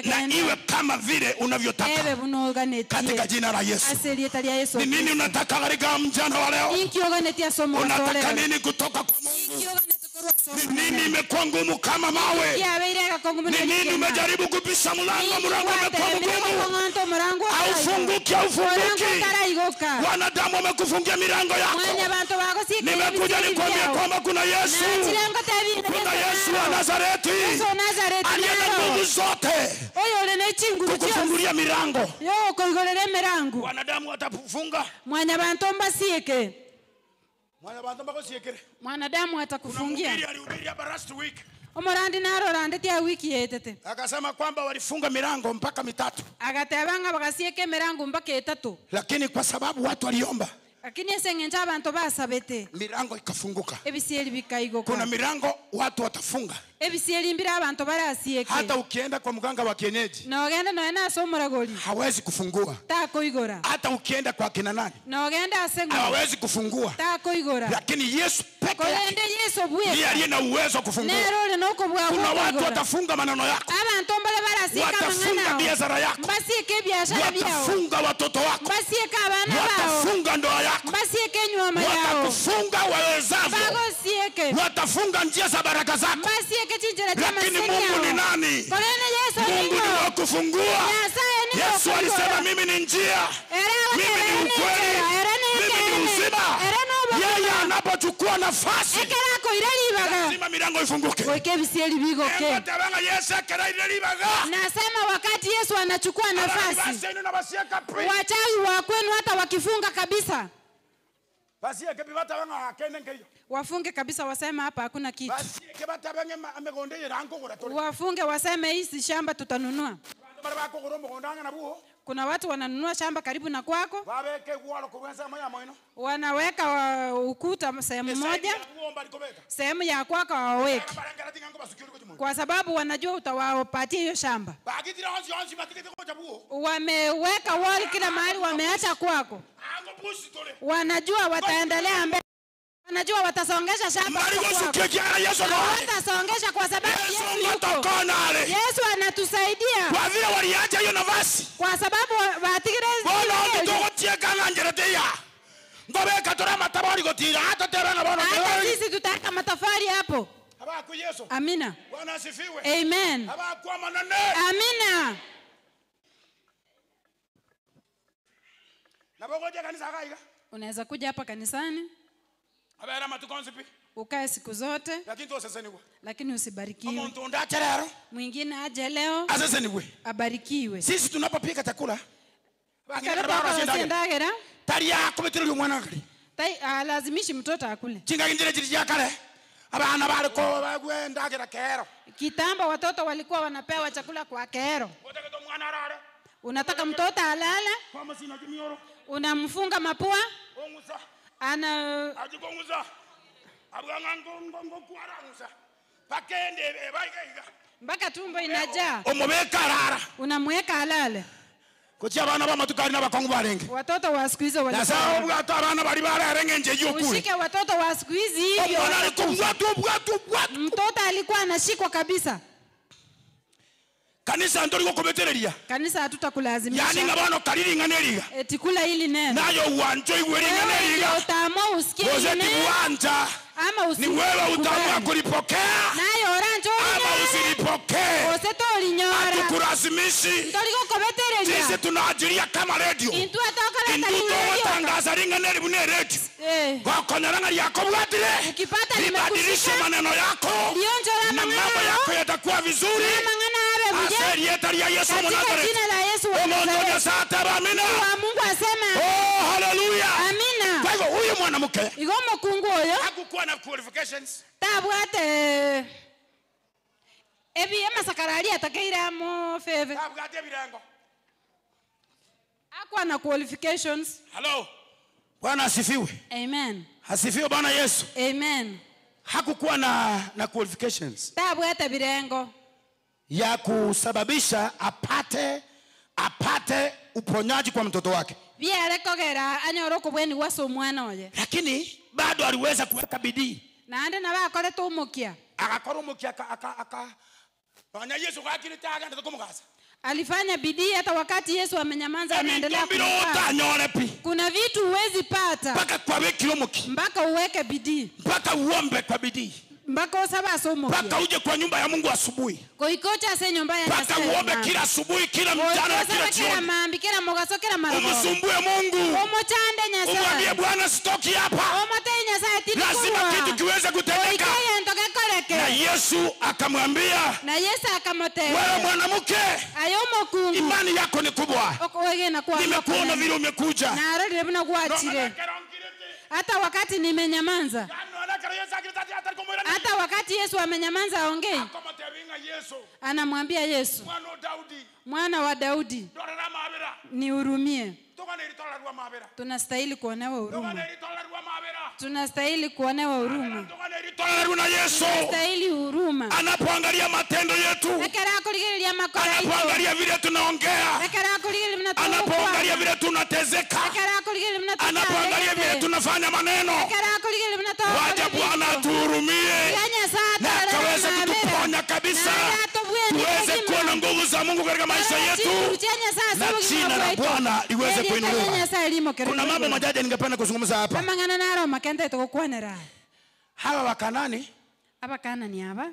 na iwe kama vile unavyotaka katika jina la Yesu. Ni nini unataka katika mjana wa leo? Unataka nini kutoka kwa Mungu? Ni nini imekuwa ngumu kama mawe? Ni nini umejaribu kupisha mlango umekuwa mgumu? Haufunguki. Wanadamu wamekufungia milango yako. Nimekuja nikwambia kwamba kuna Yesu. Kuna Yesu wa Nazareti. Aliye na nguvu zote kukufungulia milango. Wanadamu watakufunga. Mwanadamu atakufungia. Alihubiri hapa last week. Omorandi narorande tia wiki yetete. Akasema kwamba walifunga milango mpaka 3. Agatebanga bagasieke milango mpaka 3. Lakini kwa sababu watu waliomba, lakini esengenja abantu basabete, milango ikafunguka. Ebisieri bikaigoka. Kuna milango watu watafunga. Ebisieri mbira abantu barasieke. Hata ukienda kwa mganga wa kienyeji, na ogenda no ena somoragoli, hawezi kufungua. Tako igora. Hata ukienda kwa kina nani, na ogenda asengo, hawezi kufungua. Tako igora. Lakini Yesu peke yake ndiye aliye na uwezo kufungua. Kuna watu watafunga maneno yako. Abantu mbale barasika watafunga biashara yako. Basieke biashara byao. Watafunga watoto wako. Basieke abana bao. Watafunga ndoa yako. Basieke nyoma yao. Watakufunga wawezavyo. Bagosieke. Watafunga njia za baraka zako. Basieke chinjira cha masenya. Lakini Mungu ni nani? Mungu ni wa kufungua. Yesu alisema mimi ni njia. Mimi ni ukweli. Mimi ni uzima. Yeye anapochukua nafasi, lazima milango ifunguke. Nasema wakati Yesu anachukua nafasi, wachawi wa kwenu hata wakifunga kabisa, wafunge kabisa, wasema hapa hakuna kitu. Wafunge waseme hii shamba tutanunua. Kuna watu wananunua shamba karibu na kwako, wanaweka ukuta sehemu moja, sehemu ya kwako hawaweki, kwa sababu wanajua utawapatia hiyo shamba. Wameweka wall kila mahali, wameacha kwako, wanajua wataendelea mbele. Wanajua watasongesha shamba. Watasongesha kwa sababu Yesu anatusaidia. Kwa vile waliacha hiyo nafasi. Kwa sababu watigirezi. Hata sisi tutaweka matafari hapo. Amina. Amen. Amina. Unaweza kuja hapa kanisani, ukae siku zote, lakini usibarikiwe. Mwingine aje leo abarikiwe. Sisi tunapopika chakula, lazimishi mtoto akule. Kitambo watoto walikuwa wanapewa chakula kwa kero. Unataka mtoto alale, unamfunga mapua, mpaka tumbo inajaa, unamweka alale. kuchia bana ba matukari na bakongo barenge Watoto wa siku hizi na sawa walikuwa. ubwata bana bali barenge nje yokule Ushike watoto wa siku hizi hivyo. omwana ali kubwatu Mtoto alikuwa anashikwa kabisa. kanisa ndori kubetereria Kanisa hatutakulazimisha. yani ngabano kaliringa neriga Eti kula hili neno. nayo uwanjo iweringa neriga Utaamua usikie hili Ozeti neno. uwanja Ama ni usikubali. wewe utaamua kulipokea Nayo oranjo ama usilipokee. Oseto ulinyora. Hatukulazimishi. Ntoliko kobetereria. Sisi tunaajiria kama radio. Intu atoka leta Intu radio. tangaza ringa neri bune radio. Wakonyaranga yako bwadire. Ukipata Libadilishe maneno yako. Lionjora Na mambo yako yatakuwa vizuri. Aseri yetari ya Yesu Katika Mnazareti. jina la Yesu wa Omonjo Nazareti. ya sata amina. Wa Mungu asema. Oh hallelujah. Amina. Kwa hivyo huyu mwanamke Igomo kungu oyo. hakukuwa na qualifications. Tabwate. Ebi ema sakarali atakeira mo feve. Tabwate birango. Hakuwa na qualifications. Hello. Bwana asifiwe. Amen. Asifiwe Bwana Yesu. Amen. Hakukuwa na qualifications Tabwate birengo. ya kusababisha apate uponyaji kwa mtoto wake, Biere kogera anyoro kubweni waso mwana oye. lakini bado aliweza kuweka bidii Naande na bakore tumukia. akakoromokia bwana Yesu kakirita agenda tukumugasa Alifanya bidii hata wakati Yesu amenyamaza anaendelea kumfanya. utanyore pi Kuna vitu huwezi pata mpaka kwa kilomoki mpaka uweke bidii. mpaka uombe kwa bidii Mpaka usaba somo. mpaka uje kwa nyumba ya Mungu asubuhi Koikocha se nyumba ya mpaka uombe kila asubuhi kila mchana na kila kila jioni mambi kila mogaso kila marogo. umsumbue Mungu Omo chande umwambie nyasa. Bwana sitoki hapa Omo te nyasa tini lazima kitu kiweze kutendeka Koikoya ntoke koreke. na Yesu akamwambia Na Yesu akamote. wewe mwanamke Ayomo kungu. imani yako ni kubwa Oko wege na kuwa. nimekuona vile umekuja Na arodi buna kuachire. Hata wakati nimenyamanza. Hata wakati Yesu amenyamanza aongei. Anamwambia Yesu, mwana wa Daudi, nihurumie. Tunastahili kuonewa huruma. Tunastahili kuonewa huruma. Tunastahili huruma. anapoangalia matendo yetu Ekera kuligilia makora ito. anapoangalia vile tunaongea Ekera kuligilia mnatoka. anapoangalia vile tunatezeka Ekera kuligilia mnatoka. anapoangalia vile tunafanya maneno Ekera kuligilia mnatoka. wacha Bwana atuhurumie na akaweze kutuponya kabisa tuweze kuona nguvu za Mungu katika maisha yetu na jina la Bwana liweze kuinuliwa. Kuna mambo majaji ningependa kuzungumza hapa. Amangana naro makende tukukwanera. Hawa Wakanani Abakanani aba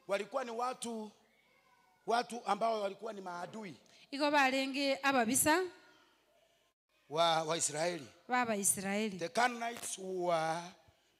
walikuwa ni watu ambao walikuwa ni maadui iko balenge ababisa wa Israeli. baba Israeli. The Canaanites were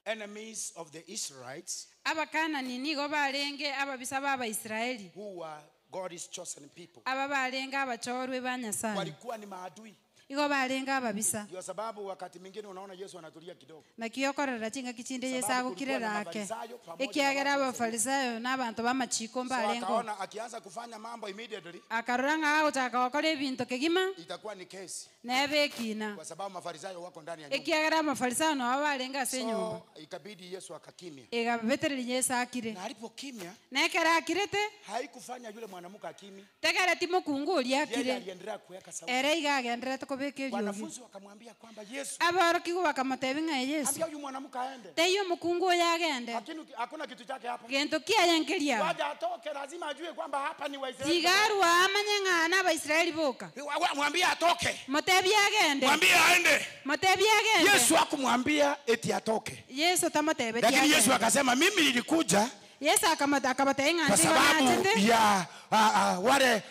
enemies of the Israelites Abakanani nigo balenge ababisa baba Israeli. who were God's chosen people. Aba balenge abachorwe ba Nyasaye. Walikuwa ni maadui. Iko balenge ababisa. Ndio sababu wakati mwingine unaona Yesu anatulia kidogo. Na kiyokorera chinga kichinde Yesu Sababu agukirera kulikuwa na ake. Mafarisayo pamoja na Ekiagera watu wa abafarisayo n'abantu b'amachiko So mbalengo. akaona akianza kufanya mambo immediately Akaranga agutaka gukora ebintu kegima itakuwa ni kesi nebekina. kwa sababu Mafarisayo wako ndani ya nyumba. Ekiagera abafarisayo nabo balenga ase nyumba. So ikabidi Yesu akakimya. Igabetereri Yesu akire. Na alipokimya Nekera akirete haikufanya yule mwanamke akimya. tegera timo kunguri Yeye akire. aliendelea kuweka sauti. Ere igagendera tukobekeri ogi. Wanafunzi wakamwambia kwamba Yesu, Abaro kigo bakamutebi ng'a Yesu. ambia huyu mwanamke aende. Teyo mukungu yagende. Lakini hakuna kitu chake hapa. Gento kiayangeria. Waja atoke lazima ajue kwamba hapa ni Waisraeli. Tigarwa amanye ng'ana Abaisiraeli boka. Mwambie atoke. Mutebi agende. Mwambie aende. Mutebi agende. Yesu hakumwambia eti atoke. Yesu tamutebe Lakini Yesu akasema mimi nilikuja Yesu akabatenga kwa sababu ya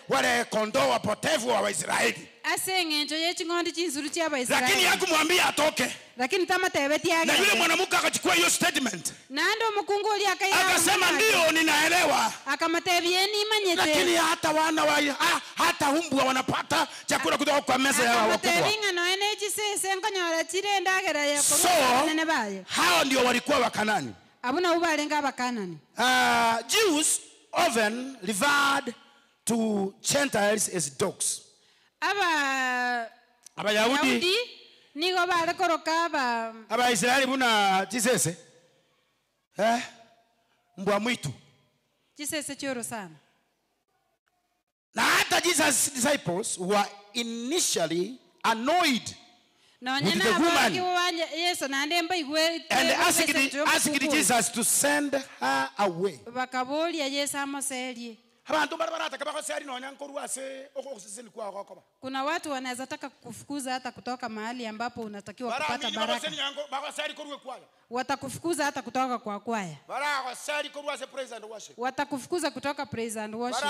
wale kondoo wapotevu wa Waisraeli. aseng'encho y'eking'ondi chinsuru chia Lakini Abaisiraeli. hakumwambia atoke. Lakini tamatebe Na tiagende. yule mwanamke akachukua hiyo statement. Nando mukungu uli Akasema ndio ninaelewa. akamatebie ni manyete. Lakini hata hata umbwa wanapata chakula kutoka kwa meza ya wakubwa. Akamatebinga no ene chisese nkonyora chire ndagera ya So, nene baye. hao ndio walikuwa Wakanani. Abuna ubalenga Abakanani. Jews often referred to Gentiles as dogs. Abayahudi Yahudi nigo barekoroka Abaisraeli buna chisese mbwa mwitu. chisese choro sana. Na hata Jesus' disciples were initially annoyed with the woman and asked Jesus to send her away. Kuna watu wanaweza taka kukufukuza hata kutoka mahali ambapo unatakiwa kupata baraka. Watakufukuza hata kutoka kwa kwaya. Watakufukuza kutoka praise and worship.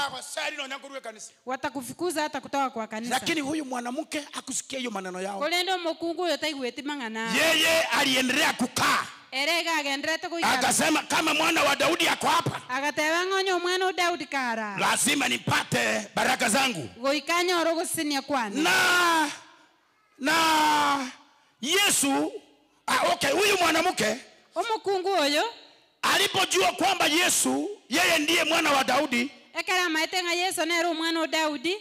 Watakufukuza hata kutoka kwa kanisa. Lakini huyu mwanamke hakusikia hiyo maneno yao. Kolendo mukungu yotaigweti mangana. Yeye aliendelea kukaa. Erega agendrete kuikara. Akasema kama mwana wa Daudi yako hapa. Akateba ngonyo mwana wa Daudi kara. Lazima nipate baraka zangu. Goikanya orogo sinia kwani. Na Yesu okay, huyu mwanamke omukungu oyo alipojua kwamba Yesu yeye ndiye mwana wa Daudi, ekara maitenga Yesu nero mwana wa Daudi,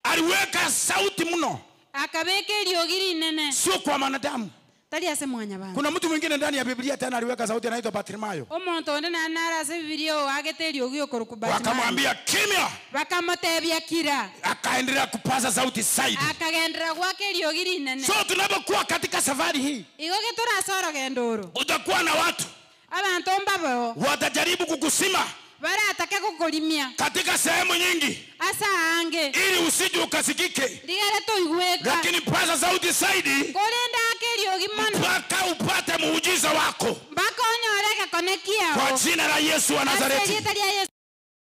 aliweka sauti mno, akabeke liogiri nene, sio kwa wanadamu. Tali ase mwanya bana. Kuna mtu mwingine ndani ya Biblia tena aliweka sauti anaitwa Bartimayo. Omuntu onde na nara se Biblia agete liogio korukubati. Wakamwambia kimya. Wakamotebia kira. Akaendelea kupaza sauti zaidi. Akagendera kwake liogiri nene. So tunapokuwa katika safari hii, igoge turasoro gendoro, utakuwa na watu abantu mbabo watajaribu kukusima bara atake kukulimia katika sehemu nyingi asa ange ili usije ukasikike, digere to igweka, lakini paza sauti zaidi kolenda akeli ogimana mpaka upate muujiza wako mpaka onyoreka konekia kwa jina la Yesu wa Nazareti.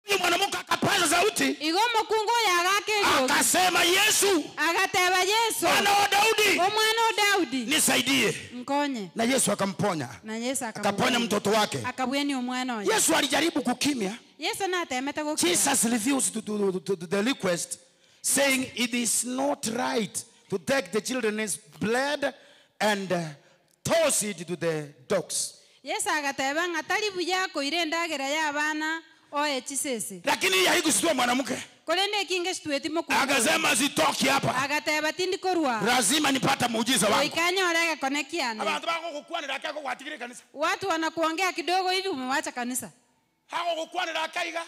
Huyu mwanamke akapaza sauti, igomo kungo ya akeli akasema Yesu, agateba Yesu mwana wa Daudi, mwana wa Daudi, nisaidie. Mkonye. Na Yesu akamponya. Na Yesu akaponya mtoto wake. Akabweni omwana oyo. Yesu alijaribu kukimya. Yesu na atemeta kukimya. Jesus refused to the request, saying it is not right to take the children's blood and toss it to the dogs. Yesu agateba ngatali buya ko irendagera y'abana oye chisese. Lakini haikusitua mwanamke. Kolende kinge shtueti moku. Akasema sitoki hapa. Agateba tindi korwa. Lazima nipata muujiza wangu. Ikanya orega konekiana. Abantu bako kukwanira akako kwatigire kanisa. Watu wanakuongea kidogo hivi umewacha kanisa. Hako kukwanira akaiga.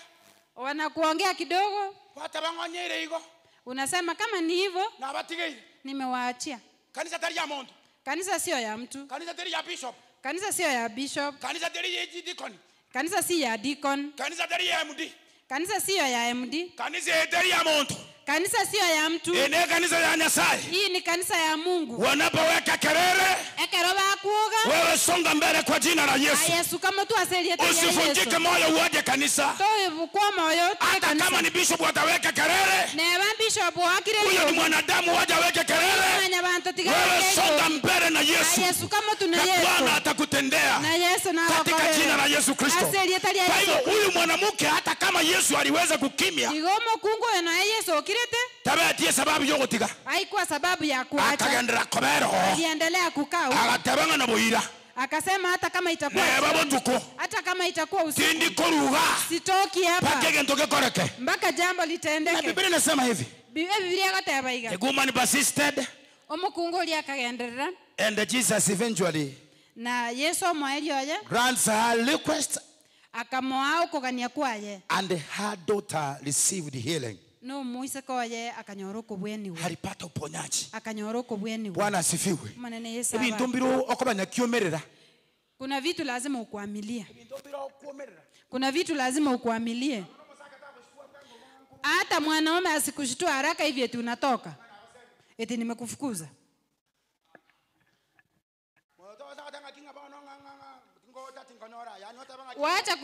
Wanakuongea kidogo. Watabangonyere higo. Unasema kama ni hivyo na batigire. Nimewaachia. Kanisa tari ya muntu. Kanisa sio ya mtu. Kanisa tari ya bishop. Kanisa sio ya bishop. Kanisa tari ya deacon. Kanisa si ya deacon. Kanisa tari ya MD. Kanisa sio ya MD. Kanisa tari ya muntu. Kanisa sio ya mtu. Ene kanisa ya Nyasaye. Hii ni kanisa ya Mungu. Wanapoweka kelele, ekeroba kuoga, wewe songa mbele kwa jina la Yesu. Yesu kama tu aselie tayari Yesu. Usivunjike moyo uaje kanisa. Toe kwa moyo hata kanisa. Kama ni bishop ataweka kelele, ne ba bishop akire huyo ni mwanadamu waje aweke kelele. Wewe songa mbele na Yesu. Yesu kama tu na Yesu. Bwana atakutendea. Na Yesu na katika jina la Yesu Kristo. Aselie tayari Yesu. Kwa hivyo huyu mwanamke hata kama Yesu aliweza kukimya, igomo kungo na Yesu okirete. Tabatie sababu yogotiga. Haikuwa sababu ya kuacha. Akagendera kobero. Aliendelea kukaa. Akatabanga na boira. Akasema hata kama itakuwa hata kama itakuwa usiku tindi koruga sitoki hapa mpaka ndoke koreke mpaka jambo litendeke. Na Biblia inasema hivi, Biblia gateba iga the woman persisted, omukungu oli akagenderera, and Jesus eventually na Yesu omwaeli oye grants her request, akamoa kugania kwaye, and her daughter received healing. No muise koye akanyora kubweni we. Alipata uponyaji. Akanyora kubweni we. Bwana asifiwe. Manene Yesu. Ebintu mbiro okobanya kiomerera. Kuna vitu lazima ukuamilie. Kuna vitu lazima ukuamilie. Hata mwanaume asikushtua haraka hivi eti unatoka. Eti nimekufukuza. Waacha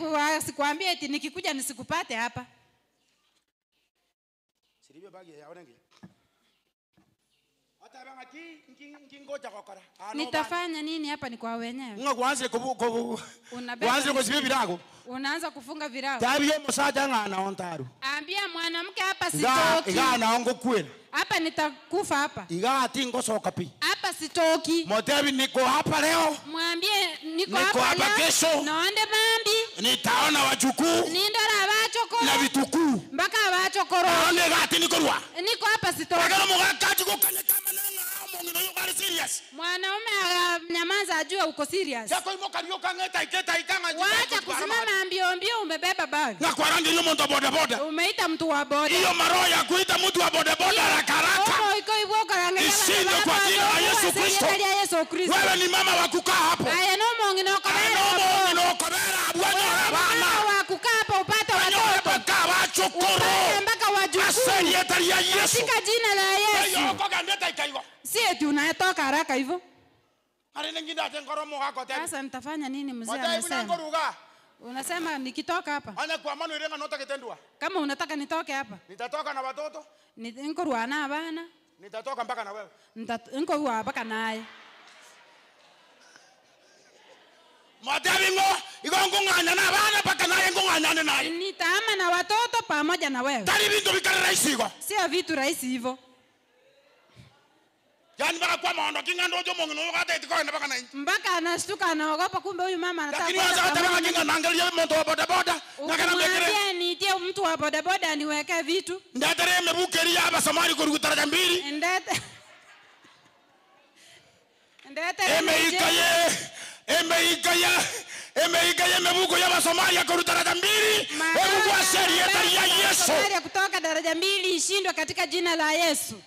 kuambia eti nikikuja nisikupate hapa. Nitafanya nini hapa ni kwa wenyewe? Unaanza kufunga virago. Ambia mwanamke hapa sitoki. Hapa nitakufa hapa. Hapa sitoki. Niko hapa leo. Mwambie niko hapa kesho. Naonde mambi. Nitaona wajukuu. Nindora abachokoro. Na vitukuu. Mbaka abachokoro. Niko hapa sitoki. uri serious. Mwanaume nyamaza ajue uko serious. Yako imo karioka ngeta iketa ikanga. Wacha kusimama mbio mbio umebeba bag. Na kwa rangi hiyo mtu boda boda. Umeita mtu wa boda. Hiyo maroho ya kuita mtu wa boda boda haraka haraka. Iko hivyo karanga. Ishinde kwa jina la Yesu Kristo. Wewe ni mama wa kukaa hapo. Aya no mongi no kobera. No kobera abwana bana. Wa kukaa hapo upate watoto. Mpaka wachukuru. Mpaka wajukuu. Asali ya Yesu. Katika jina la Yesu. Hiyo kwa ngeta ikaiwa. Si eti unatoka haraka hivyo. Sasa nitafanya nini mzee anasema? Unasema nikitoka hapa. Kama unataka nitoke hapa. Nitatoka na watoto. Niko na bana. Nitatoka mpaka na wewe. Niko mpaka naye. Matabingo, ngonganya na bana mpaka naye ngonganya naye. Nitaama na watoto pamoja na wewe. Tari vitu vikali rahisi hivyo. Sio vitu rahisi hivyo. Yani mpaka kwa maondo kinga ndojo mongi no hata itiko mpaka na nje. Mpaka anashtuka anaogopa kumbe huyu mama anataka. Lakini waza hata mpaka kinga naangalia mtu wa boda boda. Nakanambia nitie mtu wa boda boda niweke vitu. Ndatere mebukeria hapa Somali kwa daraja 2. Ndete. Emeikaye mebuko ya Somalia kwa daraja 2. Hebu kwa sheria ya Yesu. Somalia kutoka daraja 2 ishindwe katika jina la Yesu.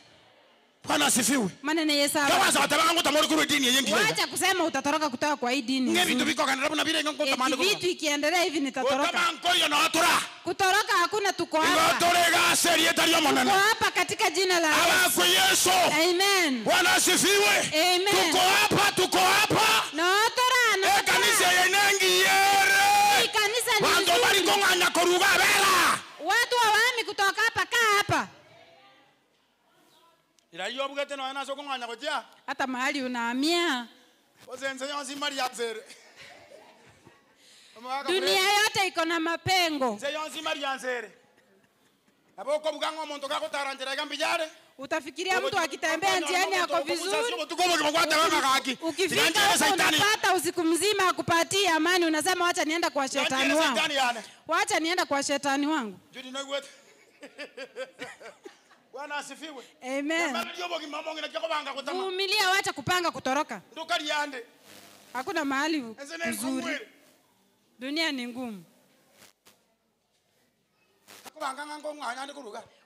Bwana asifiwe. Maana ni Yesu. Kama sababu wangu tamori kuru dini yengi. Wacha kusema utatoroka kutoka kwa hii dini. Nge vitu viko kanarabu na vile ngoko tamani. Vitu ikiendelea hivi nitatoroka. Kama ngoyo na watura. Kutoroka hakuna, tuko hapa. Ngotorega sheria ya monana. Tuko hapa katika jina la Yesu. Kwa Yesu. Amen. Bwana asifiwe. Amen. Tuko hapa. Na watora. Kanisa yenengi yere. Hii kanisa ni nzuri. Watu bali konganya koruga bela. Watu hawami kutoka hapa, kaa hapa. Irayo bugete no anaso konganya kujia. Hata mahali unahamia. Ozenze yonzi mari yanzere. Dunia yote iko na mapengo. Nze yonzi mari yanzere. Aboko bugango muntu kako taranjera gambijare. Utafikiria mtu akitembea njiani yako vizuri. Ukifika unapata usiku mzima akupatie amani, unasema wacha nienda kwa shetani wangu. Wacha nienda kwa shetani wangu. Bwana asifiwe. Amen. Vumilia, wacha kupanga kutoroka. Hakuna mahali nzuri. Dunia ni ngumu.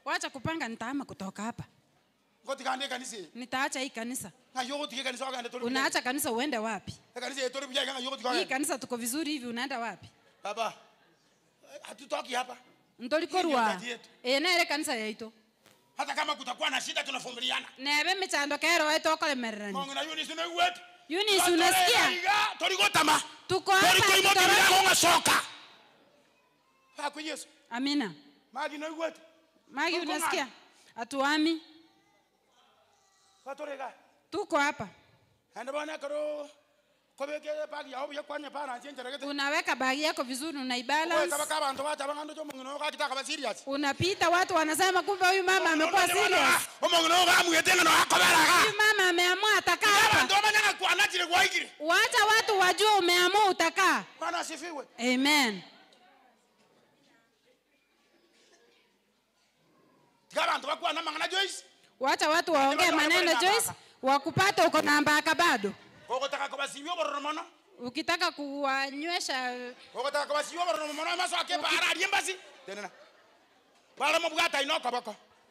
Wacha kupanga, nitaama kutoka hapa. Nitaacha hii kanisa. Unaacha kanisa uende wapi? Hii kanisa tuko vizuri hivi, unaenda wapi? Baba, hatutoki hapa. Ndolikorwa. Nere kanisa yaito. Hata kama kutakuwa na shida tunavumiliana. Nebe michando kero waito okole merani. Mungu na Eunice na wetu. Eunice unasikia? Toligotama. Tuko hapa. Toligotama soka. Kwa Yesu. Amina. Magi na wetu. Magi unasikia? Atuami. Fatorega. Tuko hapa. Anda bwana karo. Kobeke bagi yao ya kwanya pana chenjereke. Unaweka bagi yako vizuri, unaibalance. Unapita watu wanasema kumbe huyu mama amekuwa serious. Huyu mama ameamua atakaa hapa. Wacha watu wajue umeamua utakaa. Bwana asifiwe. Amen. Wacha watu waongee maneno Joyce, wakupata uko na mbaka bado. Ukitaka kuwanywesha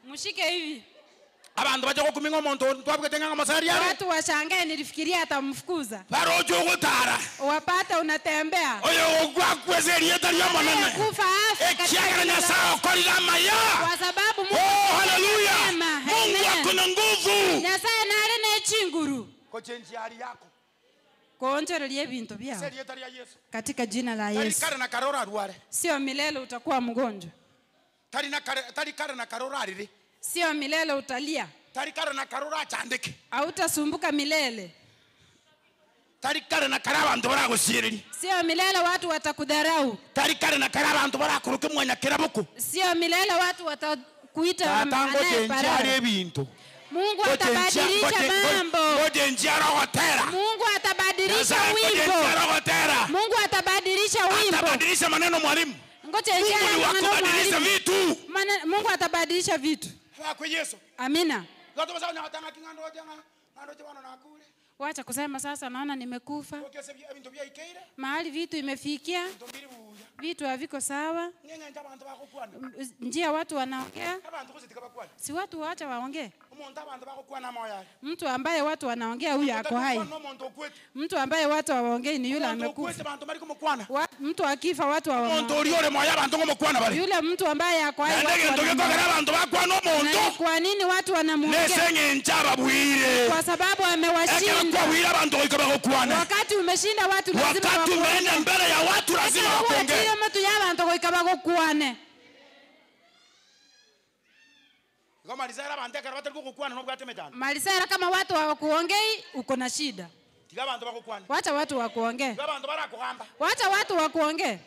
mshike hivi. Abantu baje kuminga umuntu twabwetenga amasari yale. Watu washangae, nilifikiria atamfukuza. Barojo gutara. Wapate unatembea. Oyo ogwakwezeri etali yamanana. Kufa afa katika na sawa kolira maya. Kwa sababu Mungu. Oh haleluya. Mungu akona nguvu. Nyasaye nare ne chinguru. Ko chenji hali yako. Kuonjerelie bintu byao. Katika jina la Yesu. Sio milele utakuwa mgonjwa. Sio milele utalia. Hautasumbuka milele. Sio milele watu watakudharau. Sio milele watu watakuita anayeparara. Mungu atabadilisha mambo. Mungu atabadilisha wimbo. Mungu atabadilisha wimbo. Atabadilisha maneno mwalimu. Ngoja atabadilisha vitu. Mungu atabadilisha vitu. Kwa Yesu. Amina. Nando chwana nakule. Wacha kusema sasa naona nimekufa. Okese bintu bya ikeire. Mahali vitu imefikia, Ndombiri buya. vitu haviko sawa. Nyenye abantu bakukwana. Njia watu wanaongea, Abantu kuzitika bakwana. si watu waacha waongee. Umuntu abantu bakukwana moya. Mtu ambaye watu wanaongea huyu ako hai. Mtu ambaye watu hawaongei ni yule amekufa. Mtu akifa watu hawaongei. Yule mtu ambaye ako hai watu. Kwa nini watu wanamuongea? Kwa sababu amewashinda. Wakati umeshinda watu lazima wakati umeenda mbele ya watu lazima wakuongee. Mtu ya abantu goikabagokwane. Malisera kama watu hawakuongei uko na shida. Wacha watu wakuongee. Wacha watu wakuongee.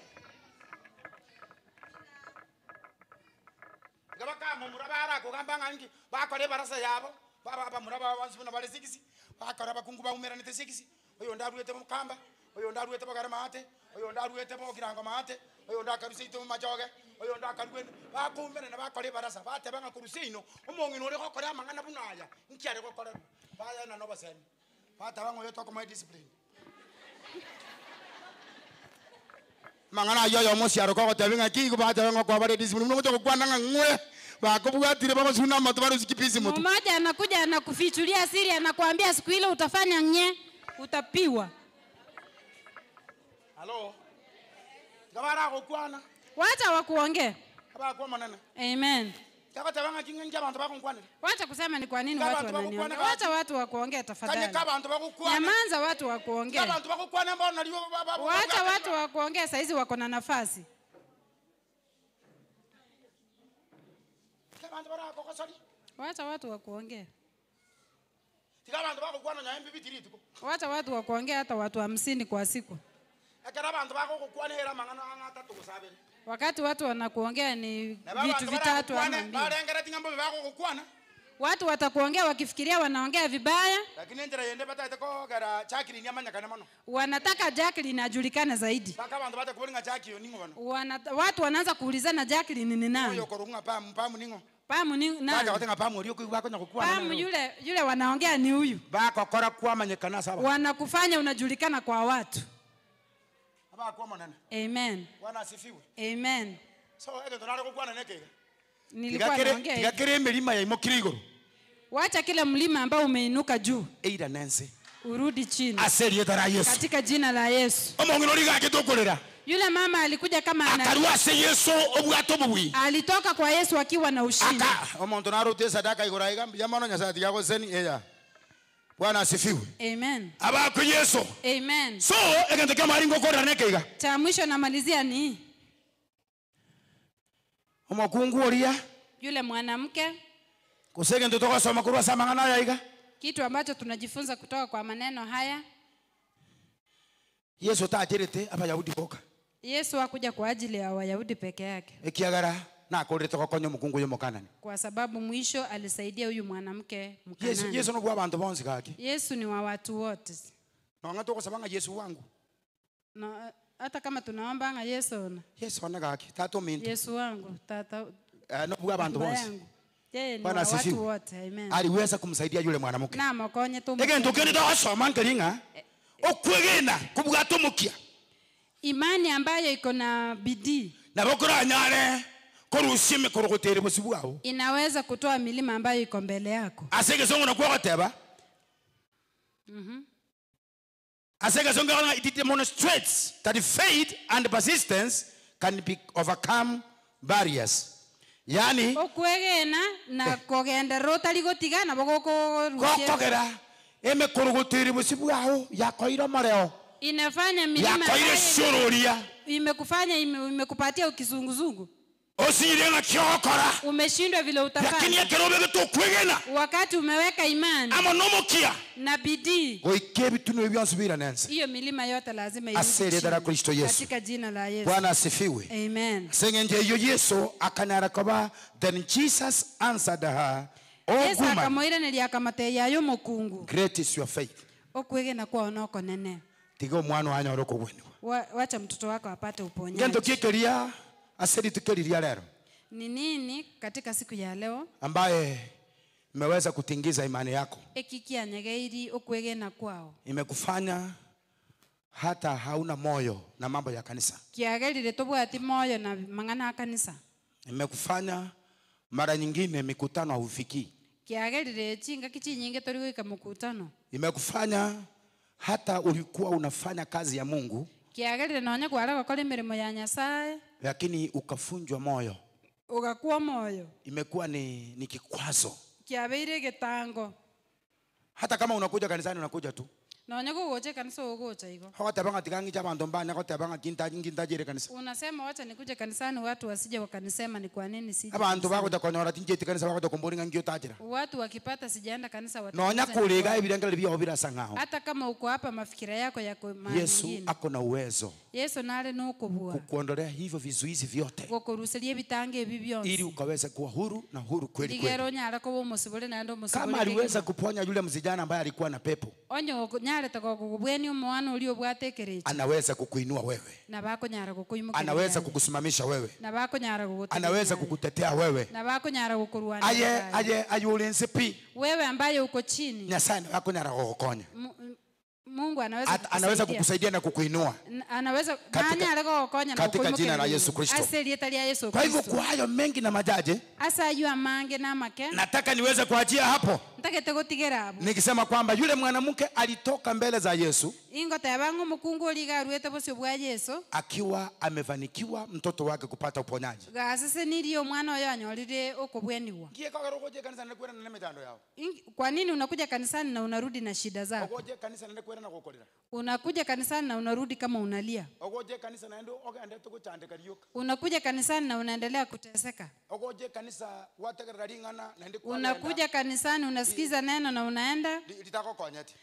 Oyo ndakaruse ito majoge oyo ndakarwe bakumbene na bakore barasa batebanga kurusino umongino uri gokora amangana bunaya nkiare gokora baya na no baseni batabanga yo toko my discipline mangana yo mosiaro ko tebinga kigo batabanga kwa bare discipline ngo toko kwananga ngwe bakubwatire baba suna matu baro sikipisi mtu mmoja anakuja anakufichulia siri anakuambia siku ile utafanya nye utapiwa. Hello. Gabara kokwana. Wacha wakuongee. Aba kwa manana. Amen. Tabanga kinga abantu bakukwana. Wacha kusema ni kwa nini watu wananiongea. Wacha watu wakuongee tafadhali. Nyamanza watu wakuongee. Abantu bakukwana mbona naliyo baba. Wacha watu wakuongee saa hizi wako na nafasi. Abantu barako kosori. Wacha watu wakuongee. Abantu bakukwana nyambi bitiri tuko. Wacha watu wakuongee hata watu 50 kwa siku. Wakati watu wanakuongea ni vitu vitatu ama mbili. Watu watakuongea wakifikiria wanaongea vibaya. Wanataka Jacqueline ajulikane zaidi. Watu wanaanza kuulizana Jacqueline ni nani? Pamu ni nani? Pamu yule wanaongea ni huyu. Wanakufanya unajulikana kwa watu. Amen. Bwana asifiwe. Amen. So ego tunale kukwana nekega. Nilikuwa naongea. Tigakire milima ya imokirigo. Wacha kila mlima ambao umeinuka juu. Eida Nancy. Urudi chini. Aseri dara Yesu. Katika jina la Yesu. Omongino liga kitokolera. Yule mama alikuja kama ana. Akaruase Yesu obwato bubwi. Alitoka kwa Yesu akiwa na ushindi. Omonto narote sadaka igoraiga yamano nyasati yako seni eya. Bwana asifiwe. Amen. Abako Yesu. Amen. So egende kama aringo kora nekega. Cha mwisho namalizia ni omokungu oria yule mwanamke. Kusege ndo toka soma kurwa samangana yaiga. Kitu ambacho tunajifunza kutoka kwa maneno haya. Yesu tajerete abayahudi boka. Yesu hakuja kwa ajili ya Wayahudi peke yake. Ekiagara na korete kwa konyo mukungu yo mokanani. Kwa sababu mwisho alisaidia huyu mwanamke Mkanani. Yesu no bwa bantu bonse kaki. Yesu ni wa watu wote. Na ngatu ko sabanga Yesu wangu. Na hata kama tunaomba nga Yesu. Yesu wana kaki tato mintu. Yesu wangu tata no bwa bantu bonse. Yeye ni wa watu wote. Amen. Aliweza kumsaidia yule mwanamke. Na mokonye tu. Ege ndokeni da wasoma ngelinga. Okwegena kubwato mukia. Imani ambayo iko na bidii. Na bokora nyare korushime korogotere bosibwao. Inaweza kutoa milima ambayo iko mbele yako. Asege songo na kwa goteba. Asege songo na it demonstrates that faith and persistence can be overcome barriers. Yani okwegena na kogenda rotari gotiga na bogoko rushye. Kokogera eme korogotere bosibwao yakoira mareo. Inafanya milima yakoira shororia. Imekufanya imekupatia ukizunguzungu. Osirenga kyokora. Umeshindwa vile utafanya. Lakini yakerobe getokwegena. Wakati umeweka imani. Ama nomokia. Na bidii. Oikebi tuno byansubira nansi. Hiyo milima yote lazima asere dara Kristo Yesu. Katika jina la Yesu. Bwana asifiwe. Amen. Sengenge yo Yesu akanara koba then Jesus answered her. Yesu akamoira niliakamate yayo mukungu. Great is your faith. Okwegena kwa onoko nene. Tigo mwana wanyo roko wenu. Wacha mtoto wako apate uponyaji. Ngendo kikeria aseri tukeriria lero. Ni nini katika siku ya leo ambaye imeweza kutingiza imani yako, ekikianyegeiri okwegena kwao imekufanya hata hauna moyo na mambo ya kanisa, kiagerire tobwati moyo na mang'ana ya kanisa, imekufanya mara nyingine mikutano haufikii, kiagerire chinga kichinyinge tori goika mukutano, imekufanya hata ulikuwa unafanya kazi ya Mungu kiagerire nonya kwara gukora imirimo ya Nyasaye lakini ukafunjwa moyo, ugakuwa moyo, imekuwa ni kikwazo. kiabeire getango, Hata kama unakuja kanisani unakuja tu, nonya kugoche kanisa ugocha iko, hawatabanga tikangi cha bantu mbana, hawatabanga kintajire kanisa, unasema wacha nikuje kanisani, watu wasije wakanisema ni kwa nini sije abantu kanisani. bako takonyora tinje tikanisa bako takomboringa ngio tajira, Watu wakipata sijaenda kanisa watu nonya kuliga ibirengele byo bira sangao. hata kama uko hapa mafikira yako yako mahali Yesu nyingine. ako na uwezo Yesu nale nukubua kukuondolea hivyo vizuizi vyote gokoruserie bitange ebi ili byonse ukaweze kuwa huru na huru kweli ligero kweli. nyara ko bomusibule nando musibule Kama aliweza kuponya yule mzijana ambaye alikuwa na pepo, onyo nyare takokubweni umwana uli obwatekereje anaweza kukuinua wewe, na bako nyara kukuimuka, anaweza kukusimamisha wewe, na bako nyara kukutetea, anaweza kukutetea wewe. na bako nyara kukuruana Aye ulinzi pi wewe ambaye uko chini. Nyasaye wako nyara kukukonya, Mungu anaweza anaweza kukusaidia na kukuinua anaweza Katika- nanya alego konya na katika jina la Yesu Kristo. aseli etalia Yesu Kwa hivyo Kristo. kwa hayo mengi na majaje, Asa yua mange na make nataka niweze kuachia hapo ntakete gutigera abo nikisema kwamba yule mwanamke alitoka mbele za Yesu ingo tabango mukungu oliga ruete bosio bwa Yesu akiwa amefanikiwa mtoto wake kupata uponyaji. gasese nirio mwana oyo anyorire okobweniwa. Ngoje kanisa nende kwenda na mitando yao. Kwa nini unakuja kanisani na unarudi na shida zako? Ngoje kanisa nende kwenda na kukolera. Unakuja kanisani na unarudi kama unalia. Ngoje kanisa naendo ogende tukuchandika ryoka. Unakuja kanisani na unaendelea kuteseka. Ngoje kanisa wategerera ringana nende kwa. Unakuja kanisani unasikiza neno na unaenda litako konyeti.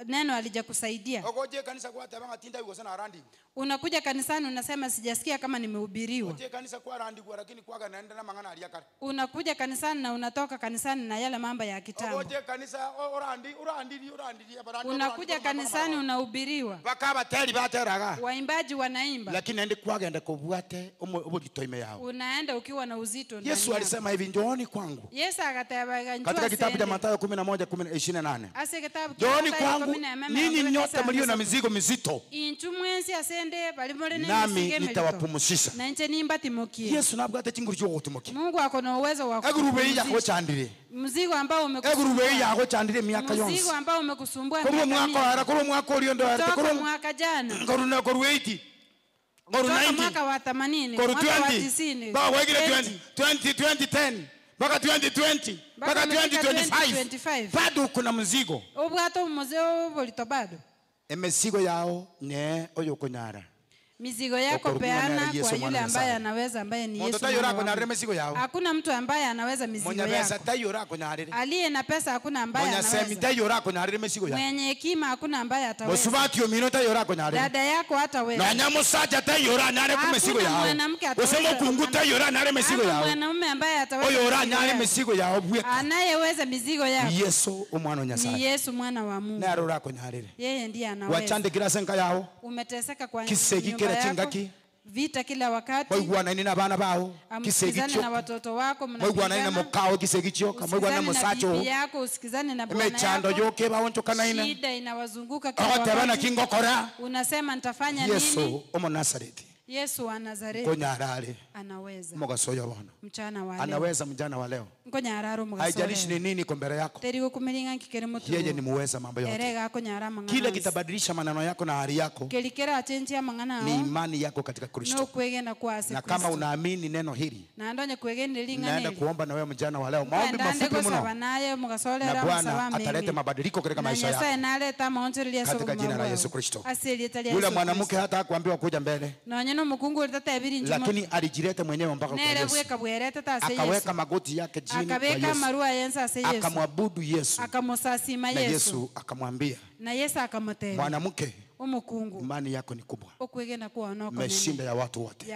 Neno alijakusaidia. Ngoje kanisa kwa tabanga tinda yuko sana arandi. Unakuja kanisani unasema sijasikia kama nimehubiriwa. Ngoje kanisa kwa arandi kwa lakini kwa naenda na mangana aliyakare. Unakuja kanisani na unatoka kanisani na yale mambo ya kitambo. Ngoje kanisa orandi barandi. Unakuja kanisani unahubiriwa. Bakaba teri bateraga. Waimbaji wanaimba. Lakini nende kwagenda kubwate obulitoime yao. Unaenda ukiwa na uzito ndani. Yesu alisema hivi, njooni kwangu. Yesu akatabaga njoo. Katika kitabu cha Mathayo 11:28. Ase kitabu Njooni kwangu ninyi nyote mlio na mizigo mizito, inchumwensi asende balimole ne nami nitawapumzisha. na nche nimba timoki. Yesu nabwo atachinguru cyo gutimoki. Mungu ako na uwezo wa Egurube yako chandire. mzigo ambao Egurube yako chandire miaka yonse. mzigo ambao umekusumbua Kuruo mwaka ara kuruo mwaka ulio ndo ara kutoka kuruo mwaka jana ngoruna koru 80 koru kutoka 90 mwaka wa 80 koru mwaka wa 20 90 ba wegile 2010 mpaka 2020 mpaka 2025 bado kuna mzigo. obwato muzeo bolito bado Emesigo yao ne oyo kunyara. mizigo yako Okorugumana peana Yesu kwa mwana yule ambaye Nyasaye. anaweza, ambaye ni Yesu. Mondo tayora ko narre mesigo yao. Hakuna mtu ambaye anaweza mizigo Monya pesa yako. tayora ko narre. Aliye na pesa hakuna ambaye Monya semi anaweza. tayora ko narre mesigo yao. Mwenye hekima hakuna ambaye ataweza. Bosubati omino tayora ko narre. Dada yako hataweza. Na nyamusaja tayora narre ku mesigo Hakuna yao. mwanamke ataweza. Osemo kungu tayora narre mesigo Hakuna yao. mwanaume ambaye ataweza. Oyora mizigo narre yako. mesigo yao bwe. Anayeweza mizigo yako Yesu omwana ni Nyasaye. Yesu mwana wa Mungu. Narora ko narre. Yeye ndiye anaweza. Wachande kila senka yao. Umeteseka kwa Kisegi nyumba kila yako. chingaki. Vita kila wakati. Moigwana nina bana bao. Kisegi Msikizane na choka. watoto wako, Moigwana nina mukao kisegi choka. Moigwana Usikizane na musacho. bibi yako, usikizane na bwana Emechando yako. yoke baonto kana ina. Shida inawazunguka kila Aho tabana wakati. kingokora. Unasema nitafanya nini? Yesu omo Nazareti. Yesu wa Nazareti Konyarare. anaweza. Mugasoyo bono. Mchana wa leo. Anaweza mjana wa leo. Nkonyararo Haijalishi ni mugasore. nini iko mbele yako. Teri kumilinga nkikere mutu. Yeye ni muweza mambo yote. Erega konyara mangana. Kile kitabadilisha maneno yako na hali yako Kelikera atenji ya mangana. ni imani yako katika No Kristo. kwegenda kwa ase Na kama Kristo. unaamini neno hili, Na ndonye kwegende linga naenda neli. kuomba na wewe mjana wa leo maombi Ndande mafupi gosaba mno, naye mugasole na ra Bwana musaba ataleta mengi. mabadiliko katika Na maisha Nyasaye yako naleta maonjeri ya katika jina la Yesu Kristo. Asili italia Yule Yesu mwanamke Kristo. hata hakuambiwa kuja mbele, Nonye no mukungu ulitata ebiri njuma. lakini alijileta mwenyewe mpaka kwa Nere Yesu. bweka bwereta ta ase Yesu. Akaweka magoti yake chini kwa Akabeka Yesu, marua yensa ase Yesu. akamwabudu Yesu, Akamusasima na Yesu. Yesu akamwambia, Na Yesu akamutera. mwanamke, Umukungu. imani yako ni kubwa, Okwegena kuwa noko umeshinda ya watu wote.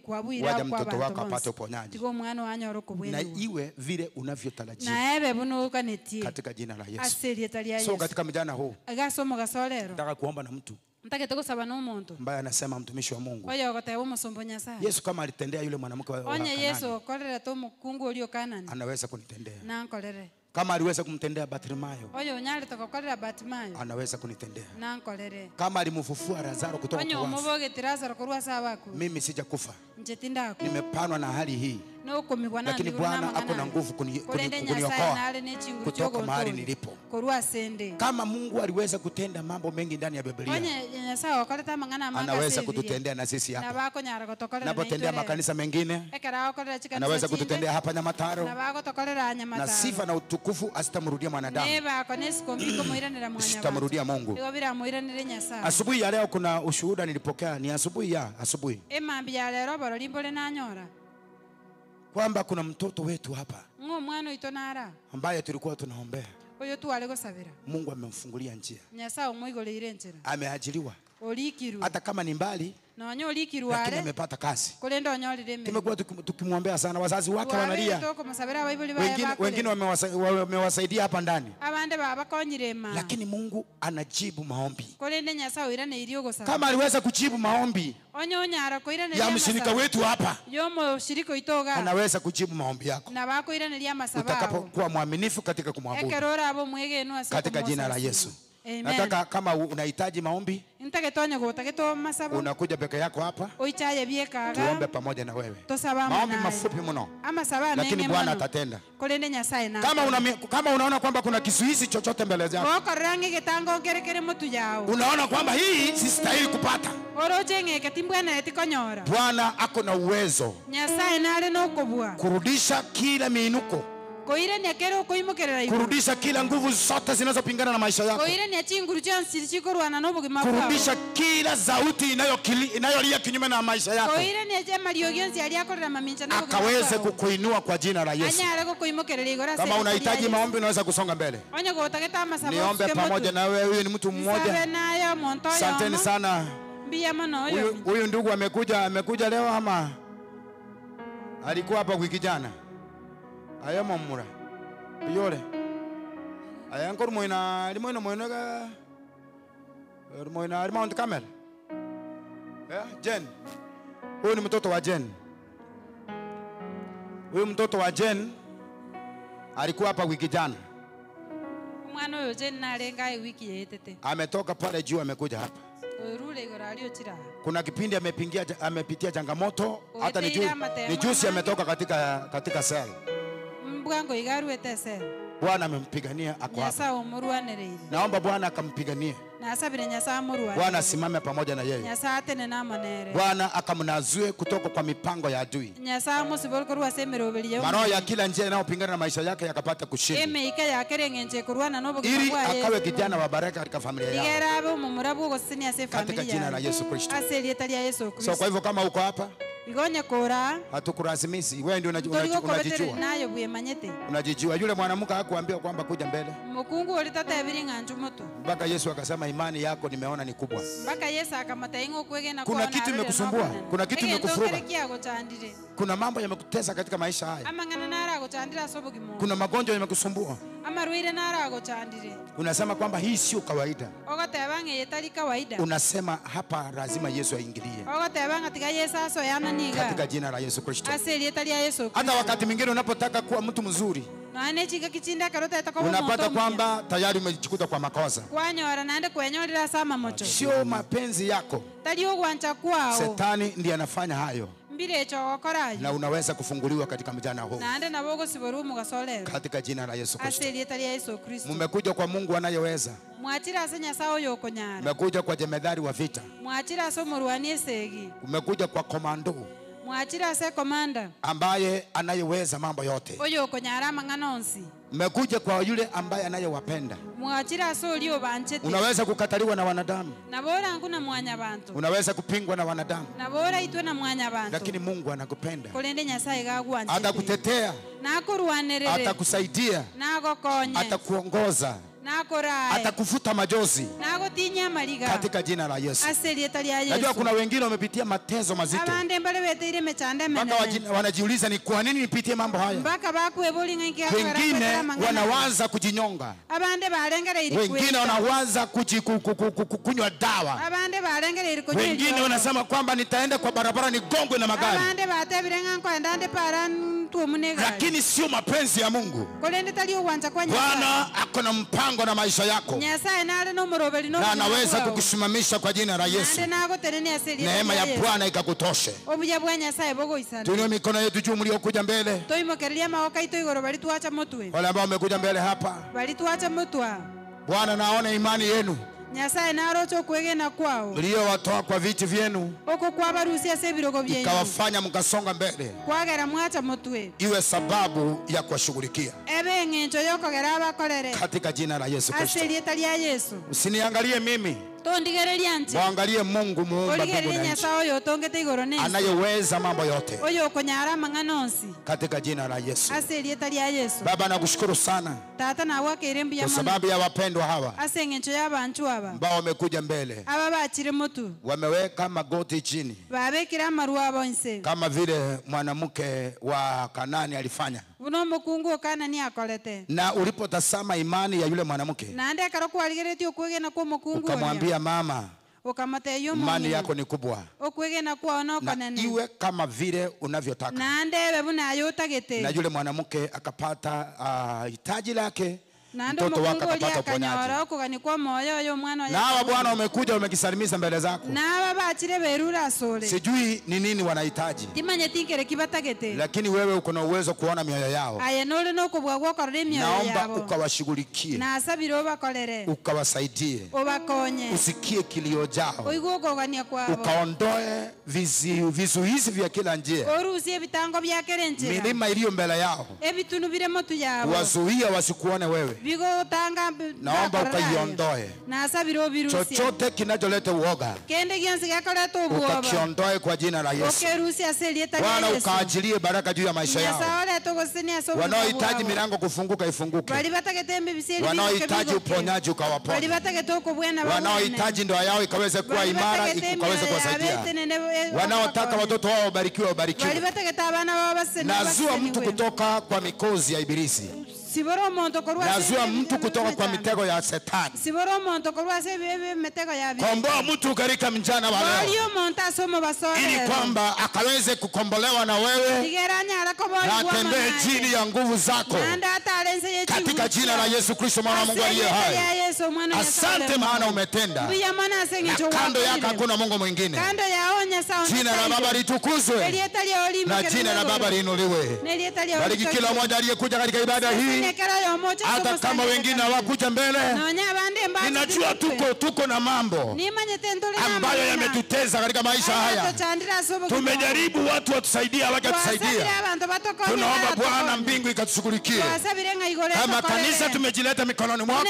kwabwira Waja mtoto wako apate uponyaji. Tigo mwana wanyoro Na kubwena. iwe vile unavyotarajia Na ebe buno ukanetie. katika jina la Yesu. Asili italia So Yesu. katika mjana huu Agasomo gasolero. nataka kuomba na mtu Ntagete gusaba n'umuntu. ambaye anasema, mtumishi wa Mungu, Oyo goteba umusombo Nyasaye. Yesu kama alitendea yule mwanamke wa Onye Kanaani, Yesu okorere to mukungu ulio Kanani. anaweza kunitendea. Na nkorere. Kama aliweza kumtendea Bartimayo, oyo onyare togokorera Bartimayo anaweza kunitendea. nankorere. Kama alimfufua Lazaro kutoka Onyo kwa wafu, omobogeti Lazaro korwa ase abaku mimi sijakufa. nche tindako Nimepanwa na hali hii, nokomigwa lakini Bwana ako na nguvu kuniokoa kutoka mahali nilipo. korwa asende. Kama Mungu aliweza kutenda mambo mengi ndani ya Biblia, Onye nyasaye okoreta amang'ana amanga anaweza asebire. kututendea na sisi hapa. Nabakonyara gotokorera Napotendea makanisa mengine, ekera okorera chikanisa anaweza chinde. kututendea hapa Nyamataro, Nabagotokorera na Nyamataro. sifa na utukufu asitamrudia mwanadamu, Nebako nesikombiko moiranira mwanya sitamrudia Mungu. igo bira moiranire nyasaye. Asubuhi ya leo kuna ushuhuda nilipokea, ni asubuhi Emambi ya lero borori mbole nanyora kwamba kuna mtoto wetu hapa ng'omwana oito nara ambaye tulikuwa tunaombea. oyo tware gosabira Mungu amemfungulia njia, nyasaye omoigoreire enchera ameajiriwa orikirwa hata kama ni mbali, nonya orikirwa lakini are amepata kazi. korenda onyorire eme Tumekuwa tukimwombea sana, wazazi wake wanalia, tokomusabira abaibuli wengine wamewasaidia hapa ndani, abande babakonyire ema lakini Mungu anajibu maombi. korende nyasaye oiraneirie ogosaba Kama aliweza kujibu maombi onyo onyara koiraneria ya mshirika wetu hapa, yomo shiriko itoga anaweza kujibu maombi yako na bakoiraneria amasaba utakapokuwa mwaminifu katika kumwabudu, ekerora abo mwegenu ase katika jina la Yesu. Amen. Nataka kama unahitaji maombi, ntagetonye gutageto masabo unakuja peke yako hapa, oichaye biekaga tuombe pamoja na wewe. tosaba Maombi mafupi mno, amasaba lakini Bwana atatenda. korende nyasaye na Kama unaona kwamba kuna kizuizi chochote mbele yako, okorange getango ngerekere mutu yao unaona kwamba hii sistahili kupata, oroche ngeke timbwana etikonyora Bwana ako na uwezo nyasaye nare nokobwa kurudisha kila miinuko, koire nyakero koimokerera ibu kurudisha kila nguvu zote zinazopingana na maisha yako, koire nyachinguru chansi chikorwana nobugima bwao kurudisha kila sauti inayolia kinyume na maisha yako, koire nyachema liogenzi aliakorera mamincha na akaweze kukuinua kwa jina la Yesu. anyare ko koimokerera igora Kama unahitaji maombi, unaweza kusonga mbele, onye gotageta masabo niombe pamoja na wewe. Huyu ni mtu mmoja. nayo montoyo Asanteni sana. mbia mano oyo Huyu ndugu amekuja leo ama alikuwa hapa wiki jana? Ayamo mura yole ayankor moina ga moina Mount Carmel. Jen, huyu ni mtoto wa Jen. Huyu mtoto wa Jen alikuwa hapa wiki jana, mwana oyo je narenga wiki yetete ametoka pale juu amekuja hapa. rule igora aliochira Kuna kipindi amepitia changamoto, hata ni juzi ametoka katika cell. mbwango igaruete sel Bwana amempigania, ako hapa. nyasa omurwanereire Naomba Bwana akampiganie. nasabire nyasa amurwa Bwana asimame pamoja na yeye. nyasa atene na manere Bwana akamnazue kutoka kwa mipango ya adui. nyasa amusibol korwa semerobeli yo Maroho ya kila njia inayopingana na maisha yake yakapata kushinda, eme ike yakerengenje kurwana nobo ili akawe kijana wa baraka katika familia yake, igera abo mumurabu gosini ase katika familia jina la Yesu Kristo. ase lieta ya Yesu So Kristo kwa hivyo kama uko hapa, igonye kora hatukulazimishi, wewe ndio torigo kobetere unajijua. nayo buye manyete Unajijua. Yule mwanamke hakuambia kwamba kuja mbele, mukungu olitatebiri ng'anju moto mpaka Yesu akasema imani yako nimeona ni kubwa. mpaka Yesu akamata ingo kwegena Kuna kitu imekusumbua, kuna kitu imekufuruga, gochandire kuna mambo yamekutesa katika maisha haya, amang'ana nara gochandira sobo gimo kuna magonjwa yamekusumbua, amarwire nara gochandire unasema kwamba hii sio kawaida, ogoteba ng'e yetari kawaida unasema hapa lazima Yesu aingilie, ogoteba ng'atiga Yesu aso yana niga katika jina la Yesu Kristo. ase lieta ya Yesu Kristo Hata wakati mwingine unapotaka kuwa mtu mzuri, nane chiga kichinda karota etakobo unapata kwamba tayari umejikuta kwa makosa. kwanyora nande kwenyorira sama mocho Sio mapenzi yako, tari ogwancha kwao Shetani ndiye anafanya hayo, mbire echo okorayo na unaweza kufunguliwa katika mjana huu nande nabo gosiboru mugasolero katika jina la Yesu Kristo. ase lieta ya Yesu Kristo Mmekuja kwa Mungu anayeweza, mwachira ase nyasaye oyo okonyara mmekuja kwa jemedari wa vita, mwachira ase omorwani esegi umekuja kwa komando mwachira ase komanda ambaye anayeweza mambo yote, oyo okonyara amang'ana onsi mmekuja kwa yule ambaye anayewapenda. mwachira ase oli obanchete Unaweza kukataliwa na wanadamu, nabora ngu na mwanya bantu unaweza kupingwa na wanadamu, nabora itwe na mwanya bantu lakini Mungu anakupenda, kolende nyasaye gagwanchete atakutetea, nakorwanerere atakusaidia, nagokonye atakuongoza, nakorae atakufuta majozi nagotinya amariga katika jina la Yesu. ase lieta lya Najua Yesu kuna wengine wamepitia mateso mazito, abande mbale beteire mechande mpaka menene wanajiuliza ni kwa nini nipitie mambo haya. mpaka bakwebolinga nkiagara Wengine kwetera mang'ana wanawaza kujinyonga, abande balengereire wengine wanawaza kunywa dawa, abande balengereire wengine wanasema kwamba nitaenda kwa barabara nigongwe na magari. abande batebire ng'anko endande para mtu omunega lakini sio mapenzi ya Mungu. kolende tali uwanja kwa Nyasaye. Bwana ako na mpango na maisha yako Nyasaye nale no murobeli no na anaweza kukusimamisha kwa jina la Yesu. ande nago tenene asili Neema ya Bwana ikakutoshe. obuya bwa Nyasaye bogo isana Tuinue mikono yetu juu mliokuja mbele. toimokereria maoka ito igoro bali tuacha mutwe Wale ambao wamekuja mbele hapa, bali tuacha mutwa Bwana naona imani yenu Nyasaye narocho kwegena kwao mliowatoa kwa viti vyenu oko kwa barusi ase birogo byenyu ikawafanya mkasonga mbele, kwagera mwacha mutwe iwe sababu ya kuwashughulikia ebe ng'encho yokogera abakorere katika jina la Yesu Kristo. ase rieta ria Yesu Usiniangalie mimi, tondigereria nche muangalie Mungu muumba mbingu origereria na nchi, Nyasaye oyo otongete igoro nesi anayeweza mambo yote oyo okonyara amang'ana onsi katika jina la Yesu. ase rieta ria Yesu Baba, nakushukuru sana tata nawakeire mbuya kwa mono sababu ya wapendwa hawa ase ng'encho y'abantu aba ambao wamekuja mbele, aba bachire mutu wameweka magoti chini babekire amaru abo nse kama vile mwanamke wa Kanani alifanya. buno omokungu okanani akorete Na ulipotazama imani ya yule mwanamke, nande ekero kwarigeretie okwegena kwa omokungu oria ukamwambia mama, okamoteyo imani yako ni kubwa okwegena kwao na nokonene iwe kama vile unavyotaka. nande ebe buna ayotagete Na yule mwanamke akapata hitaji lake, nande mtoto wake omokungu oria akapata akanyora uponyaji. okogani kwa moyo oyo omwana oyo Na hawa Bwana umekuja umekisalimiza mbele zako, naba bachire berura asore sijui ni nini wanahitaji, timanye tinkere kibatagete lakini wewe uko na uwezo kuona mioyo yao. aye nole nokobwagwa okorora emioyo Naomba yabo ukawashughulikie, nasabire obakorere ukawasaidie, obakonye usikie kilio chao, oigwe okogania kwabo ukaondoe vizuizi vya kila njia, orusie ebitango biakere njera milima iliyo mbele yao, ebitunu bire motu yabo wazuia wasikuone wewe. bigotanga Naomba ukaiondoe nasabire obirusie chochote kinacholeta uoga, kende gionsi gakoreta obwoba ukakiondoe kwa jina la Yesu. okerusia ase rieta ria Bwana, Yesu ukaachilie baraka juu ya maisha yao. Nyasaye oreta ogosenia ase obogima Wanaohitaji bwabo. milango kufunguka ifunguke, bali batagete emibisi eri wanaohitaji uponyaji bali ukawaponya, batagete okobwena wanaohitaji ndoa yao ikaweze kuwa imara, ikaweze kuwasaidia, wanaotaka watoto wao wabarikiwe, bali wabarikiwe. batagete abana babo basene Nazua mtu kutoka kwa mikozi ya ibilisi, sibora omonto korwa nazua mtu kutoka kwa mitego ya shetani. sibora omonto korwa ase metego ya bi Komboa mtu katika mchana wa bali leo, omonto asomo basore ili kwamba akaweze kukombolewa na wewe digeranya ara kobori na atembee chini ya nguvu zako, nanda atalenze yechi katika jina la Yesu Kristo mwana wa Mungu aliye hai. Asante maana umetenda, buya mana asenye na kando yako hakuna Mungu mwingine. kando yaonya sawa Jina la Baba litukuzwe elieta lya olimo na jina la Baba liinuliwe. nelieta lya Bariki kila mmoja aliyekuja katika ibada hii, hata kama wengine hawakuja mbele. Ninajua tuko na mambo ambayo yametuteza katika maisha haya. Tumejaribu watu watusaidie, hawakatusaidia. Tunaomba Bwana mbingu ikatushughulikie. Kama kanisa tumejileta mikononi mwako,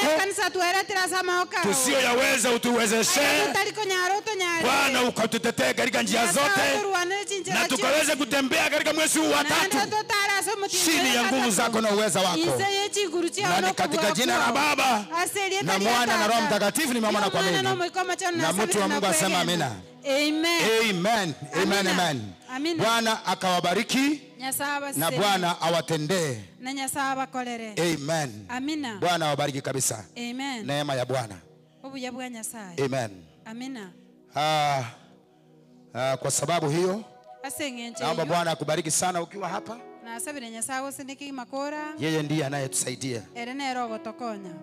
tusiyoyaweza utuwezeshe Bwana, ukatutetee katika njia zote, na tukaweze kutembea katika mwezi huu wa tatu chini ya nguvu zako na uweza wako. Na ni katika jina la Baba na Mwana na Roho Mtakatifu nimeomba na kuamini. Na mtu wa Mungu asema amina. Amen. Amen. Amen. Bwana akawabariki na Bwana awatendee. Amen. Amina. Bwana awabariki kabisa. Amen. Neema ya Bwana. Obuya bwa Nyasaye. Amen. Amina. Kwa sababu hiyo Asengenje. naomba Bwana akubariki sana ukiwa hapa. Nasabire Nyasaye osindiki makora. Yeye ndiye anayetusaidia. Ere nero gotokonya.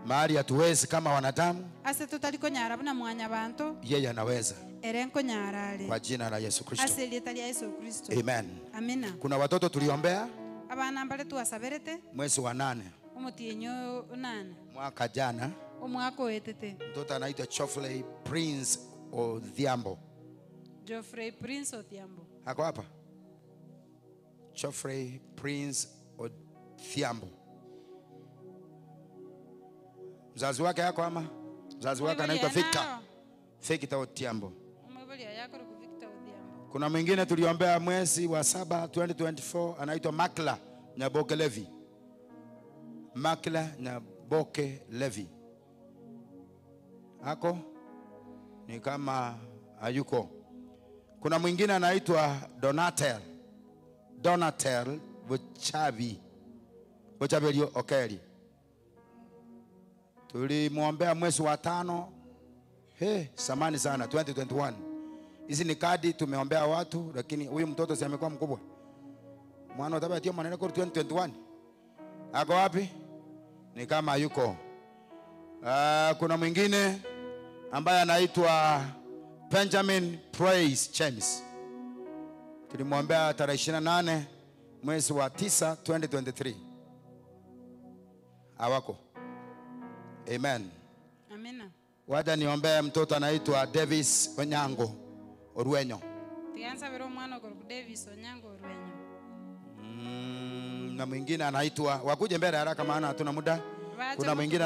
Mahali hatuwezi kama wanadamu, Ase tutaliko nyara buna mwanya bantu. yeye anaweza, Ere nko nyara ali. kwa jina la Yesu Kristo. Ase lieta lya Yesu Kristo. Amen. Amina. Kuna watoto tuliombea Abana mbale tuwasaberete. mwezi wa 8 Omutienyo nane. mwaka jana. Omwaka oetete. Mtoto anaitwa Geoffrey Prince Odhiambo. Geoffrey Prince Odhiambo. Hako hapa? Geoffrey Prince Odhiambo. Mzazi wake yako ama? Mzazi wake anaitwa Victor Odhiambo. Umwebalia yako ku Victor Odhiambo. Kuna mwingine tuliombea mwezi wa 7 2024 anaitwa Makla Nyaboke Levi. Makla Nyaboke Levi. Hako? Ni kama hayuko. Kuna mwingine anaitwa Donatel Buchavi Elio Okeli. Tulimwombea mwezi wa 5. Samani sana 2021. Hizi ni kadi tumeombea watu, lakini huyu mtoto si amekuwa mkubwa. Mwana utabatia maneno kwa 2021. Ako wapi? Ni kama yuko. Kuna mwingine ambaye anaitwa Benjamin Praise James. Tulimwombea tarehe 28 mwezi wa 9 2023. Hawako. Amen. Amina. Wacha niombee mtoto anaitwa Davis Onyango Orwenyo. Tianza vero mwana kwa Davis Onyango Orwenyo. Na mwingine anaitwa, wakuje mbele haraka maana hatuna muda. Kuna mwingine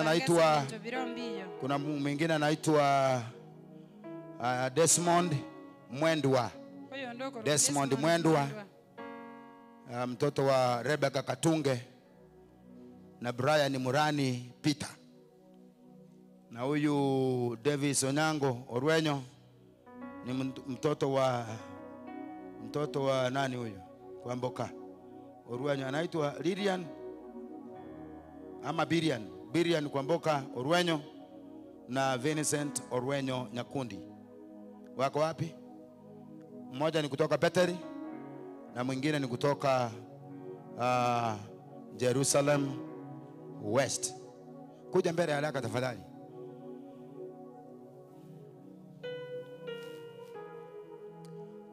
anaitwa Desmond Mwendwa. Desmond Mwendwa. Mtoto wa Rebecca Katunge na Brian Murani Peter. Na huyu Davis Onyango Orwenyo ni mtoto wa nani huyu? Kwa Mboka. Orwenyo anaitwa Lilian ama Birian kwa Mboka Orwenyo na Vincent Orwenyo Nyakundi. Wako wapi? Mmoja ni kutoka Bethel na mwingine ni kutoka Jerusalem West. Kuja mbele haraka tafadhali.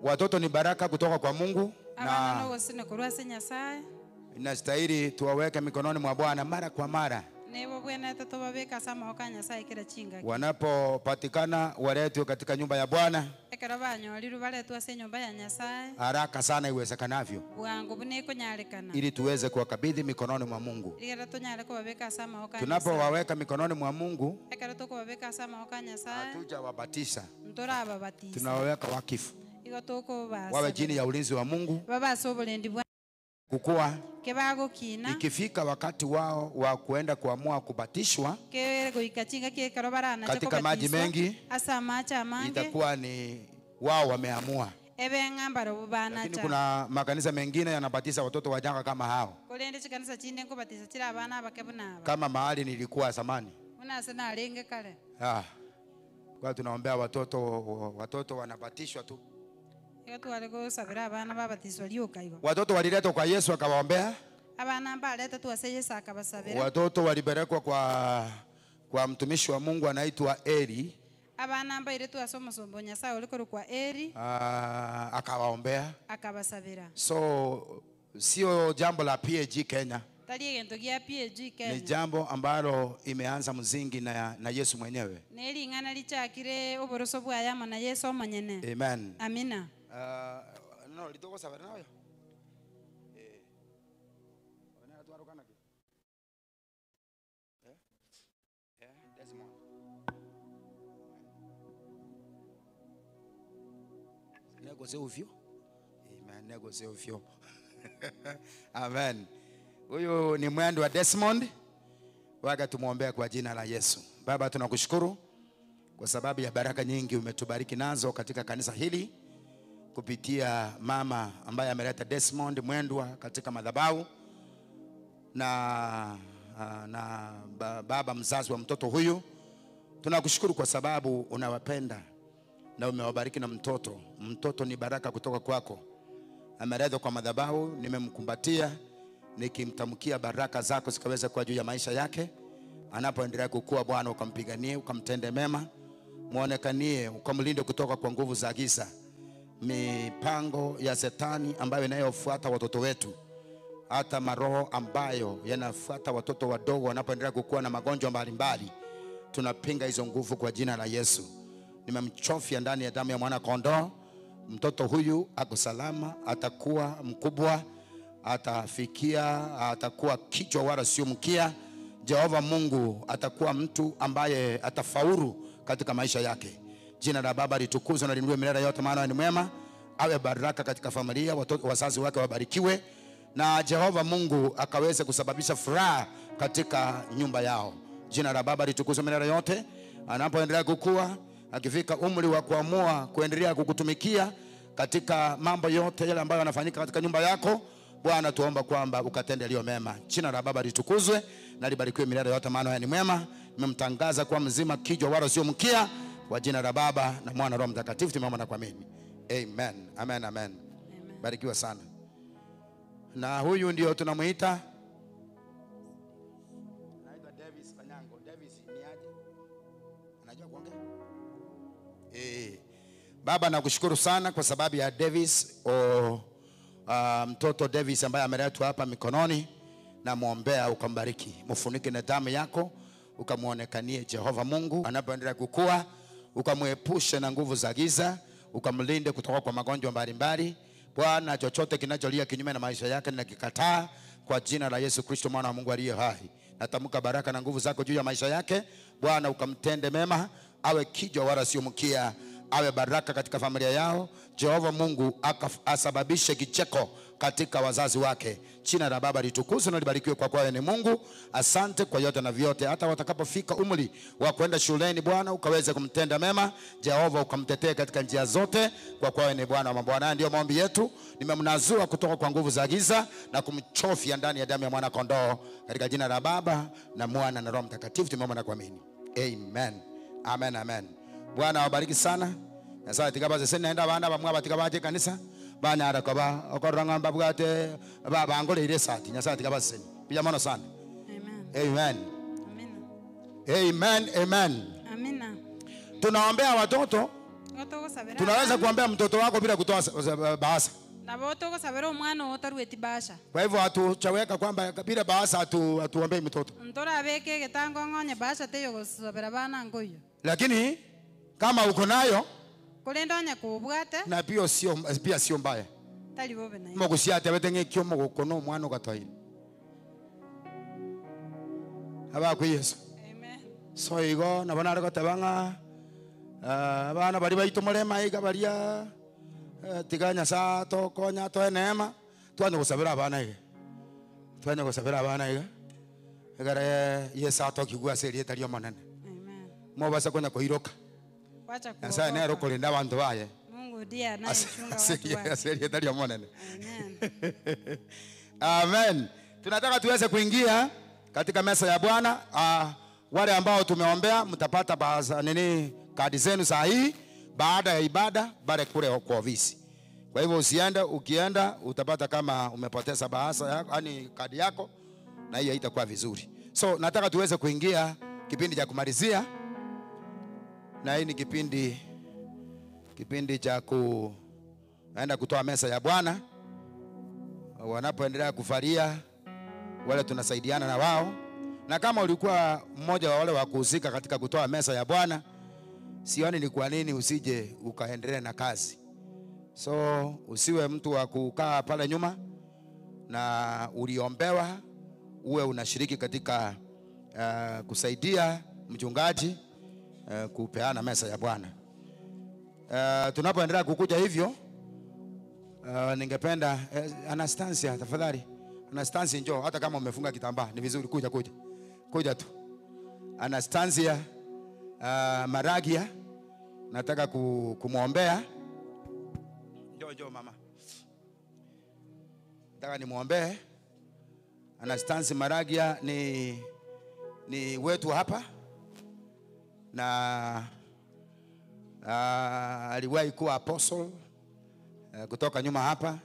Watoto ni baraka kutoka kwa Mungu na inastahili tuwaweke mikononi mwa Bwana mara kwa mara. Wanapopatikana waletwe katika nyumba ya Bwana haraka sana iwezekanavyo, ili tuweze kuwakabidhi mikononi mwa Mungu. Tunapowaweka mikononi mwa Mungu, hatujawabatisha, tunawaweka wakifu, wawe chini ya ulinzi wa Mungu, kukua. Ikifika wakati wao wa kuenda kuamua kubatishwa katika maji mengi, itakuwa ni wao wameamua. Lakini kuna makanisa mengine yanabatiza watoto wajanga kama hao, kama mahali nilikuwa zamani. Kwa tunaombea watoto wanabatishwa tu. Watoto waliletwa kwa Yesu akawaombea. Watoto walipelekwa kwa mtumishi wa Mungu anaitwa Eli. Akawaombea. So sio jambo la PAG Kenya. Ni jambo ambalo imeanza mzingi na Yesu mwenyewe. Amen. Amina. No, litoko saber nayo. Desmond. Nego se ufio. Amen, nego se ufio. Amen. Huyu ni mwendo wa Desmond. Waga tumuombea kwa jina la Yesu. Baba, tunakushukuru kwa sababu ya baraka nyingi umetubariki nazo katika kanisa hili, kupitia mama ambaye ameleta Desmond Mwendwa katika madhabahu na baba mzazi wa mtoto huyu. Tunakushukuru kwa sababu unawapenda na umewabariki na mtoto. Mtoto ni baraka kutoka kwako. Ameletwa kwa madhabahu, nimemkumbatia nikimtamkia baraka zako zikaweza kuwa juu ya maisha yake. Anapoendelea kukua, Bwana ukampiganie, ukamtende mema, muonekanie, ukamlinde kutoka kwa nguvu za giza, mipango ya Shetani ambayo inayofuata watoto wetu, hata maroho ambayo yanafuata watoto wadogo wanapoendelea kukua na magonjwa mbalimbali. Tunapinga hizo nguvu kwa jina la Yesu. Nimemchofia ndani ya damu ya mwana kondoo. Mtoto huyu ako salama, atakuwa mkubwa, atakuwa kichwa wala sio mkia. Jehova Mungu atakuwa mtu ambaye atafaulu katika maisha yake. Jina la Baba litukuzwe na liinuliwe milele yote, maana ni mwema. Awe baraka katika familia, watoto wazazi wake wabarikiwe, na Jehova Mungu akaweze kusababisha furaha katika nyumba yao. Jina la Baba litukuzwe milele yote. Anapoendelea kukua, akifika umri wa kuamua kuendelea kukutumikia katika mambo yote yale ambayo yanafanyika katika nyumba yako, Bwana tuomba kwamba ukatende yaliyo mema. Jina la Baba litukuzwe na libarikiwe milele yote, maana ni mwema. Nimemtangaza kwa mzima, kichwa wala sio mkia, kwa jina la Baba na Mwana na Roho Mtakatifu tumeomba na kuamini. Amen. Amen. Amen. Barikiwa sana. Na huyu ndio tunamuita anaitwa Davis Kanyango. Davis ni aje? Anajua kuongea? Baba nakushukuru sana kwa sababu ya Davis mtoto Davis ambaye ameletwa hapa mikononi, na muombea ukambariki, mfunike na damu yako, ukamuonekanie Jehova Mungu anapoendelea kukua, ukamuepushe na nguvu za giza, ukamlinde kutoka kwa magonjwa mbalimbali. Bwana, chochote kinacholia kinyume na maisha yake ninakikataa kwa jina la Yesu Kristo mwana wa Mungu aliye hai. Natamka baraka na nguvu zako juu ya maisha yake. Bwana, ukamtende mema, awe kichwa wala sio mkia, awe baraka katika familia yao. Jehova Mungu asababishe kicheko katika wazazi wake. Jina la Baba litukuzwe na libarikiwe kwa kuwa ni Mungu. Asante kwa yote na vyote. Hata watakapofika umri wa kwenda shuleni, Bwana ukaweze kumtenda mema. Jehova ukamtetee katika njia zote kwa kuwa ni Bwana wa mabwana. Ndio maombi yetu, nimemnazua kutoka kwa nguvu za giza na kumchofia ndani ya damu ya mwana kondoo, katika jina la Baba na Mwana na Roho Mtakatifu tumeomba na kuamini. Amen. Amen, amen. Bwana awabariki sana. Na sasa tikabaze sene naenda bana bamwa batikabaje kanisa bana arakaba okoranga mbabwate baba angole ile sati nya sati tikabaze sene pija mono sana. Amen. Amen. Amen. Amen. Amina. Tunaombea watoto. Tunaweza kuombea mtoto wako bila kutoa bahasa. Na boto ko sabero mwana otarueti basha. Kwa hivyo hatuchaweka kwamba bila bahasa atuombee mtoto. Mtora abeke getango ngonye basha teyo gusabera bana ngoyo. Lakini kama uko nayo kulendonya kubwate na pia sio mbaya. Tali bobe na. Mogusiate betenge kyomo gokono mwana gatwaini. Aba ku Yesu. Amen. So igo nabona ariko tabanga abana bari baito murema iga baria tiganya sa to konya to enema twanye gusabira abana iga. Twanye gusabira abana iga. Egare Yesu to kigwa serie tario manene. Amen. Mo basa kona koiroka. Wacha ku. Sasa nero kulinda bantu baye. Mungu ndiye anayechunga watu wake. Serie tario manene. Amen. Amen. Tunataka tuweze kuingia katika meza ya Bwana. Wale ambao tumeombea mtapata kadi zenu saa hii baada ya ibada, baada kule kwa ofisi. Kwa hivyo usiende, ukienda utapata kama umepoteza bahasa yako, yani kadi yako, na hiyo haitakuwa vizuri. So nataka tuweze kuingia kipindi cha kumalizia, na hii ni kipindi cha kuenda kutoa meza ya Bwana. Wanapoendelea kufaria wale tunasaidiana na wao, na kama ulikuwa mmoja wa wale wa kuhusika katika kutoa meza ya Bwana, sioni ni kwa nini usije ukaendelea na kazi. So usiwe mtu wa kukaa pale nyuma, na uliombewa uwe unashiriki katika kusaidia mchungaji kupeana meza ya Bwana. Tunapoendelea kukuja hivyo, ningependa Anastasia tafadhali. Anastasia njoo, hata kama umefunga kitambaa ni vizuri, kuja tu. Anastasia Maragia, nataka kumuombea. Njoo mama, nataka nimuombee. Anastasia Maragia ni wetu hapa, na aliwahi kuwa apostle kutoka nyuma hapa,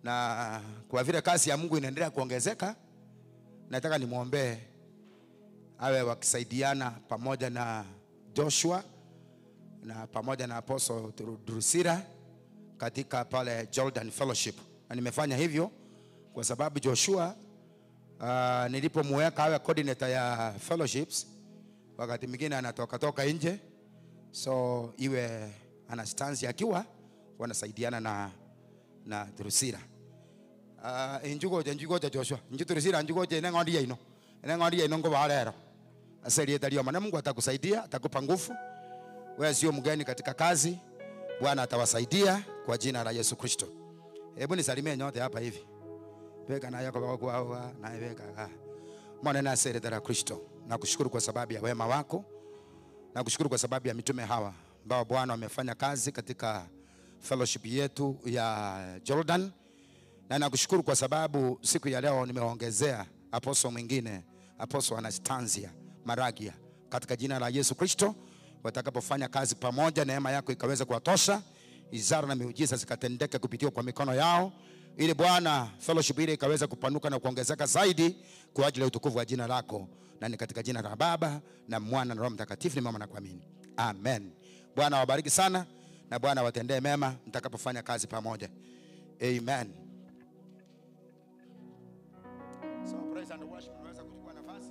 na kwa vile kazi ya Mungu inaendelea kuongezeka, nataka nimuombee awe wakisaidiana pamoja na Joshua na pamoja na Apostle Drusira katika pale Jordan Fellowship. Na nimefanya hivyo kwa sababu Joshua nilipomweka awe coordinator ya fellowships, wakati mwingine anatoka nje, so iwe Anastasia akiwa wanasaidiana na Drusira. Njugoje Joshua, Drusira njugoje nengondi ino ngo balero. Asali yetalio maana Mungu atakusaidia, atakupa nguvu. Wewe sio mgeni katika kazi. Bwana atawasaidia kwa jina la Yesu Kristo. Hebu nisalimie nyote hapa hivi. Peka na yako kwa na weka. Mwana na sere la Kristo. Nakushukuru kwa sababu ya wema wako. Nakushukuru kwa sababu ya mitume hawa ambao Bwana wamefanya kazi katika fellowship yetu ya Jordan. Na nakushukuru kwa sababu siku ya leo nimeongezea apostle mwingine, Apostle Anastasia Maragia, katika jina la Yesu Kristo. Watakapofanya kazi pamoja, neema yako ikaweza kuwatosha, ishara na miujiza zikatendeke kupitia kwa mikono yao, ili Bwana fellowship ile ikaweza kupanuka na kuongezeka zaidi kwa ajili ya utukufu wa jina lako, na ni katika jina la Baba na Mwana na Roho Mtakatifu nimeomba na kuamini. Amen. Bwana wabariki sana na Bwana watendee mema mtakapofanya kazi pamoja. Amen. So praise and worship, unaweza kuchukua nafasi.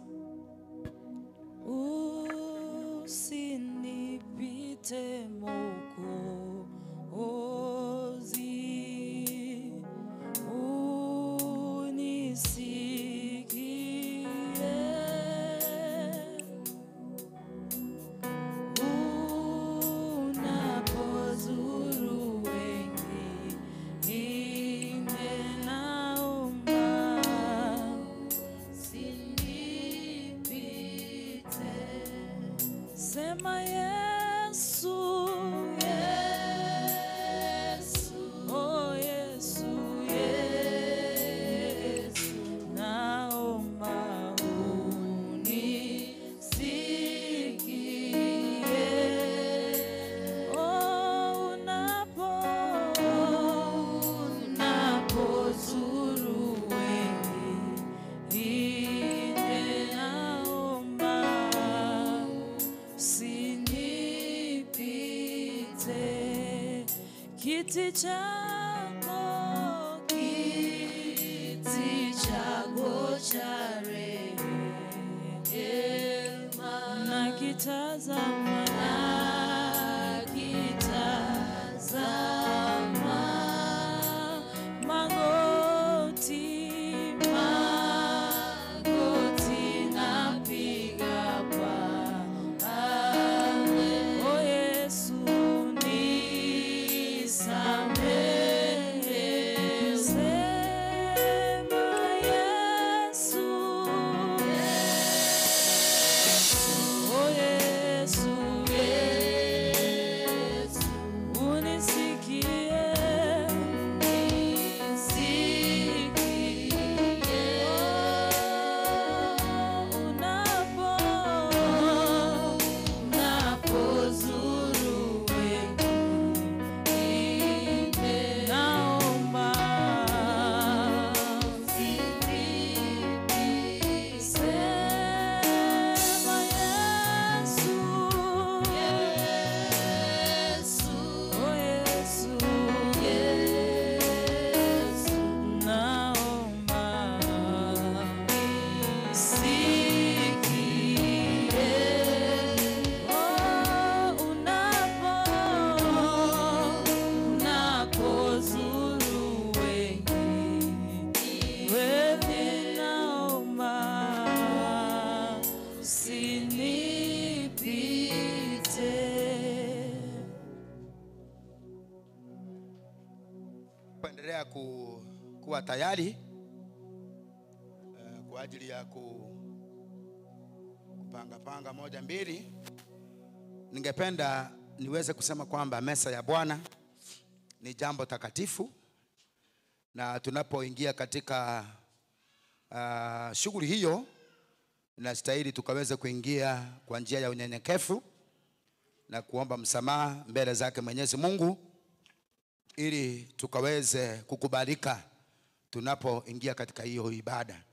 Usinipite Mwokozi, unisikie. Unapozuru wengine naomba usinipite. Sema Yesu, Yesu, oh Yesu, Yesu, naomba unisikie. Oh, unapozuru wengine naomba usinipite. Kiti chako cha rehema nakitazama, magoti napiga pale. Oh Yesu nisamehe. Sema Yesu, oh Yesu, Yesu, unisikie. Unapozuru wengine naomba usinipite. Sema Yesu, Yesu, oh Yesu, Yesu, naomba usikie. Oh, unapozuru wengine naomba usinipite. Kuendelea kuwa tayari kwa ajili ya kupanga moja mbili. Ningependa niweze kusema kwamba meza ya Bwana ni jambo takatifu, na tunapoingia katika shughuli hiyo inastahili tukaweze kuingia kwa njia ya unyenyekevu na kuomba msamaha mbele zake Mwenyezi Mungu, ili tukaweze kukubalika tunapoingia katika hiyo ibada.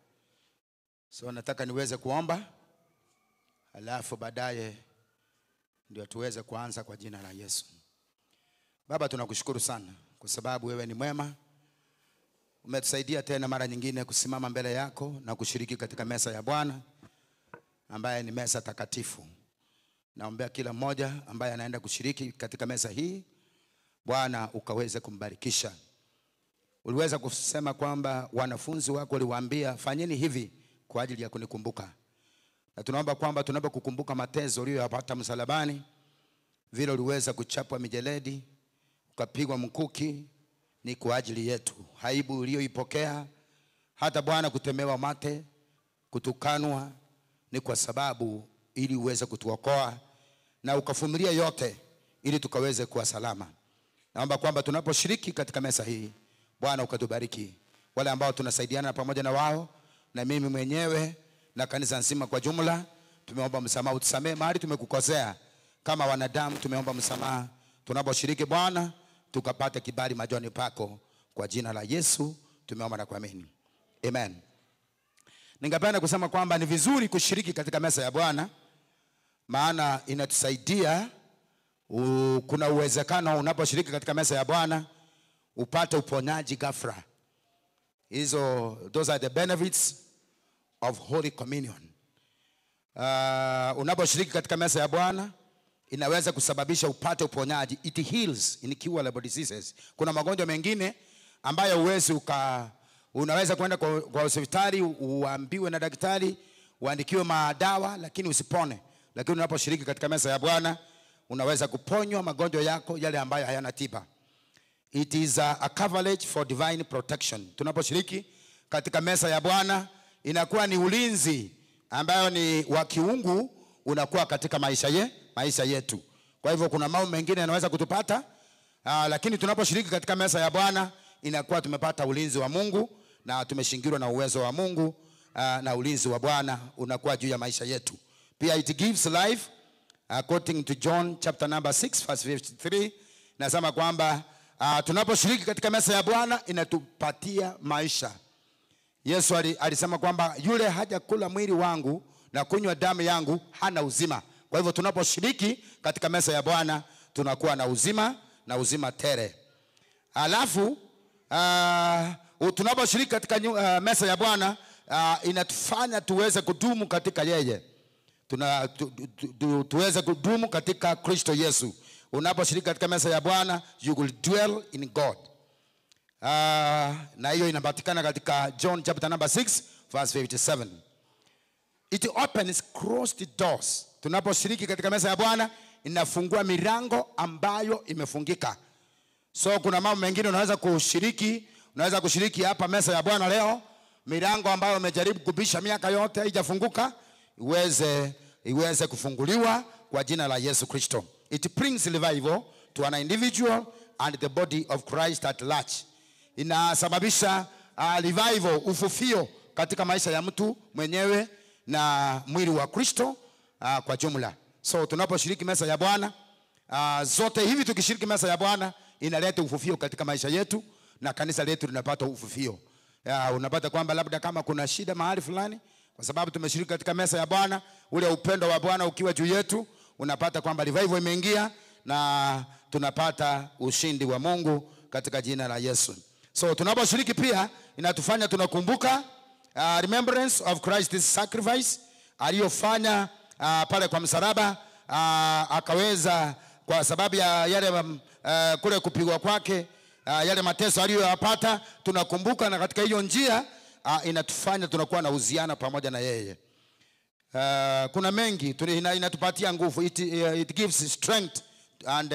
So nataka niweze kuomba, alafu baadaye ndio tuweze kuanza kwa jina la Yesu. Baba, tunakushukuru sana kwa sababu wewe ni mwema. Umetusaidia tena mara nyingine kusimama mbele yako na kushiriki katika meza ya Bwana ambaye ni meza takatifu. Naombea kila mmoja ambaye anaenda kushiriki katika meza hii, Bwana ukaweze kumbarikisha. Uliweza kusema kwamba wanafunzi wako waliwaambia fanyeni hivi kwa ajili ya kunikumbuka. Na tunaomba kwamba tunapokukumbuka mateso uliyopata msalabani, vile uliweza kuchapwa mijeledi, ukapigwa mkuki, ni kwa ajili yetu. Aibu uliyoipokea, hata Bwana kutemewa mate, kutukanwa, ni kwa sababu ili uweze kutuokoa, na ukavumilia yote ili tukaweze kuwa salama. Naomba kwamba tunaposhiriki katika meza hii, Bwana ukatubariki. Wale ambao tunasaidiana pamoja na wao, na mimi mwenyewe na kanisa nzima kwa jumla, tumeomba msamaha. Utusamee mahali tumekukosea kama wanadamu, tumeomba msamaha. Tunaposhiriki Bwana, tukapate kibali machoni pako Kwa jina la Yesu tumeomba na kuamini. Amen. Ningependa kusema kwamba ni vizuri kushiriki katika meza ya Bwana, maana inatusaidia. Kuna uwezekano unaposhiriki katika meza ya Bwana upate uponyaji ghafla. Those are the benefits of Holy Communion. Unaposhiriki katika meza ya Bwana inaweza kusababisha upate uponyaji. It heals incurable diseases. Kuna magonjwa mengine ambayo unaweza kwenda kwa hospitali uambiwe na daktari uandikiwe madawa lakini usipone. Lakini unaposhiriki katika meza ya Bwana unaweza kuponywa magonjwa yako yale ambayo hayana tiba. It is a coverage for divine protection. Tunaposhiriki katika meza ya Bwana inakuwa ni ulinzi ambayo ni wa kiungu unakuwa katika maisha yetu. Kwa hivyo kuna mambo mengine yanaweza kutupata, lakini tunaposhiriki katika meza ya Bwana inakuwa tumepata ulinzi wa Mungu na tumeshingirwa na uwezo wa Mungu, na ulinzi wa Bwana unakuwa juu ya maisha yetu. Pia it gives life according to John chapter number 6 verse 53. Nasema kwamba tunaposhiriki katika meza ya Bwana inatupatia maisha. Yesu alisema kwamba yule haja kula mwili wangu na kunywa damu yangu hana uzima. Kwa hivyo tunaposhiriki katika meza ya Bwana tunakuwa na uzima, na uzima tele. Alafu tunaposhiriki katika meza ya Bwana inatufanya tuweze kudumu katika yeye. Tuweze kudumu katika Kristo Yesu. Unaposhiriki katika meza ya Bwana you will dwell in God. Na hiyo inapatikana katika John chapter number 6 verse 57. It opens closed doors. Tunaposhiriki katika meza ya Bwana inafungua milango ambayo imefungika. So kuna mambo mengine unaweza kushiriki hapa meza ya Bwana leo, milango ambayo umejaribu kubisha miaka yote haijafunguka iweze kufunguliwa kwa jina la Yesu Kristo. It brings revival to an individual and the body of Christ at large. Inasababisha revival, ufufio katika maisha ya mtu mwenyewe na mwili wa Kristo kwa jumla. So tunaposhiriki meza ya Bwana, zote hivi tukishiriki meza ya Bwana inaleta ufufio katika maisha yetu na kanisa letu linapata ufufio. Unapata kwamba labda kama kuna shida mahali fulani, kwa sababu tumeshiriki katika meza ya Bwana, ule upendo wa Bwana ukiwa juu yetu, unapata kwamba revival imeingia na tunapata ushindi wa Mungu katika jina la Yesu. So tunaposhiriki pia inatufanya tunakumbuka remembrance of Christ's sacrifice aliyofanya pale kwa msalaba, akaweza kwa sababu ya yale kule kupigwa kwake, yale mateso aliyoyapata tunakumbuka, na katika hiyo njia inatufanya tunakuwa na uhusiano pamoja na yeye. Kuna mengi inatupatia nguvu. It gives strength and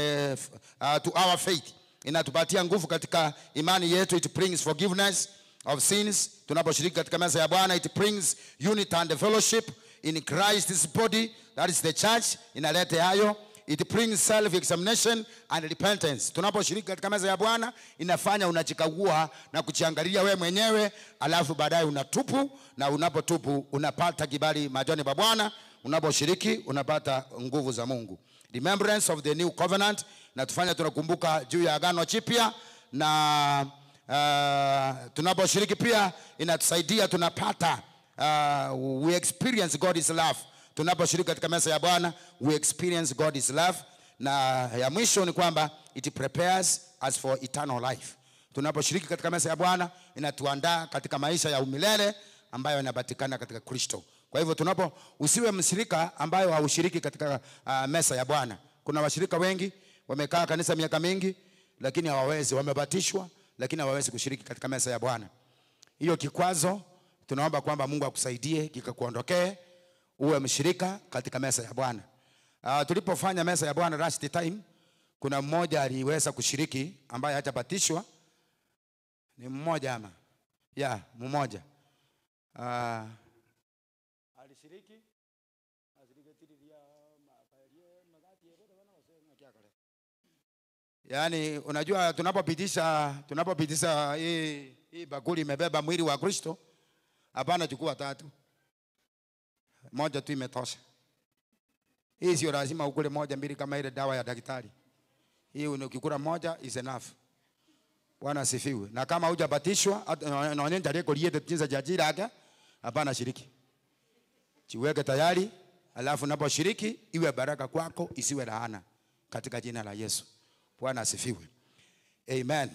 to our faith. Inatupatia nguvu katika imani yetu. It brings forgiveness of sins. Tunaposhiriki katika meza ya Bwana it brings unity and fellowship in Christ's body, that is the church. Inaleta hayo. It brings self-examination and repentance. Tunaposhiriki katika meza ya Bwana inafanya unajikagua na kujiangalia wewe mwenyewe, alafu baadaye unatupu, na unapotupu unapata kibali machoni pa Bwana. Unaposhiriki unapata nguvu za Mungu. Remembrance of the new covenant, na tufanya tunakumbuka juu ya agano jipya, na tunaposhiriki pia inatusaidia tunapata we experience God's love. Tunaposhiriki katika meza ya Bwana we experience God's love. Na ya mwisho ni kwamba it prepares us for eternal life. Tunaposhiriki katika meza ya Bwana inatuandaa katika maisha ya umilele ambayo yanapatikana katika Kristo. Kwa hivyo usiwe mshirika ambayo haushiriki katika meza ya Bwana. Kuna washirika wengi wamekaa kanisa miaka mingi lakini wamebatishwa lakini hawawezi kushiriki katika meza ya Bwana. Hiyo kikwazo tunaomba kwamba Mungu akusaidie kikakuondokee, uwe mshirika katika meza ya Bwana. Tulipofanya meza ya Bwana last time, kuna mmoja aliweza kushiriki ambaye hajabatishwa. Ni mmoja ama? Mmoja. Alishiriki yani, unajua tunapopitisha hii bakuli imebeba mwili wa Kristo, hapana chukua 3. Moja tu imetosha. Hii sio lazima ukule 1 2 kama ile dawa ya daktari. Hii ukikula moja is enough. Bwana asifiwe. Na kama hujabatishwa naone tarehe kuliete tinza jajira yake, hapana shiriki. Jiweke tayari, alafu unaposhiriki iwe baraka kwako, isiwe laana katika jina la Yesu. Bwana asifiwe. Amen.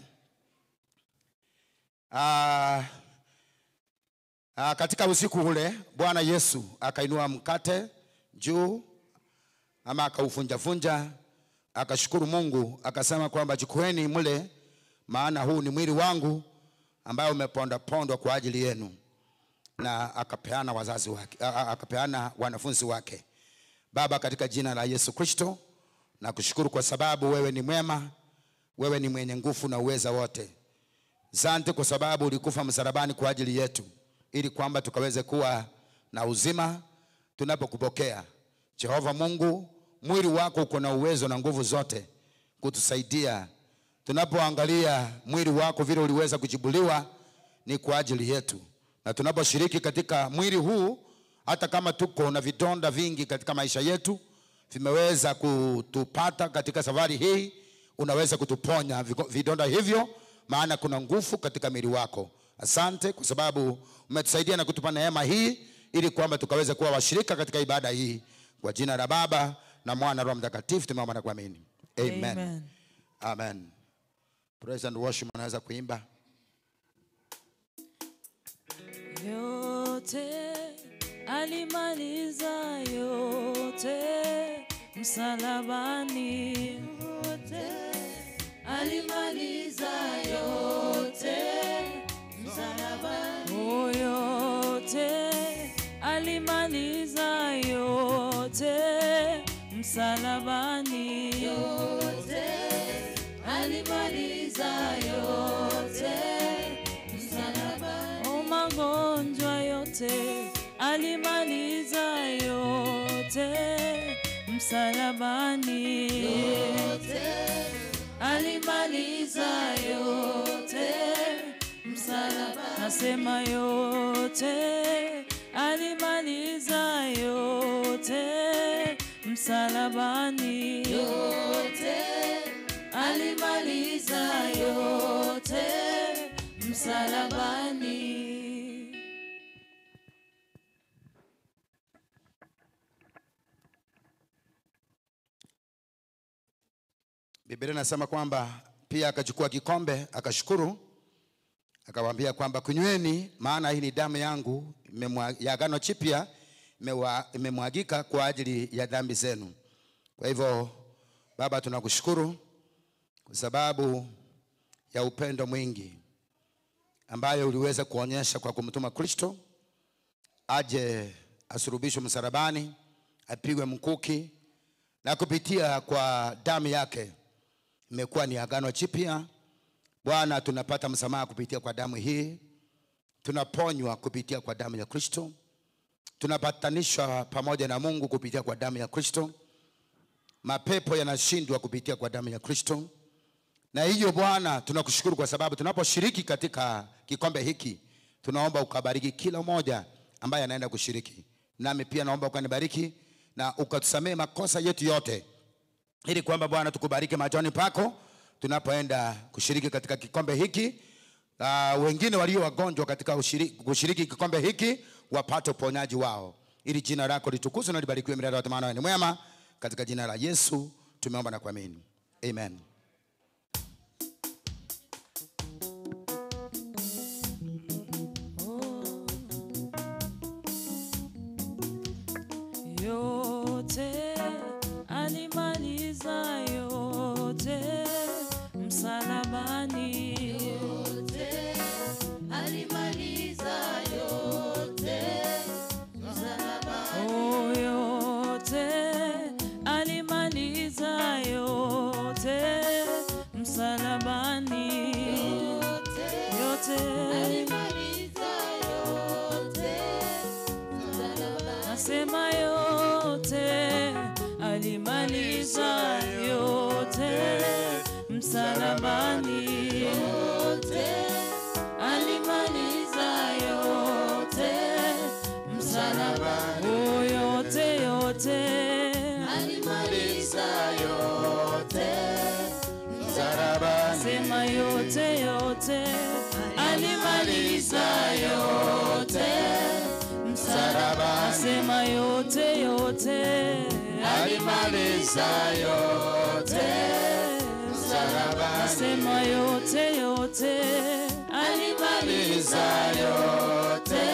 Katika usiku ule Bwana Yesu akainua mkate juu, ama akaufunja, akashukuru Mungu, akasema kwamba chukueni mle, maana huu ni mwili wangu ambao umepondwa kwa ajili yenu. Na akapeana wazazi wake, akapeana wanafunzi wake. Baba, katika jina la Yesu Kristo, nakushukuru kwa sababu wewe ni mwema, wewe ni mwenye nguvu na uweza wote. Asante kwa sababu ulikufa msalabani kwa ajili yetu, ili kwamba tukaweze kuwa na uzima tunapokupokea. Jehova Mungu, mwili wako uko na uwezo na nguvu zote kutusaidia. Tunapoangalia mwili wako vile uliweza kujibuliwa ni kwa ajili yetu. Na tunaposhiriki katika mwili huu, hata kama tuko na vidonda vingi katika maisha yetu, vimeweza kutupata katika safari hii, unaweza kutuponya vidonda hivyo, maana kuna nguvu katika mwili wako. Asante kwa sababu umetusaidia na kutupa neema hii, ili kwamba tukaweze kuwa washirika katika ibada hii. Kwa jina la Baba na Mwana na Roho Mtakatifu tumeomba na kuamini. Amen. Amen. Amen. Praise and worship, anaweza kuimba. Yote alimaliza, yote msalabani. Yote alimaliza, yote msalabani. Oh, yote alimaliza, yote msalabani. Yote alimaliza, yote msalabani. Oh, magonjwa yote alimaliza, yote msalabani. Yote alimaliza, yote msalabani. Nasema yote alimaliza, yote msalabani. Yote alimaliza, yote msalabani. Biblia inasema kwamba pia akachukua kikombe, akashukuru, akawaambia kwamba kunyweni, maana hii ni damu yangu ya agano jipya, imemwagika kwa ajili ya dhambi zenu. Kwa hivyo Baba, tunakushukuru kwa sababu ya upendo mwingi ambayo uliweza kuonyesha kwa kumtuma Kristo aje asulubishwe msalabani, apigwe mkuki, na kupitia kwa damu yake imekuwa ni agano jipya. Bwana, tunapata msamaha kupitia kwa damu hii, tunaponywa kupitia kwa damu ya Kristo, tunapatanishwa pamoja na Mungu kupitia kwa damu ya Kristo, mapepo yanashindwa kupitia kwa damu ya Kristo. Na hiyo Bwana, tunakushukuru kwa sababu tunaposhiriki katika kikombe hiki, tunaomba ukabariki kila mmoja ambaye anaenda kushiriki. Nami pia naomba ukanibariki na ukatusamee makosa yetu yote, ili kwamba Bwana tukubariki machoni pako tunapoenda kushiriki katika kikombe hiki. Wengine walio wagonjwa katika kushiriki kikombe hiki wapate uponyaji wao, ili jina lako litukuzwe na libarikiwe milele yote, maana ni mwema. Katika jina la Yesu tumeomba na kuamini. Amen. Yote alimaliza, yote msalabani. Yote alimaliza, yote msalabani. Oh, yote alimaliza, yote msalabani. Yote alimaliza, yote msalabani. Nasema yote alimaliza, yote msalabani. Yote alimaliza, yote msalabani. Oh, yote alimaliza, yote msalabani. Sema yote yote, alimaliza yote msalaba. Sema yote yote, alimaliza yote msalaba. sema yote yote, Alimaliza yote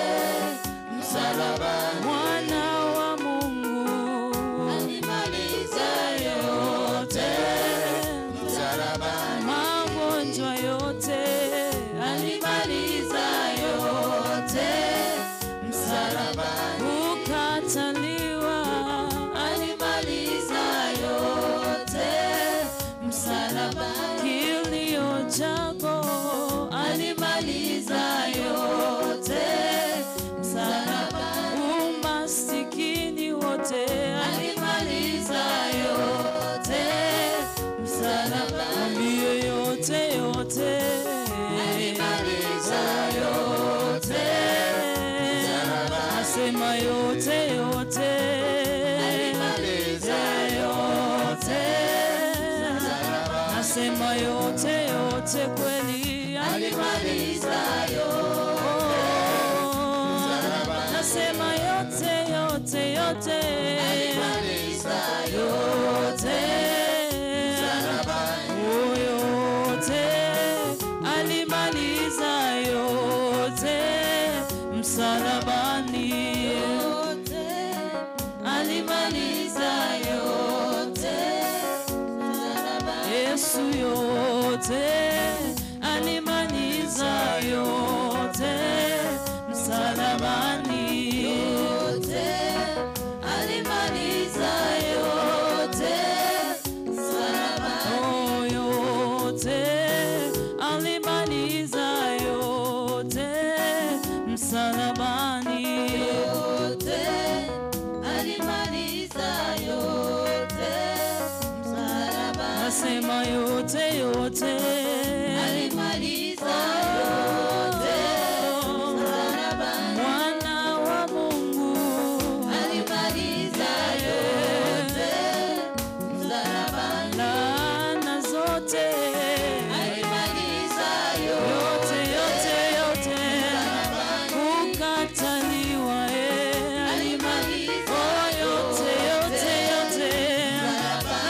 msalaba. Mwana wa Mungu Alimaliza yote msalaba. magonjwa yote, alimaliza yote msalaba. Kukataliwa, alimaliza yote msalaba. Kilio chako, alimaliza yote msalaba. Umasikini wote, alimaliza yote msalaba. Mwambie yote yote, Alimaliza yote msalaba. asema yote yote, Alimaliza yote, msalaba. asema yote yote kweli, Alimaliza yote msalaba. nasema yote yote yote, Alimaliza yote msalaba. oh, yote alimaliza yote msalabani, alimaliza yote Yesu, yote alimaliza yote msalabani, yote alimaliza yote msalabani, oh, yote alimaliza yote msalabani, yote alimaliza yote msalabani. Nasema yote yote, alimaliza yote msalabani. Mwana wa Mungu alimaliza yote msalabani. Laana zote alimaliza yote yote yote, kukataliwa alimaliza yote yote yote,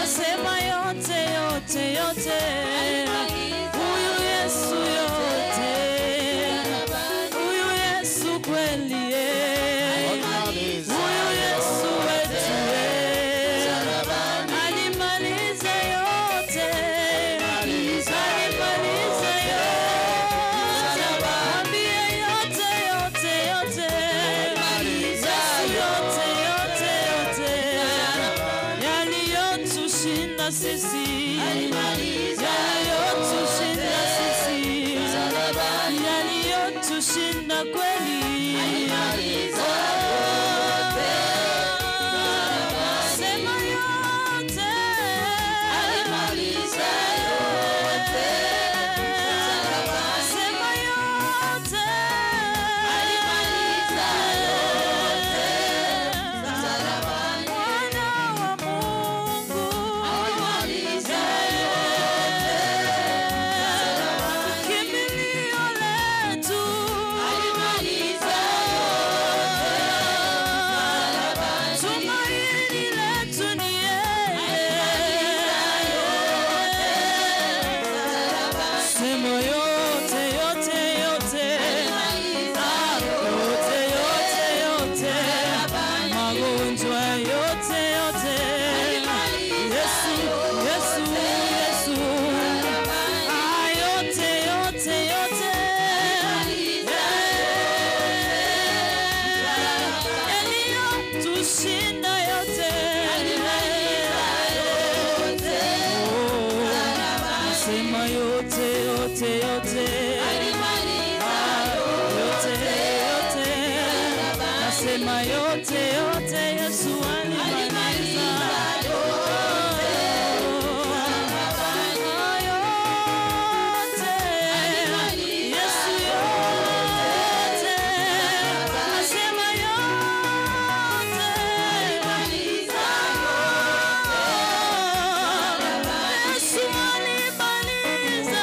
nasema yote yote yote, huyu Yesu yote, huyu Yesu kweli, huyu Yesu wetu, alimaliza yote, alimaliza yote, mwambie yote yote yote, Yesu yote yote yote, yaliyotushinda sisi, yaliyotushinda sisi, yaliyotushinda kweli, sema yote, alimaliza yote, sema yote, alimaliza yote, Mwana wa Mungu alimaliza yote, kimbilio letu, alimaliza yote, tumaini letu ni yeye, sema yote yote yote, yote yote yote, magonjwa yote yote, Yesu Yesu Yesu, yote yote yote, yaliyotushinda yote, sema yote yote yote, yote yote, nasema yote yote, Yesu alimaliza yote, Yesu yote, nasema yote, Yesu alimaliza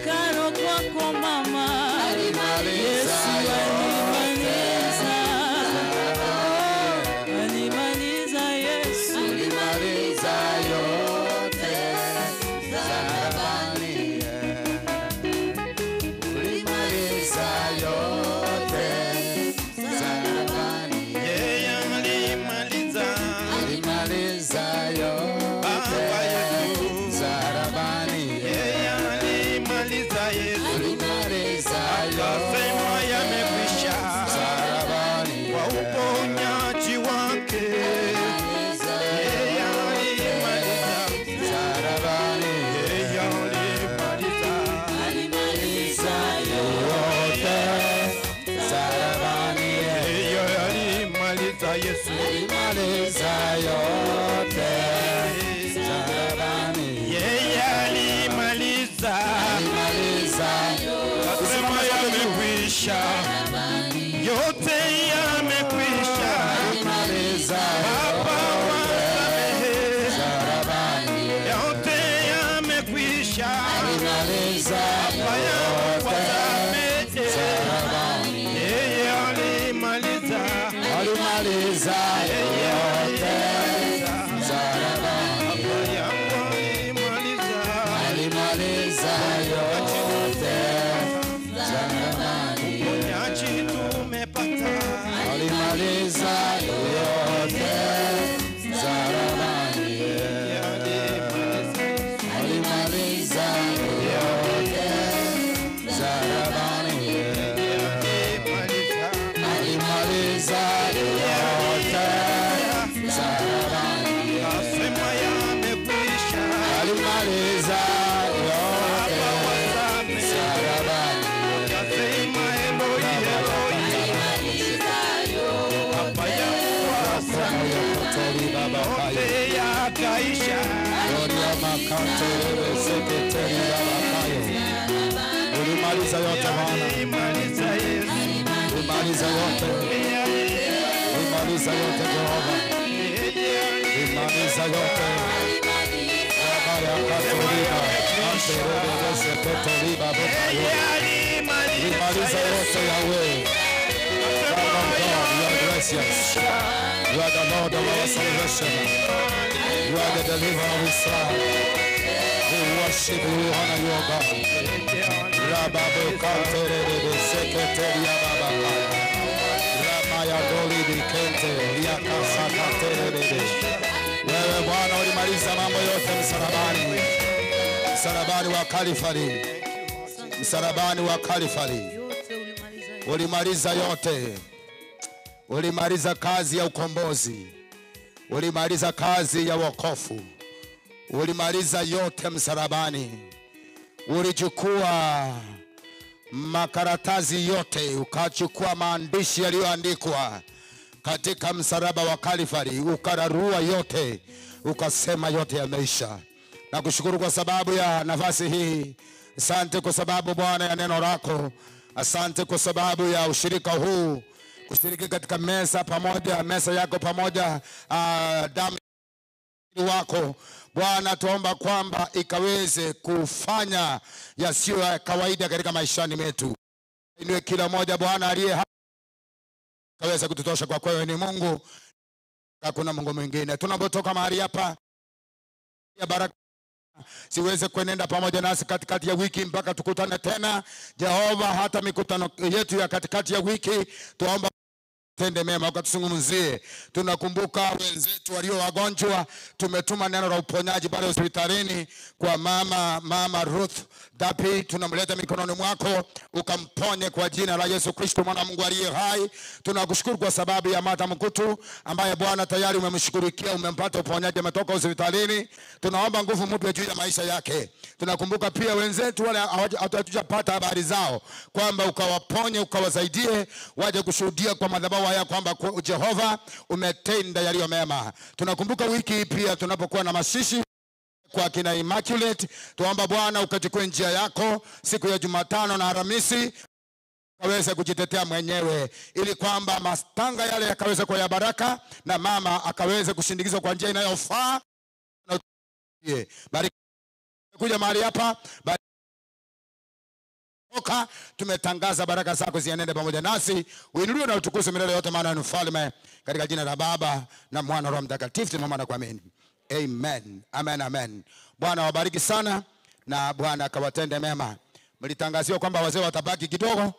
karo kwako mama. Yesu alimaliza Yesu. Alimaliza yote msalabani. Ulimaliza yote msalabani. Yeye alimaliza. Alimaliza yote msalabani. Yeye alimaliza Yesu. Alimaliza Akasema yamekwisha. msalabani. Kwa uponyaji wake. Yeye alimaliza. Msalabani. Yeye alimaliza. Alimaliza yote msalabani. Yeye alimaliza Yesu. Alimaliza yote msalabani. Yeye alimaliza. Alimaliza Akasema yamekwisha. Yote yamekwisha. alimaliza Baba wasamehe. msalabani. Yote yamekwisha. Alimaliza Baba yangu wasamehe. Yeye alimaliza. alimaliza yote msalabani. Baba yangu alimaliza. Alimaliza yote msalabani. Uponyaji tumepata. Alimaliza yote msalabani. Alimaliza yote msalabani. Alimaliza yote msalabani. Asema yamekwisha. Alimaliza yote msalabani. Asema Eloi, Eloi. Baba yangu wasamehe. Yote baba kayo. Yote yakaisha. Gloria makantelele sekretari baba kayo. Ulimaliza yote Bwana. Alimaliza Yesu. Ulimaliza yote. Ulimaliza yote Jehova. Ulimaliza yote. Baba ya katolika. Antelele sekretari baba kayo. Ulimaliza yote Yahweh. Father of God, you are gracious. You are the Lord of our salvation. You are the deliverer of Israel. We worship you, we honor you, O God. Rababu kanterebe seketeria babaka. Ramaya doli bikente liakasa katerebe. Wewe Bwana ulimaliza mambo yote msalabani. Msalabani wa Kalvari. Msalabani wa Kalvari. Ulimaliza yote. Ulimaliza kazi ya ukombozi. Ulimaliza kazi ya wokovu. Ulimaliza yote msalabani. Ulichukua makaratasi yote, ukachukua maandishi yaliyoandikwa katika msalaba wa Kalvari, ukararua yote, ukasema yote yameisha. Na kushukuru kwa sababu ya nafasi hii. Asante kwa sababu Bwana ya neno lako. Asante kwa sababu ya ushirika huu, kushiriki katika mesa yako pamoja, damu wako Bwana, tuomba kwamba ikaweze kufanya yasiyo ya kawaida katika maishani metu. Inue kila moja Bwana aliye hapa kaweza kututosha, kwa wewe ni Mungu, hakuna Mungu mwingine. Tunapotoka mahali hapa ya baraka siweze kuenenda pamoja nasi katikati ya wiki mpaka tukutane tena Jehova. Hata mikutano yetu ya katikati ya wiki tuomba tende mema, ukatuzungumzie. Tunakumbuka wenzetu walio wagonjwa, tumetuma neno la uponyaji pale hospitalini kwa mama Ruth Dapi, tunamleta mikononi mwako, ukamponye kwa jina la Yesu Kristo mwana wa Mungu aliye hai. Tunakushukuru kwa sababu ya Martha Mkutu ambaye Bwana tayari umemshughulikia, umempata uponyaji, ametoka hospitalini. Tunaomba nguvu mpya juu ya maisha yake. Tunakumbuka pia wenzetu wale hatujapata habari zao, kwamba ukawaponye, ukawasaidie waje kushuhudia kwa madhabahu haya kwamba Jehova umetenda yaliyo mema. Tunakumbuka wiki hii pia tunapokuwa na mashishi kwa kina Immaculate, tuomba Bwana ukachukue njia yako siku ya Jumatano na Alhamisi, kaweze kujitetea mwenyewe, ili kwamba matanga yale yakaweze kuwa ya baraka na mama akaweze kushindikizwa kwa njia inayofaa. Bariki kuja mahali hapa. Baba, tumetangaza baraka zako zienende pamoja nasi. Uinuliwe na utukuzwe milele yote, maana ni mfalme. Katika jina la Baba na Mwana na Roho Mtakatifu tunaomba na kuamini. Amen. Amen, amen. Bwana wabariki sana na Bwana akawatende mema. Mlitangaziwa kwamba wazee watabaki kidogo.